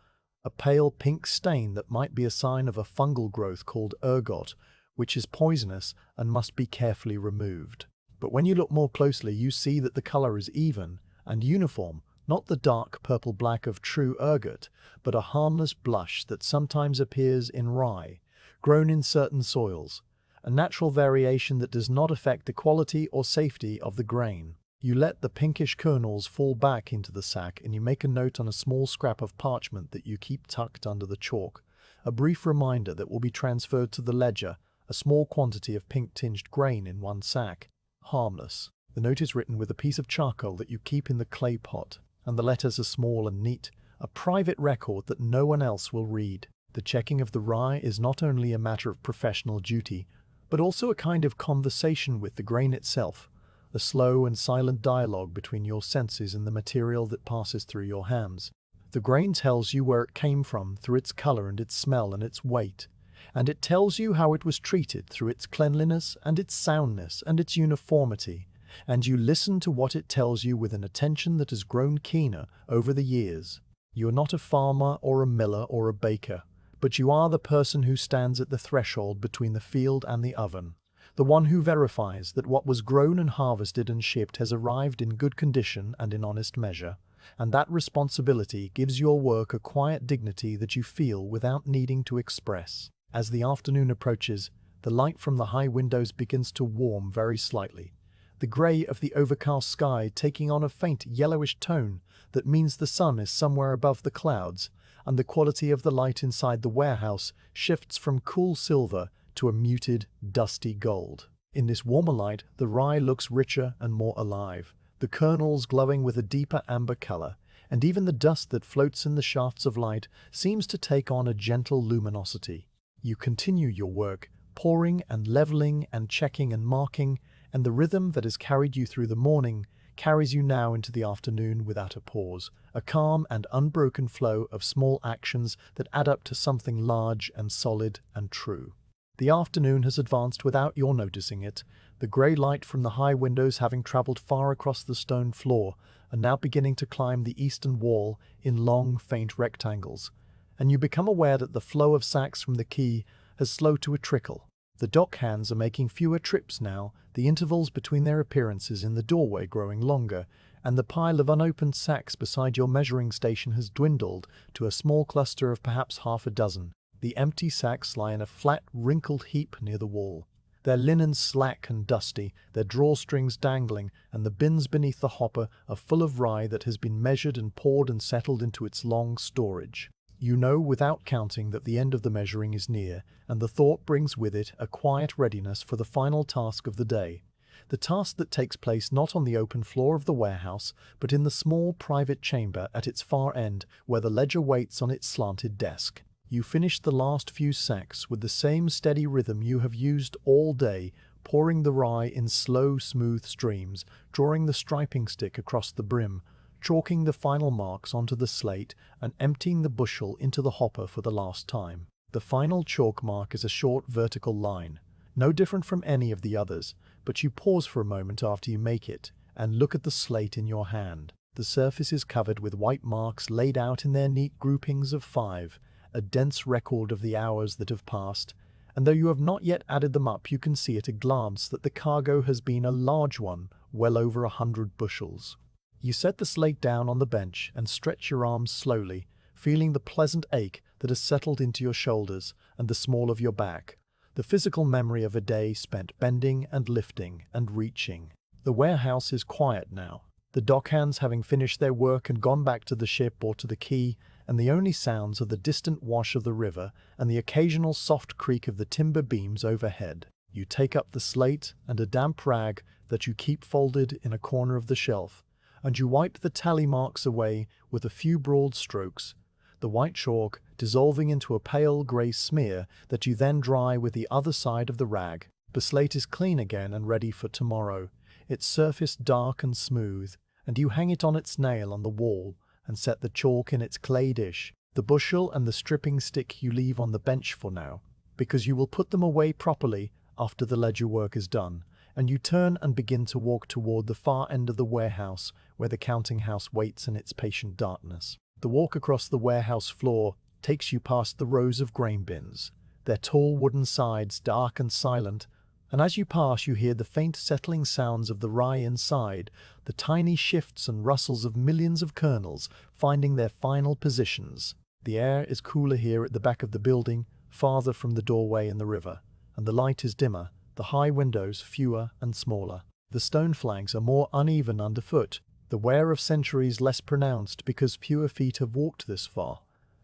A: a pale pink stain that might be a sign of a fungal growth called ergot, which is poisonous and must be carefully removed. But when you look more closely, you see that the color is even and uniform, not the dark purple-black of true ergot, but a harmless blush that sometimes appears in rye, grown in certain soils, a natural variation that does not affect the quality or safety of the grain. You let the pinkish kernels fall back into the sack and you make a note on a small scrap of parchment that you keep tucked under the chalk, a brief reminder that will be transferred to the ledger, a small quantity of pink-tinged grain in one sack. Harmless. The note is written with a piece of charcoal that you keep in the clay pot, and the letters are small and neat, a private record that no one else will read. The checking of the rye is not only a matter of professional duty, but also a kind of conversation with the grain itself, a slow and silent dialogue between your senses and the material that passes through your hands. The grain tells you where it came from through its color and its smell and its weight, and it tells you how it was treated through its cleanliness and its soundness and its uniformity, and you listen to what it tells you with an attention that has grown keener over the years. You are not a farmer or a miller or a baker, but you are the person who stands at the threshold between the field and the oven, the one who verifies that what was grown and harvested and shipped has arrived in good condition and in honest measure, and that responsibility gives your work a quiet dignity that you feel without needing to express. As the afternoon approaches, the light from the high windows begins to warm very slightly, the grey of the overcast sky taking on a faint yellowish tone that means the sun is somewhere above the clouds, and the quality of the light inside the warehouse shifts from cool silver to a muted, dusty gold. In this warmer light, the rye looks richer and more alive, the kernels glowing with a deeper amber color, and even the dust that floats in the shafts of light seems to take on a gentle luminosity. You continue your work, pouring and leveling and checking and marking, and the rhythm that has carried you through the morning carries you now into the afternoon without a pause, a calm and unbroken flow of small actions that add up to something large and solid and true. The afternoon has advanced without your noticing it, the grey light from the high windows having travelled far across the stone floor and now beginning to climb the eastern wall in long, faint rectangles, and you become aware that the flow of sacks from the quay has slowed to a trickle. The dock hands are making fewer trips now, the intervals between their appearances in the doorway growing longer, and the pile of unopened sacks beside your measuring station has dwindled to a small cluster of perhaps half a dozen. The empty sacks lie in a flat, wrinkled heap near the wall, their linen slack and dusty, their drawstrings dangling, and the bins beneath the hopper are full of rye that has been measured and poured and settled into its long storage. You know without counting that the end of the measuring is near, and the thought brings with it a quiet readiness for the final task of the day. The task that takes place not on the open floor of the warehouse, but in the small private chamber at its far end where the ledger waits on its slanted desk. You finish the last few sacks with the same steady rhythm you have used all day, pouring the rye in slow, smooth streams, drawing the striping stick across the brim, chalking the final marks onto the slate, and emptying the bushel into the hopper for the last time. The final chalk mark is a short vertical line, no different from any of the others, but you pause for a moment after you make it, and look at the slate in your hand. The surface is covered with white marks laid out in their neat groupings of 5, a dense record of the hours that have passed, and though you have not yet added them up, you can see at a glance that the cargo has been a large one, well over 100 bushels. You set the slate down on the bench and stretch your arms slowly, feeling the pleasant ache that has settled into your shoulders and the small of your back, the physical memory of a day spent bending and lifting and reaching. The warehouse is quiet now, the dockhands having finished their work and gone back to the ship or to the quay, and the only sounds are the distant wash of the river and the occasional soft creak of the timber beams overhead. You take up the slate and a damp rag that you keep folded in a corner of the shelf, and you wipe the tally marks away with a few broad strokes, the white chalk dissolving into a pale grey smear that you then dry with the other side of the rag. The slate is clean again and ready for tomorrow, its surface dark and smooth, and you hang it on its nail on the wall and set the chalk in its clay dish. The bushel and the stripping stick you leave on the bench for now, because you will put them away properly after the ledger work is done, and you turn and begin to walk toward the far end of the warehouse where the counting house waits in its patient darkness. The walk across the warehouse floor takes you past the rows of grain bins, their tall wooden sides dark and silent, and as you pass you hear the faint settling sounds of the rye inside, the tiny shifts and rustles of millions of kernels finding their final positions. The air is cooler here at the back of the building, farther from the doorway and the river, and the light is dimmer, the high windows fewer and smaller. The stone flags are more uneven underfoot, the wear of centuries less pronounced because fewer feet have walked this far,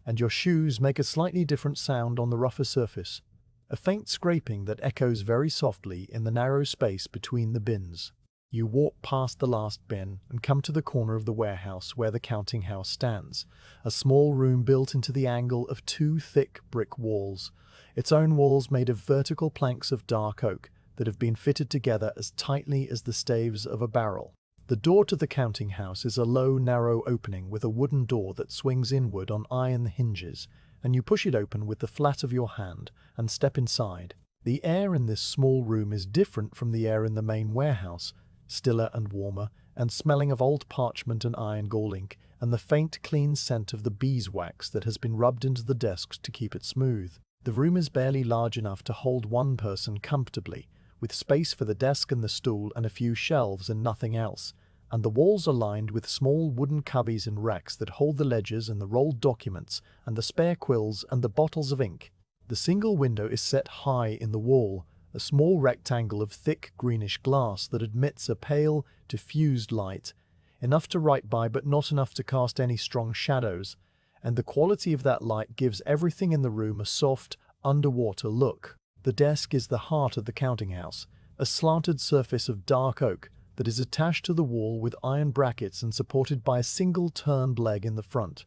A: and your shoes make a slightly different sound on the rougher surface, a faint scraping that echoes very softly in the narrow space between the bins. You walk past the last bin and come to the corner of the warehouse where the counting house stands, a small room built into the angle of 2 thick brick walls, its own walls made of vertical planks of dark oak that have been fitted together as tightly as the staves of a barrel. The door to the counting house is a low, narrow opening with a wooden door that swings inward on iron hinges, and you push it open with the flat of your hand and step inside. The air in this small room is different from the air in the main warehouse, stiller and warmer, and smelling of old parchment and iron gall ink, and the faint, clean scent of the beeswax that has been rubbed into the desks to keep it smooth. The room is barely large enough to hold one person comfortably, with space for the desk and the stool and a few shelves and nothing else, and the walls are lined with small wooden cubbies and racks that hold the ledgers and the rolled documents and the spare quills and the bottles of ink. The single window is set high in the wall, a small rectangle of thick greenish glass that admits a pale, diffused light, enough to write by but not enough to cast any strong shadows, and the quality of that light gives everything in the room a soft, underwater look. The desk is the heart of the counting house, a slanted surface of dark oak that is attached to the wall with iron brackets and supported by a single turned leg in the front,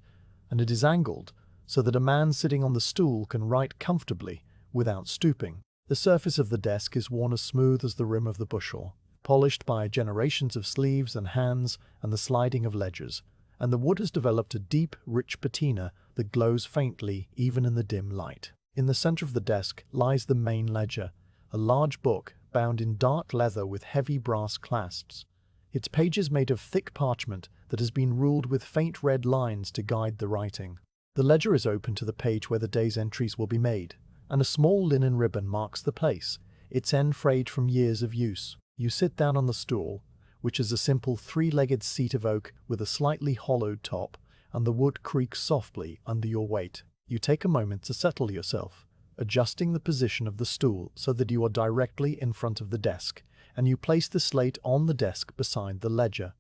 A: and it is angled so that a man sitting on the stool can write comfortably without stooping. The surface of the desk is worn as smooth as the rim of the bushel, polished by generations of sleeves and hands and the sliding of ledgers, and the wood has developed a deep, rich patina that glows faintly even in the dim light. In the center of the desk lies the main ledger, a large book bound in dark leather with heavy brass clasps. Its pages made of thick parchment that has been ruled with faint red lines to guide the writing. The ledger is open to the page where the day's entries will be made, and a small linen ribbon marks the place, its end frayed from years of use. You sit down on the stool, which is a simple three-legged seat of oak with a slightly hollowed top, and the wood creaks softly under your weight. You take a moment to settle yourself, adjusting the position of the stool so that you are directly in front of the desk, and you place the slate on the desk beside the ledger.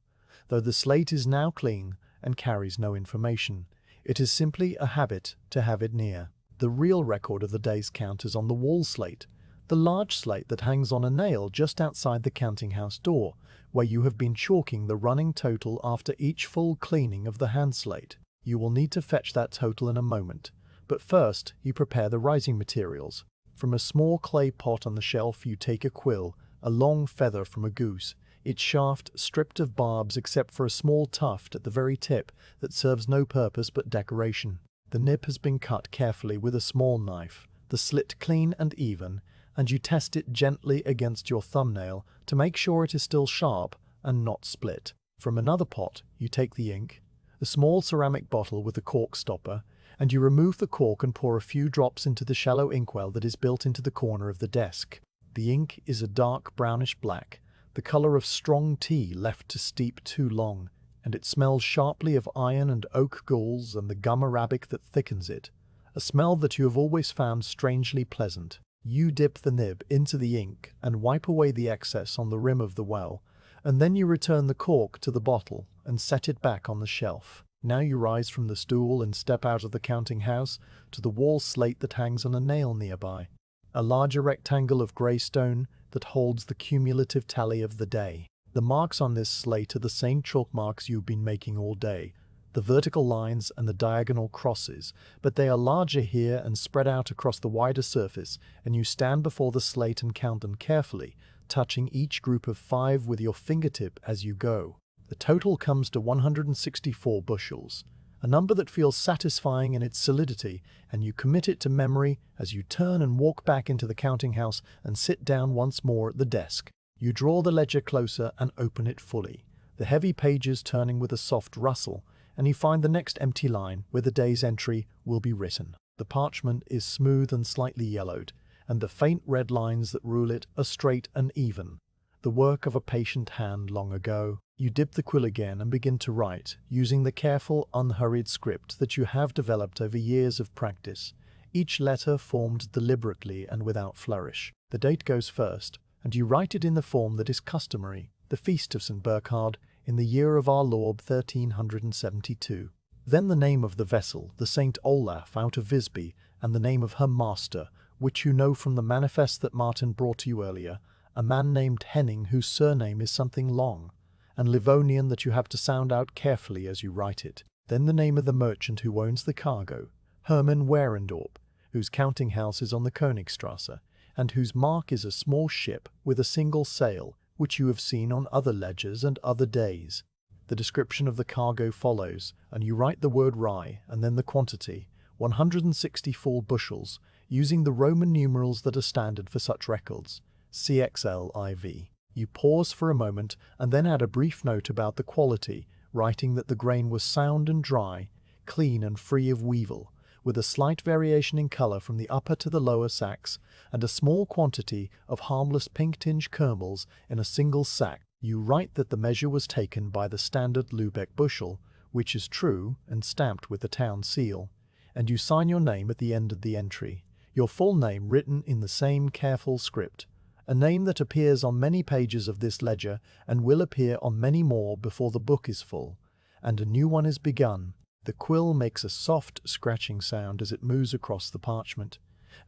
A: Though the slate is now clean and carries no information, it is simply a habit to have it near. The real record of the day's count is on the wall slate, the large slate that hangs on a nail just outside the counting house door, where you have been chalking the running total after each full cleaning of the hand slate. You will need to fetch that total in a moment, but first you prepare the writing materials. From a small clay pot on the shelf you take a quill, a long feather from a goose, its shaft stripped of barbs except for a small tuft at the very tip that serves no purpose but decoration. The nib has been cut carefully with a small knife, the slit clean and even, and you test it gently against your thumbnail to make sure it is still sharp and not split. From another pot you take the ink, a small ceramic bottle with a cork stopper, and you remove the cork and pour a few drops into the shallow inkwell that is built into the corner of the desk. The ink is a dark brownish black, the color of strong tea left to steep too long, and it smells sharply of iron and oak galls and the gum arabic that thickens it, a smell that you have always found strangely pleasant. You dip the nib into the ink and wipe away the excess on the rim of the well, and then you return the cork to the bottle and set it back on the shelf. Now you rise from the stool and step out of the counting house to the wall slate that hangs on a nail nearby, a larger rectangle of grey stone that holds the cumulative tally of the day. The marks on this slate are the same chalk marks you've been making all day, the vertical lines and the diagonal crosses, but they are larger here and spread out across the wider surface, and you stand before the slate and count them carefully, touching each group of 5 with your fingertip as you go. The total comes to 164 bushels, a number that feels satisfying in its solidity, and you commit it to memory as you turn and walk back into the counting house and sit down once more at the desk. You draw the ledger closer and open it fully, the heavy pages turning with a soft rustle, and you find the next empty line where the day's entry will be written. The parchment is smooth and slightly yellowed, and the faint red lines that rule it are straight and even, the work of a patient hand long ago. You dip the quill again and begin to write, using the careful, unhurried script that you have developed over years of practice, each letter formed deliberately and without flourish. The date goes first, and you write it in the form that is customary, the feast of St. Burchard, in the year of our Lord 1372. Then the name of the vessel, the Saint Olaf out of Visby, and the name of her master, which you know from the manifest that Martin brought to you earlier, a man named Henning whose surname is something long, and Livonian that you have to sound out carefully as you write it. Then the name of the merchant who owns the cargo, Hermann Werendorp, whose counting house is on the Königstrasse, and whose mark is a small ship with a single sail, which you have seen on other ledgers and other days. The description of the cargo follows, and you write the word rye and then the quantity, 164 bushels, using the Roman numerals that are standard for such records, CXLIV. You pause for a moment and then add a brief note about the quality, writing that the grain was sound and dry, clean and free of weevil, with a slight variation in color from the upper to the lower sacks, and a small quantity of harmless pink-tinged kernels in a single sack. You write that the measure was taken by the standard Lübeck bushel, which is true and stamped with the town seal, and you sign your name at the end of the entry, your full name written in the same careful script, a name that appears on many pages of this ledger and will appear on many more before the book is full, and a new one is begun. The quill makes a soft, scratching sound as it moves across the parchment,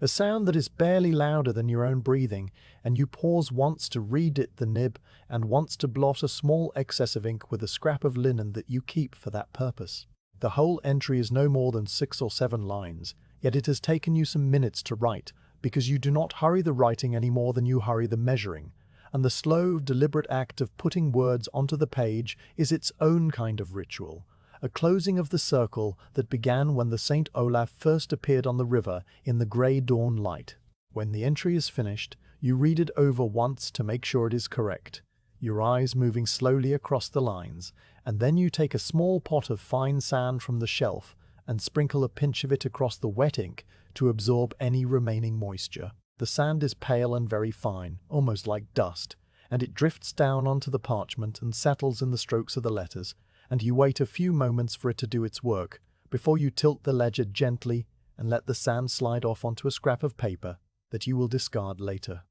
A: a sound that is barely louder than your own breathing, and you pause once to read the nib and once to blot a small excess of ink with a scrap of linen that you keep for that purpose. The whole entry is no more than 6 or 7 lines, yet it has taken you some minutes to write, because you do not hurry the writing any more than you hurry the measuring, and the slow, deliberate act of putting words onto the page is its own kind of ritual, a closing of the circle that began when the St. Olaf first appeared on the river in the grey dawn light. When the entry is finished, you read it over once to make sure it is correct, your eyes moving slowly across the lines, and then you take a small pot of fine sand from the shelf and sprinkle a pinch of it across the wet ink to absorb any remaining moisture. The sand is pale and very fine, almost like dust, and it drifts down onto the parchment and settles in the strokes of the letters, and you wait a few moments for it to do its work before you tilt the ledger gently and let the sand slide off onto a scrap of paper that you will discard later.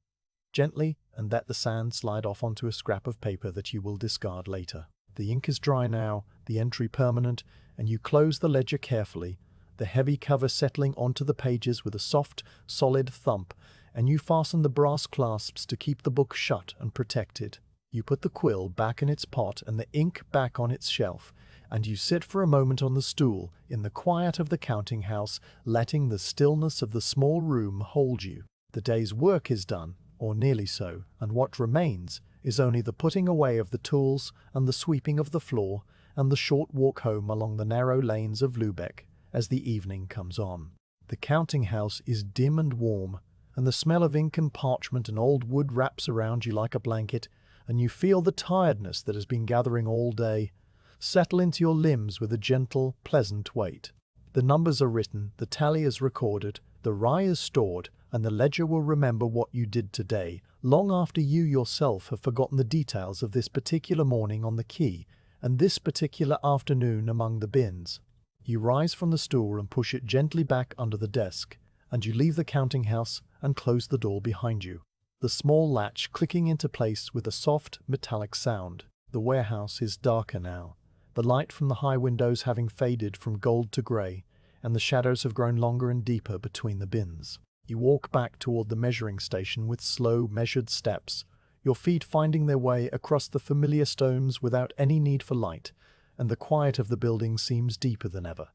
A: Gently, and let the sand slide off onto a scrap of paper that you will discard later. The ink is dry now, the entry permanent, and you close the ledger carefully, the heavy cover settling onto the pages with a soft, solid thump, and you fasten the brass clasps to keep the book shut and protected. You put the quill back in its pot and the ink back on its shelf, and you sit for a moment on the stool in the quiet of the counting house, letting the stillness of the small room hold you. The day's work is done, or nearly so, and what remains is only the putting away of the tools and the sweeping of the floor and the short walk home along the narrow lanes of Lübeck as the evening comes on. The counting house is dim and warm, and the smell of ink and parchment and old wood wraps around you like a blanket, and you feel the tiredness that has been gathering all day settle into your limbs with a gentle, pleasant weight. The numbers are written, the tally is recorded, the rye is stored, and the ledger will remember what you did today, long after you yourself have forgotten the details of this particular morning on the quay, and this particular afternoon among the bins. You rise from the stool and push it gently back under the desk, and you leave the counting house and close the door behind you, the small latch clicking into place with a soft, metallic sound. The warehouse is darker now, the light from the high windows having faded from gold to grey, and the shadows have grown longer and deeper between the bins. You walk back toward the measuring station with slow, measured steps, your feet finding their way across the familiar stones without any need for light, and the quiet of the building seems deeper than ever.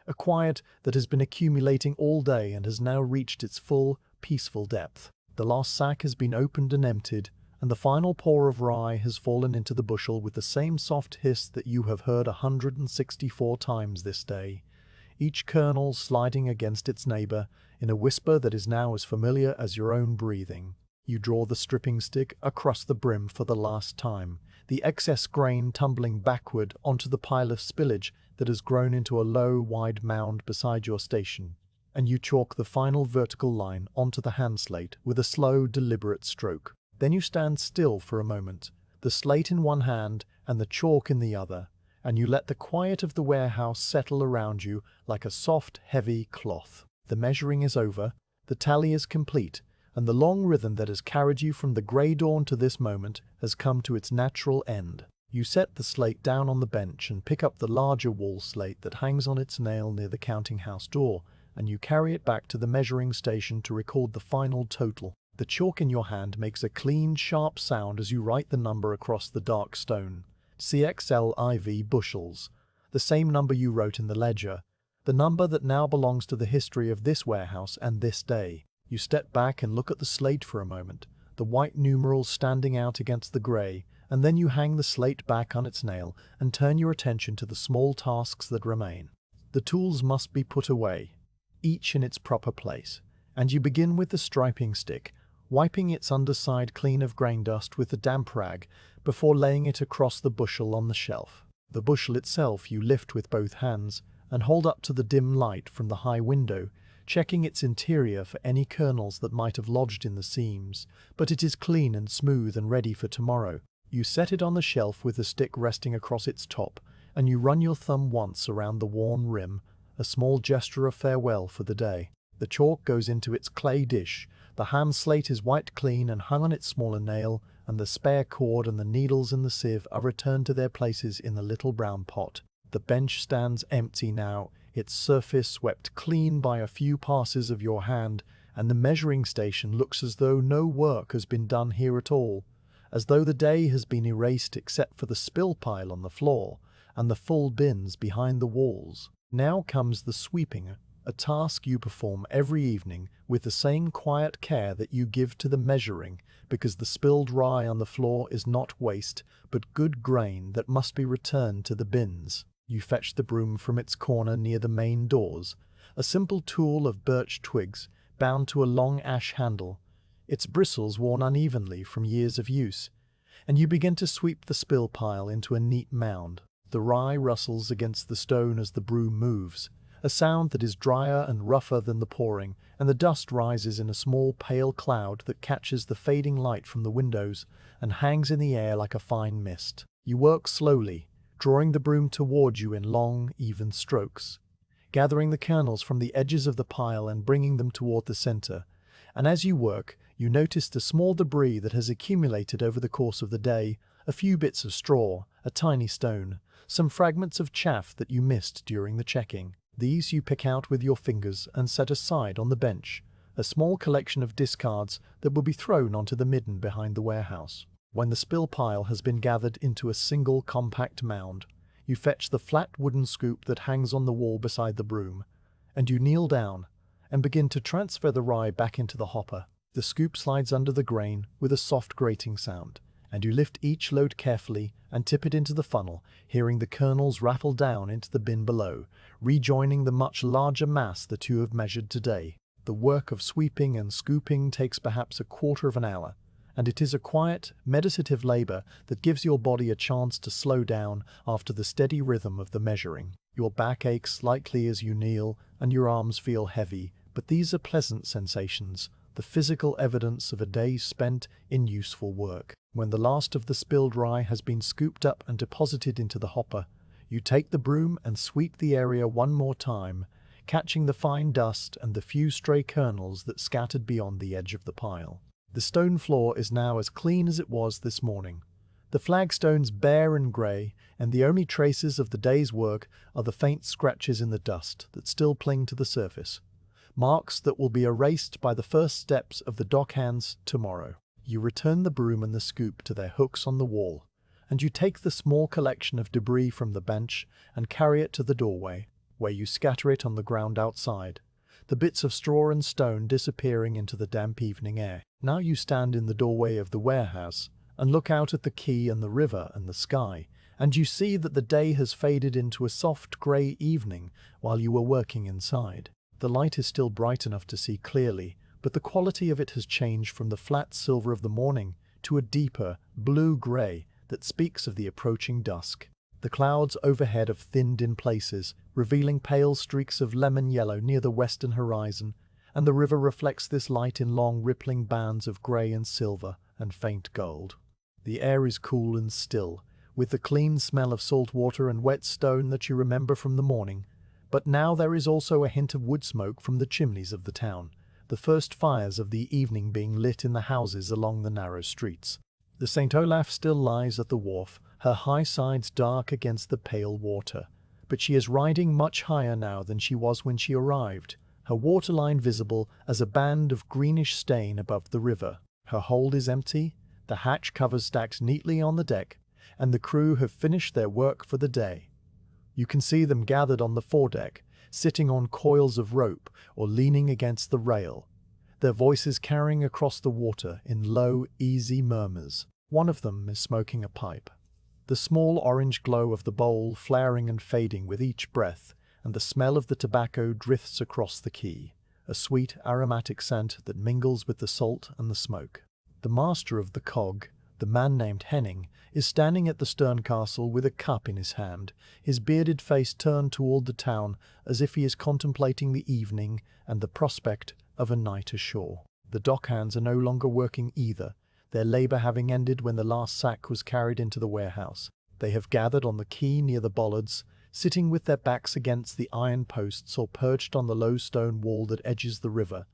A: A quiet that has been accumulating all day and has now reached its full, peaceful depth. The last sack has been opened and emptied, and the final pour of rye has fallen into the bushel with the same soft hiss that you have heard 164 times this day, each kernel sliding against its neighbour in a whisper that is now as familiar as your own breathing. You draw the stripping stick across the brim for the last time, the excess grain tumbling backward onto the pile of spillage that has grown into a low, wide mound beside your station, and you chalk the final vertical line onto the hand slate with a slow, deliberate stroke. Then you stand still for a moment, the slate in one hand and the chalk in the other, and you let the quiet of the warehouse settle around you like a soft, heavy cloth. The measuring is over, the tally is complete, and the long rhythm that has carried you from the grey dawn to this moment has come to its natural end. You set the slate down on the bench and pick up the larger wall slate that hangs on its nail near the counting house door, and you carry it back to the measuring station to record the final total. The chalk in your hand makes a clean, sharp sound as you write the number across the dark stone. CXLIV bushels, the same number you wrote in the ledger, the number that now belongs to the history of this warehouse and this day. You step back and look at the slate for a moment, the white numerals standing out against the grey, and then you hang the slate back on its nail and turn your attention to the small tasks that remain. The tools must be put away, each in its proper place, and you begin with the striping stick, wiping its underside clean of grain dust with a damp rag before laying it across the bushel on the shelf. The bushel itself you lift with both hands and hold up to the dim light from the high window, checking its interior for any kernels that might have lodged in the seams, but it is clean and smooth and ready for tomorrow. You set it on the shelf with the stick resting across its top, and you run your thumb once around the worn rim, a small gesture of farewell for the day. The chalk goes into its clay dish, the hand slate is wiped clean and hung on its smaller nail, and the spare cord and the needles in the sieve are returned to their places in the little brown pot. The bench stands empty now, its surface swept clean by a few passes of your hand, and the measuring station looks as though no work has been done here at all, as though the day has been erased except for the spill pile on the floor and the full bins behind the walls. Now comes the sweeping, a task you perform every evening with the same quiet care that you give to the measuring, because the spilled rye on the floor is not waste, but good grain that must be returned to the bins. You fetch the broom from its corner near the main doors, a simple tool of birch twigs bound to a long ash handle, its bristles worn unevenly from years of use, and you begin to sweep the spill pile into a neat mound. The rye rustles against the stone as the broom moves, a sound that is drier and rougher than the pouring, and the dust rises in a small pale cloud that catches the fading light from the windows and hangs in the air like a fine mist. You work slowly, drawing the broom toward you in long, even strokes, gathering the kernels from the edges of the pile and bringing them toward the center. And as you work, you notice the small debris that has accumulated over the course of the day, a few bits of straw, a tiny stone, some fragments of chaff that you missed during the checking. These you pick out with your fingers and set aside on the bench, a small collection of discards that will be thrown onto the midden behind the warehouse. When the spill pile has been gathered into a single compact mound, you fetch the flat wooden scoop that hangs on the wall beside the broom, and you kneel down and begin to transfer the rye back into the hopper. The scoop slides under the grain with a soft grating sound, and you lift each load carefully and tip it into the funnel, hearing the kernels rattle down into the bin below, rejoining the much larger mass that you have measured today. The work of sweeping and scooping takes perhaps a quarter of an hour, and it is a quiet, meditative labor that gives your body a chance to slow down after the steady rhythm of the measuring. Your back aches slightly as you kneel, and your arms feel heavy, but these are pleasant sensations, the physical evidence of a day spent in useful work. When the last of the spilled rye has been scooped up and deposited into the hopper, you take the broom and sweep the area one more time, catching the fine dust and the few stray kernels that scattered beyond the edge of the pile. The stone floor is now as clean as it was this morning. The flagstones bare and grey, and the only traces of the day's work are the faint scratches in the dust that still cling to the surface, marks that will be erased by the first steps of the dockhands tomorrow. You return the broom and the scoop to their hooks on the wall, and you take the small collection of debris from the bench and carry it to the doorway, where you scatter it on the ground outside, the bits of straw and stone disappearing into the damp evening air. Now you stand in the doorway of the warehouse and look out at the quay and the river and the sky, and you see that the day has faded into a soft grey evening while you were working inside. The light is still bright enough to see clearly, but the quality of it has changed from the flat silver of the morning to a deeper blue-grey that speaks of the approaching dusk. The clouds overhead have thinned in places, revealing pale streaks of lemon yellow near the western horizon, and the river reflects this light in long rippling bands of grey and silver and faint gold. The air is cool and still, with the clean smell of salt water and wet stone that you remember from the morning, but now there is also a hint of wood smoke from the chimneys of the town, the first fires of the evening being lit in the houses along the narrow streets. The St. Olaf still lies at the wharf, her high sides dark against the pale water, but she is riding much higher now than she was when she arrived, her waterline visible as a band of greenish stain above the river. Her hold is empty, the hatch covers stacked neatly on the deck, and the crew have finished their work for the day. You can see them gathered on the foredeck, sitting on coils of rope or leaning against the rail, their voices carrying across the water in low, easy murmurs. One of them is smoking a pipe, the small orange glow of the bowl flaring and fading with each breath, and the smell of the tobacco drifts across the quay, a sweet, aromatic scent that mingles with the salt and the smoke. The master of the cog, the man named Henning, is standing at the stern castle with a cup in his hand, his bearded face turned toward the town as if he is contemplating the evening and the prospect of a night ashore. The dockhands are no longer working either, their labour having ended when the last sack was carried into the warehouse. They have gathered on the quay near the bollards, sitting with their backs against the iron posts or perched on the low stone wall that edges the river,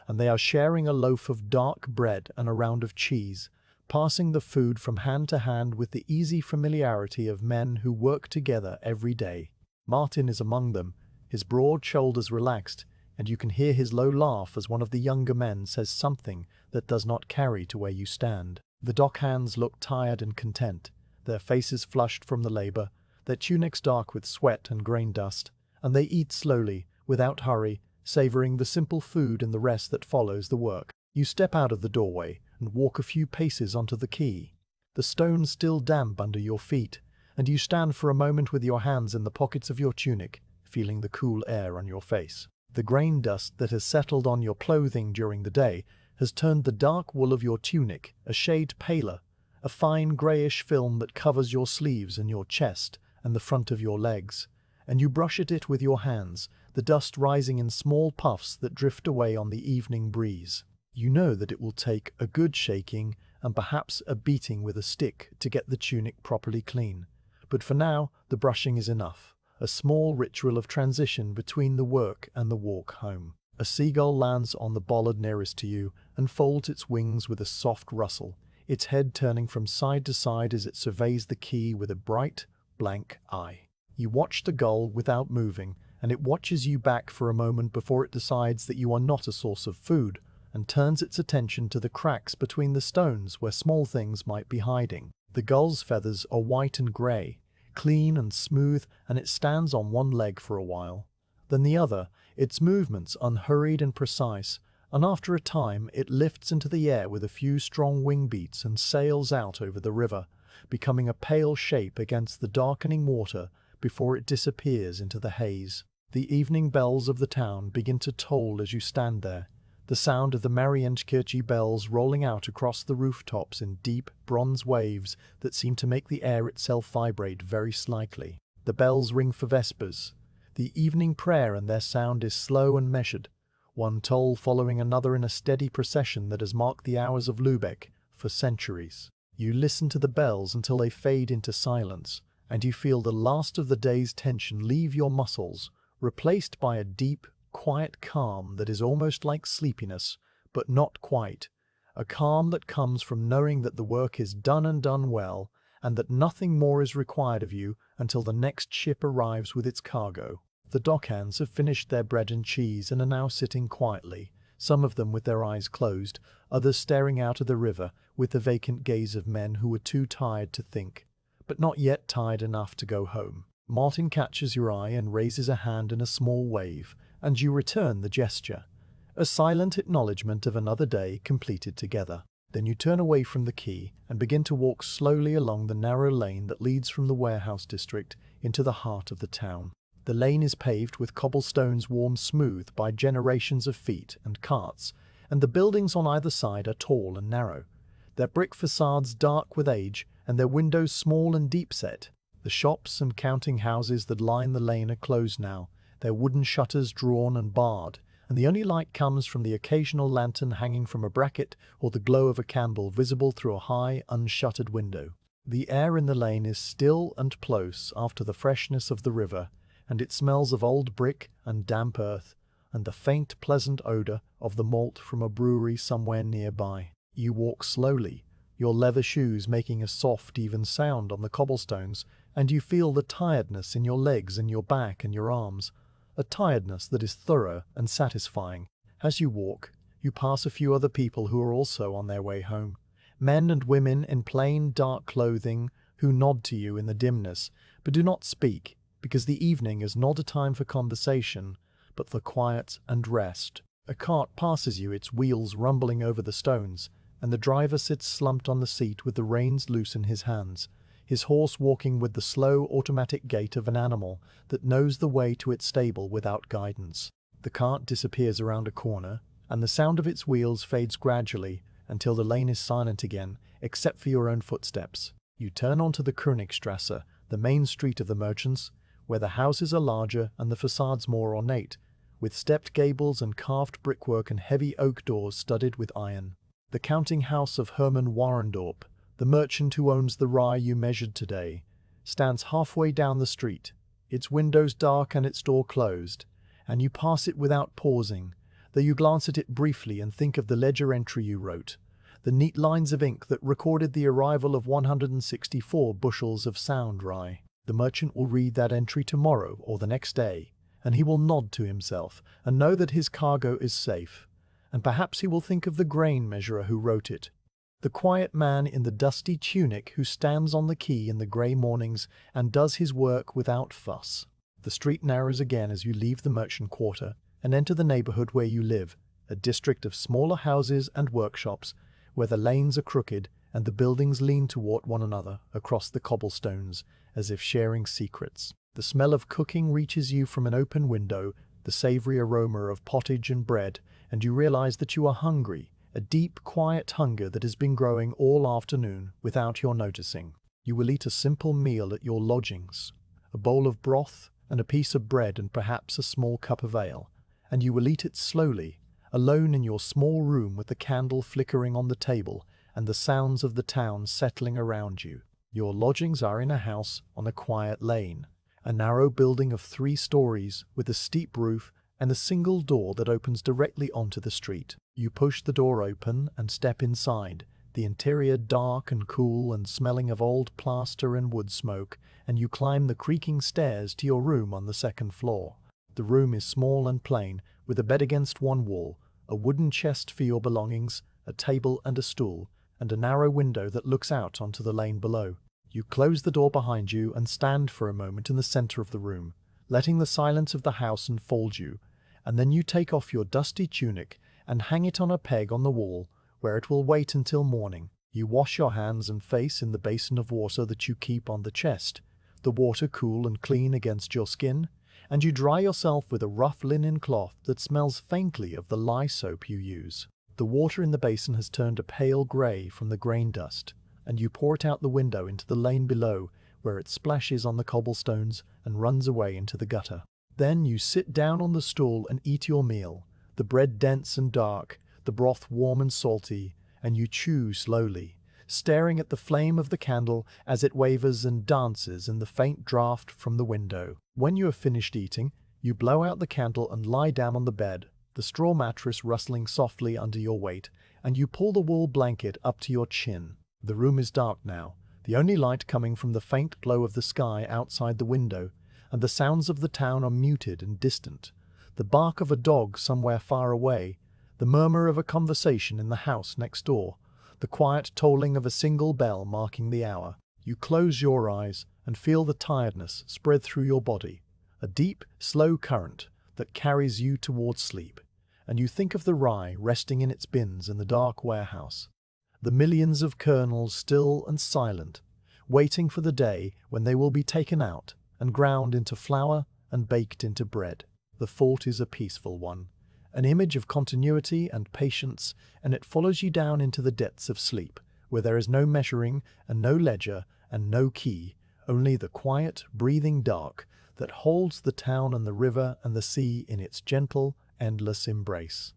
A: and they are sharing a loaf of dark bread and a round of cheese, passing the food from hand to hand with the easy familiarity of men who work together every day. Martin is among them, his broad shoulders relaxed, and you can hear his low laugh as one of the younger men says something that does not carry to where you stand. The dockhands look tired and content, their faces flushed from the labor, their tunics dark with sweat and grain dust, and they eat slowly, without hurry, savoring the simple food and the rest that follows the work. You step out of the doorway and walk a few paces onto the quay. The stone's still damp under your feet, and you stand for a moment with your hands in the pockets of your tunic, feeling the cool air on your face. The grain dust that has settled on your clothing during the day has turned the dark wool of your tunic a shade paler, a fine greyish film that covers your sleeves and your chest and the front of your legs, and you brush at it with your hands, the dust rising in small puffs that drift away on the evening breeze. You know that it will take a good shaking and perhaps a beating with a stick to get the tunic properly clean, but for now the brushing is enough, a small ritual of transition between the work and the walk home. A seagull lands on the bollard nearest to you and folds its wings with a soft rustle, its head turning from side to side as it surveys the quay with a bright, blank eye. You watch the gull without moving, and it watches you back for a moment before it decides that you are not a source of food, and turns its attention to the cracks between the stones where small things might be hiding. The gull's feathers are white and grey, clean and smooth, and it stands on one leg for a while, then the other, its movements unhurried and precise, and after a time it lifts into the air with a few strong wing beats and sails out over the river, becoming a pale shape against the darkening water before it disappears into the haze. The evening bells of the town begin to toll as you stand there, the sound of the Marientkirche bells rolling out across the rooftops in deep, bronze waves that seem to make the air itself vibrate very slightly. The bells ring for vespers, the evening prayer, and their sound is slow and measured, one toll following another in a steady procession that has marked the hours of Lübeck for centuries. You listen to the bells until they fade into silence, and you feel the last of the day's tension leave your muscles, replaced by a deep, quiet calm that is almost like sleepiness, but not quite. A calm that comes from knowing that the work is done and done well, and that nothing more is required of you until the next ship arrives with its cargo. The dockhands have finished their bread and cheese and are now sitting quietly, some of them with their eyes closed, others staring out of the river with the vacant gaze of men who were too tired to think, but not yet tired enough to go home. Martin catches your eye and raises a hand in a small wave, and you return the gesture, a silent acknowledgement of another day completed together. Then you turn away from the quay and begin to walk slowly along the narrow lane that leads from the warehouse district into the heart of the town. The lane is paved with cobblestones worn smooth by generations of feet and carts, and the buildings on either side are tall and narrow, their brick facades dark with age and their windows small and deep-set. The shops and counting houses that line the lane are closed now, their wooden shutters drawn and barred, and the only light comes from the occasional lantern hanging from a bracket or the glow of a candle visible through a high, unshuttered window. The air in the lane is still and close after the freshness of the river, and it smells of old brick and damp earth, and the faint, pleasant odor of the malt from a brewery somewhere nearby. You walk slowly, your leather shoes making a soft, even sound on the cobblestones, and you feel the tiredness in your legs and your back and your arms, a tiredness that is thorough and satisfying. As you walk, you pass a few other people who are also on their way home, men and women in plain, dark clothing who nod to you in the dimness, but do not speak, because the evening is not a time for conversation, but for quiet and rest. A cart passes you, its wheels rumbling over the stones, and the driver sits slumped on the seat with the reins loose in his hands, his horse walking with the slow automatic gait of an animal that knows the way to its stable without guidance. The cart disappears around a corner, and the sound of its wheels fades gradually until the lane is silent again, except for your own footsteps. You turn onto the Königstrasse, the main street of the merchants, where the houses are larger and the facades more ornate, with stepped gables and carved brickwork and heavy oak doors studded with iron. The counting house of Hermann Warendorp, the merchant who owns the rye you measured today, stands halfway down the street, its windows dark and its door closed, and you pass it without pausing, though you glance at it briefly and think of the ledger entry you wrote, the neat lines of ink that recorded the arrival of 164 bushels of sound rye. The merchant will read that entry tomorrow or the next day, and he will nod to himself and know that his cargo is safe. And perhaps he will think of the grain measurer who wrote it, the quiet man in the dusty tunic who stands on the quay in the grey mornings and does his work without fuss. The street narrows again as you leave the merchant quarter and enter the neighborhood where you live, a district of smaller houses and workshops, where the lanes are crooked and the buildings lean toward one another across the cobblestones, as if sharing secrets. The smell of cooking reaches you from an open window, the savory aroma of pottage and bread, and you realize that you are hungry, a deep, quiet hunger that has been growing all afternoon without your noticing. You will eat a simple meal at your lodgings, a bowl of broth and a piece of bread and perhaps a small cup of ale, and you will eat it slowly, alone in your small room with the candle flickering on the table and the sounds of the town settling around you. Your lodgings are in a house on a quiet lane, a narrow building of 3 stories with a steep roof and a single door that opens directly onto the street. You push the door open and step inside, the interior dark and cool and smelling of old plaster and wood smoke, and you climb the creaking stairs to your room on the 2nd floor. The room is small and plain, with a bed against one wall, a wooden chest for your belongings, a table and a stool, and a narrow window that looks out onto the lane below. You close the door behind you and stand for a moment in the center of the room, letting the silence of the house enfold you, and then you take off your dusty tunic and hang it on a peg on the wall, where it will wait until morning. You wash your hands and face in the basin of water that you keep on the chest, the water cool and clean against your skin, and you dry yourself with a rough linen cloth that smells faintly of the lye soap you use. The water in the basin has turned a pale grey from the grain dust, and you pour it out the window into the lane below, where it splashes on the cobblestones and runs away into the gutter. Then you sit down on the stool and eat your meal, the bread dense and dark, the broth warm and salty, and you chew slowly, staring at the flame of the candle as it wavers and dances in the faint draught from the window. When you have finished eating, you blow out the candle and lie down on the bed, the straw mattress rustling softly under your weight, and you pull the wool blanket up to your chin. The room is dark now, the only light coming from the faint glow of the sky outside the window, and the sounds of the town are muted and distant. The bark of a dog somewhere far away, the murmur of a conversation in the house next door, the quiet tolling of a single bell marking the hour. You close your eyes and feel the tiredness spread through your body, a deep, slow current that carries you towards sleep, and you think of the rye resting in its bins in the dark warehouse, the millions of kernels still and silent, waiting for the day when they will be taken out and ground into flour and baked into bread. The thought is a peaceful one, an image of continuity and patience, and it follows you down into the depths of sleep, where there is no measuring and no ledger and no key, only the quiet, breathing dark that holds the town and the river and the sea in its gentle, endless embrace.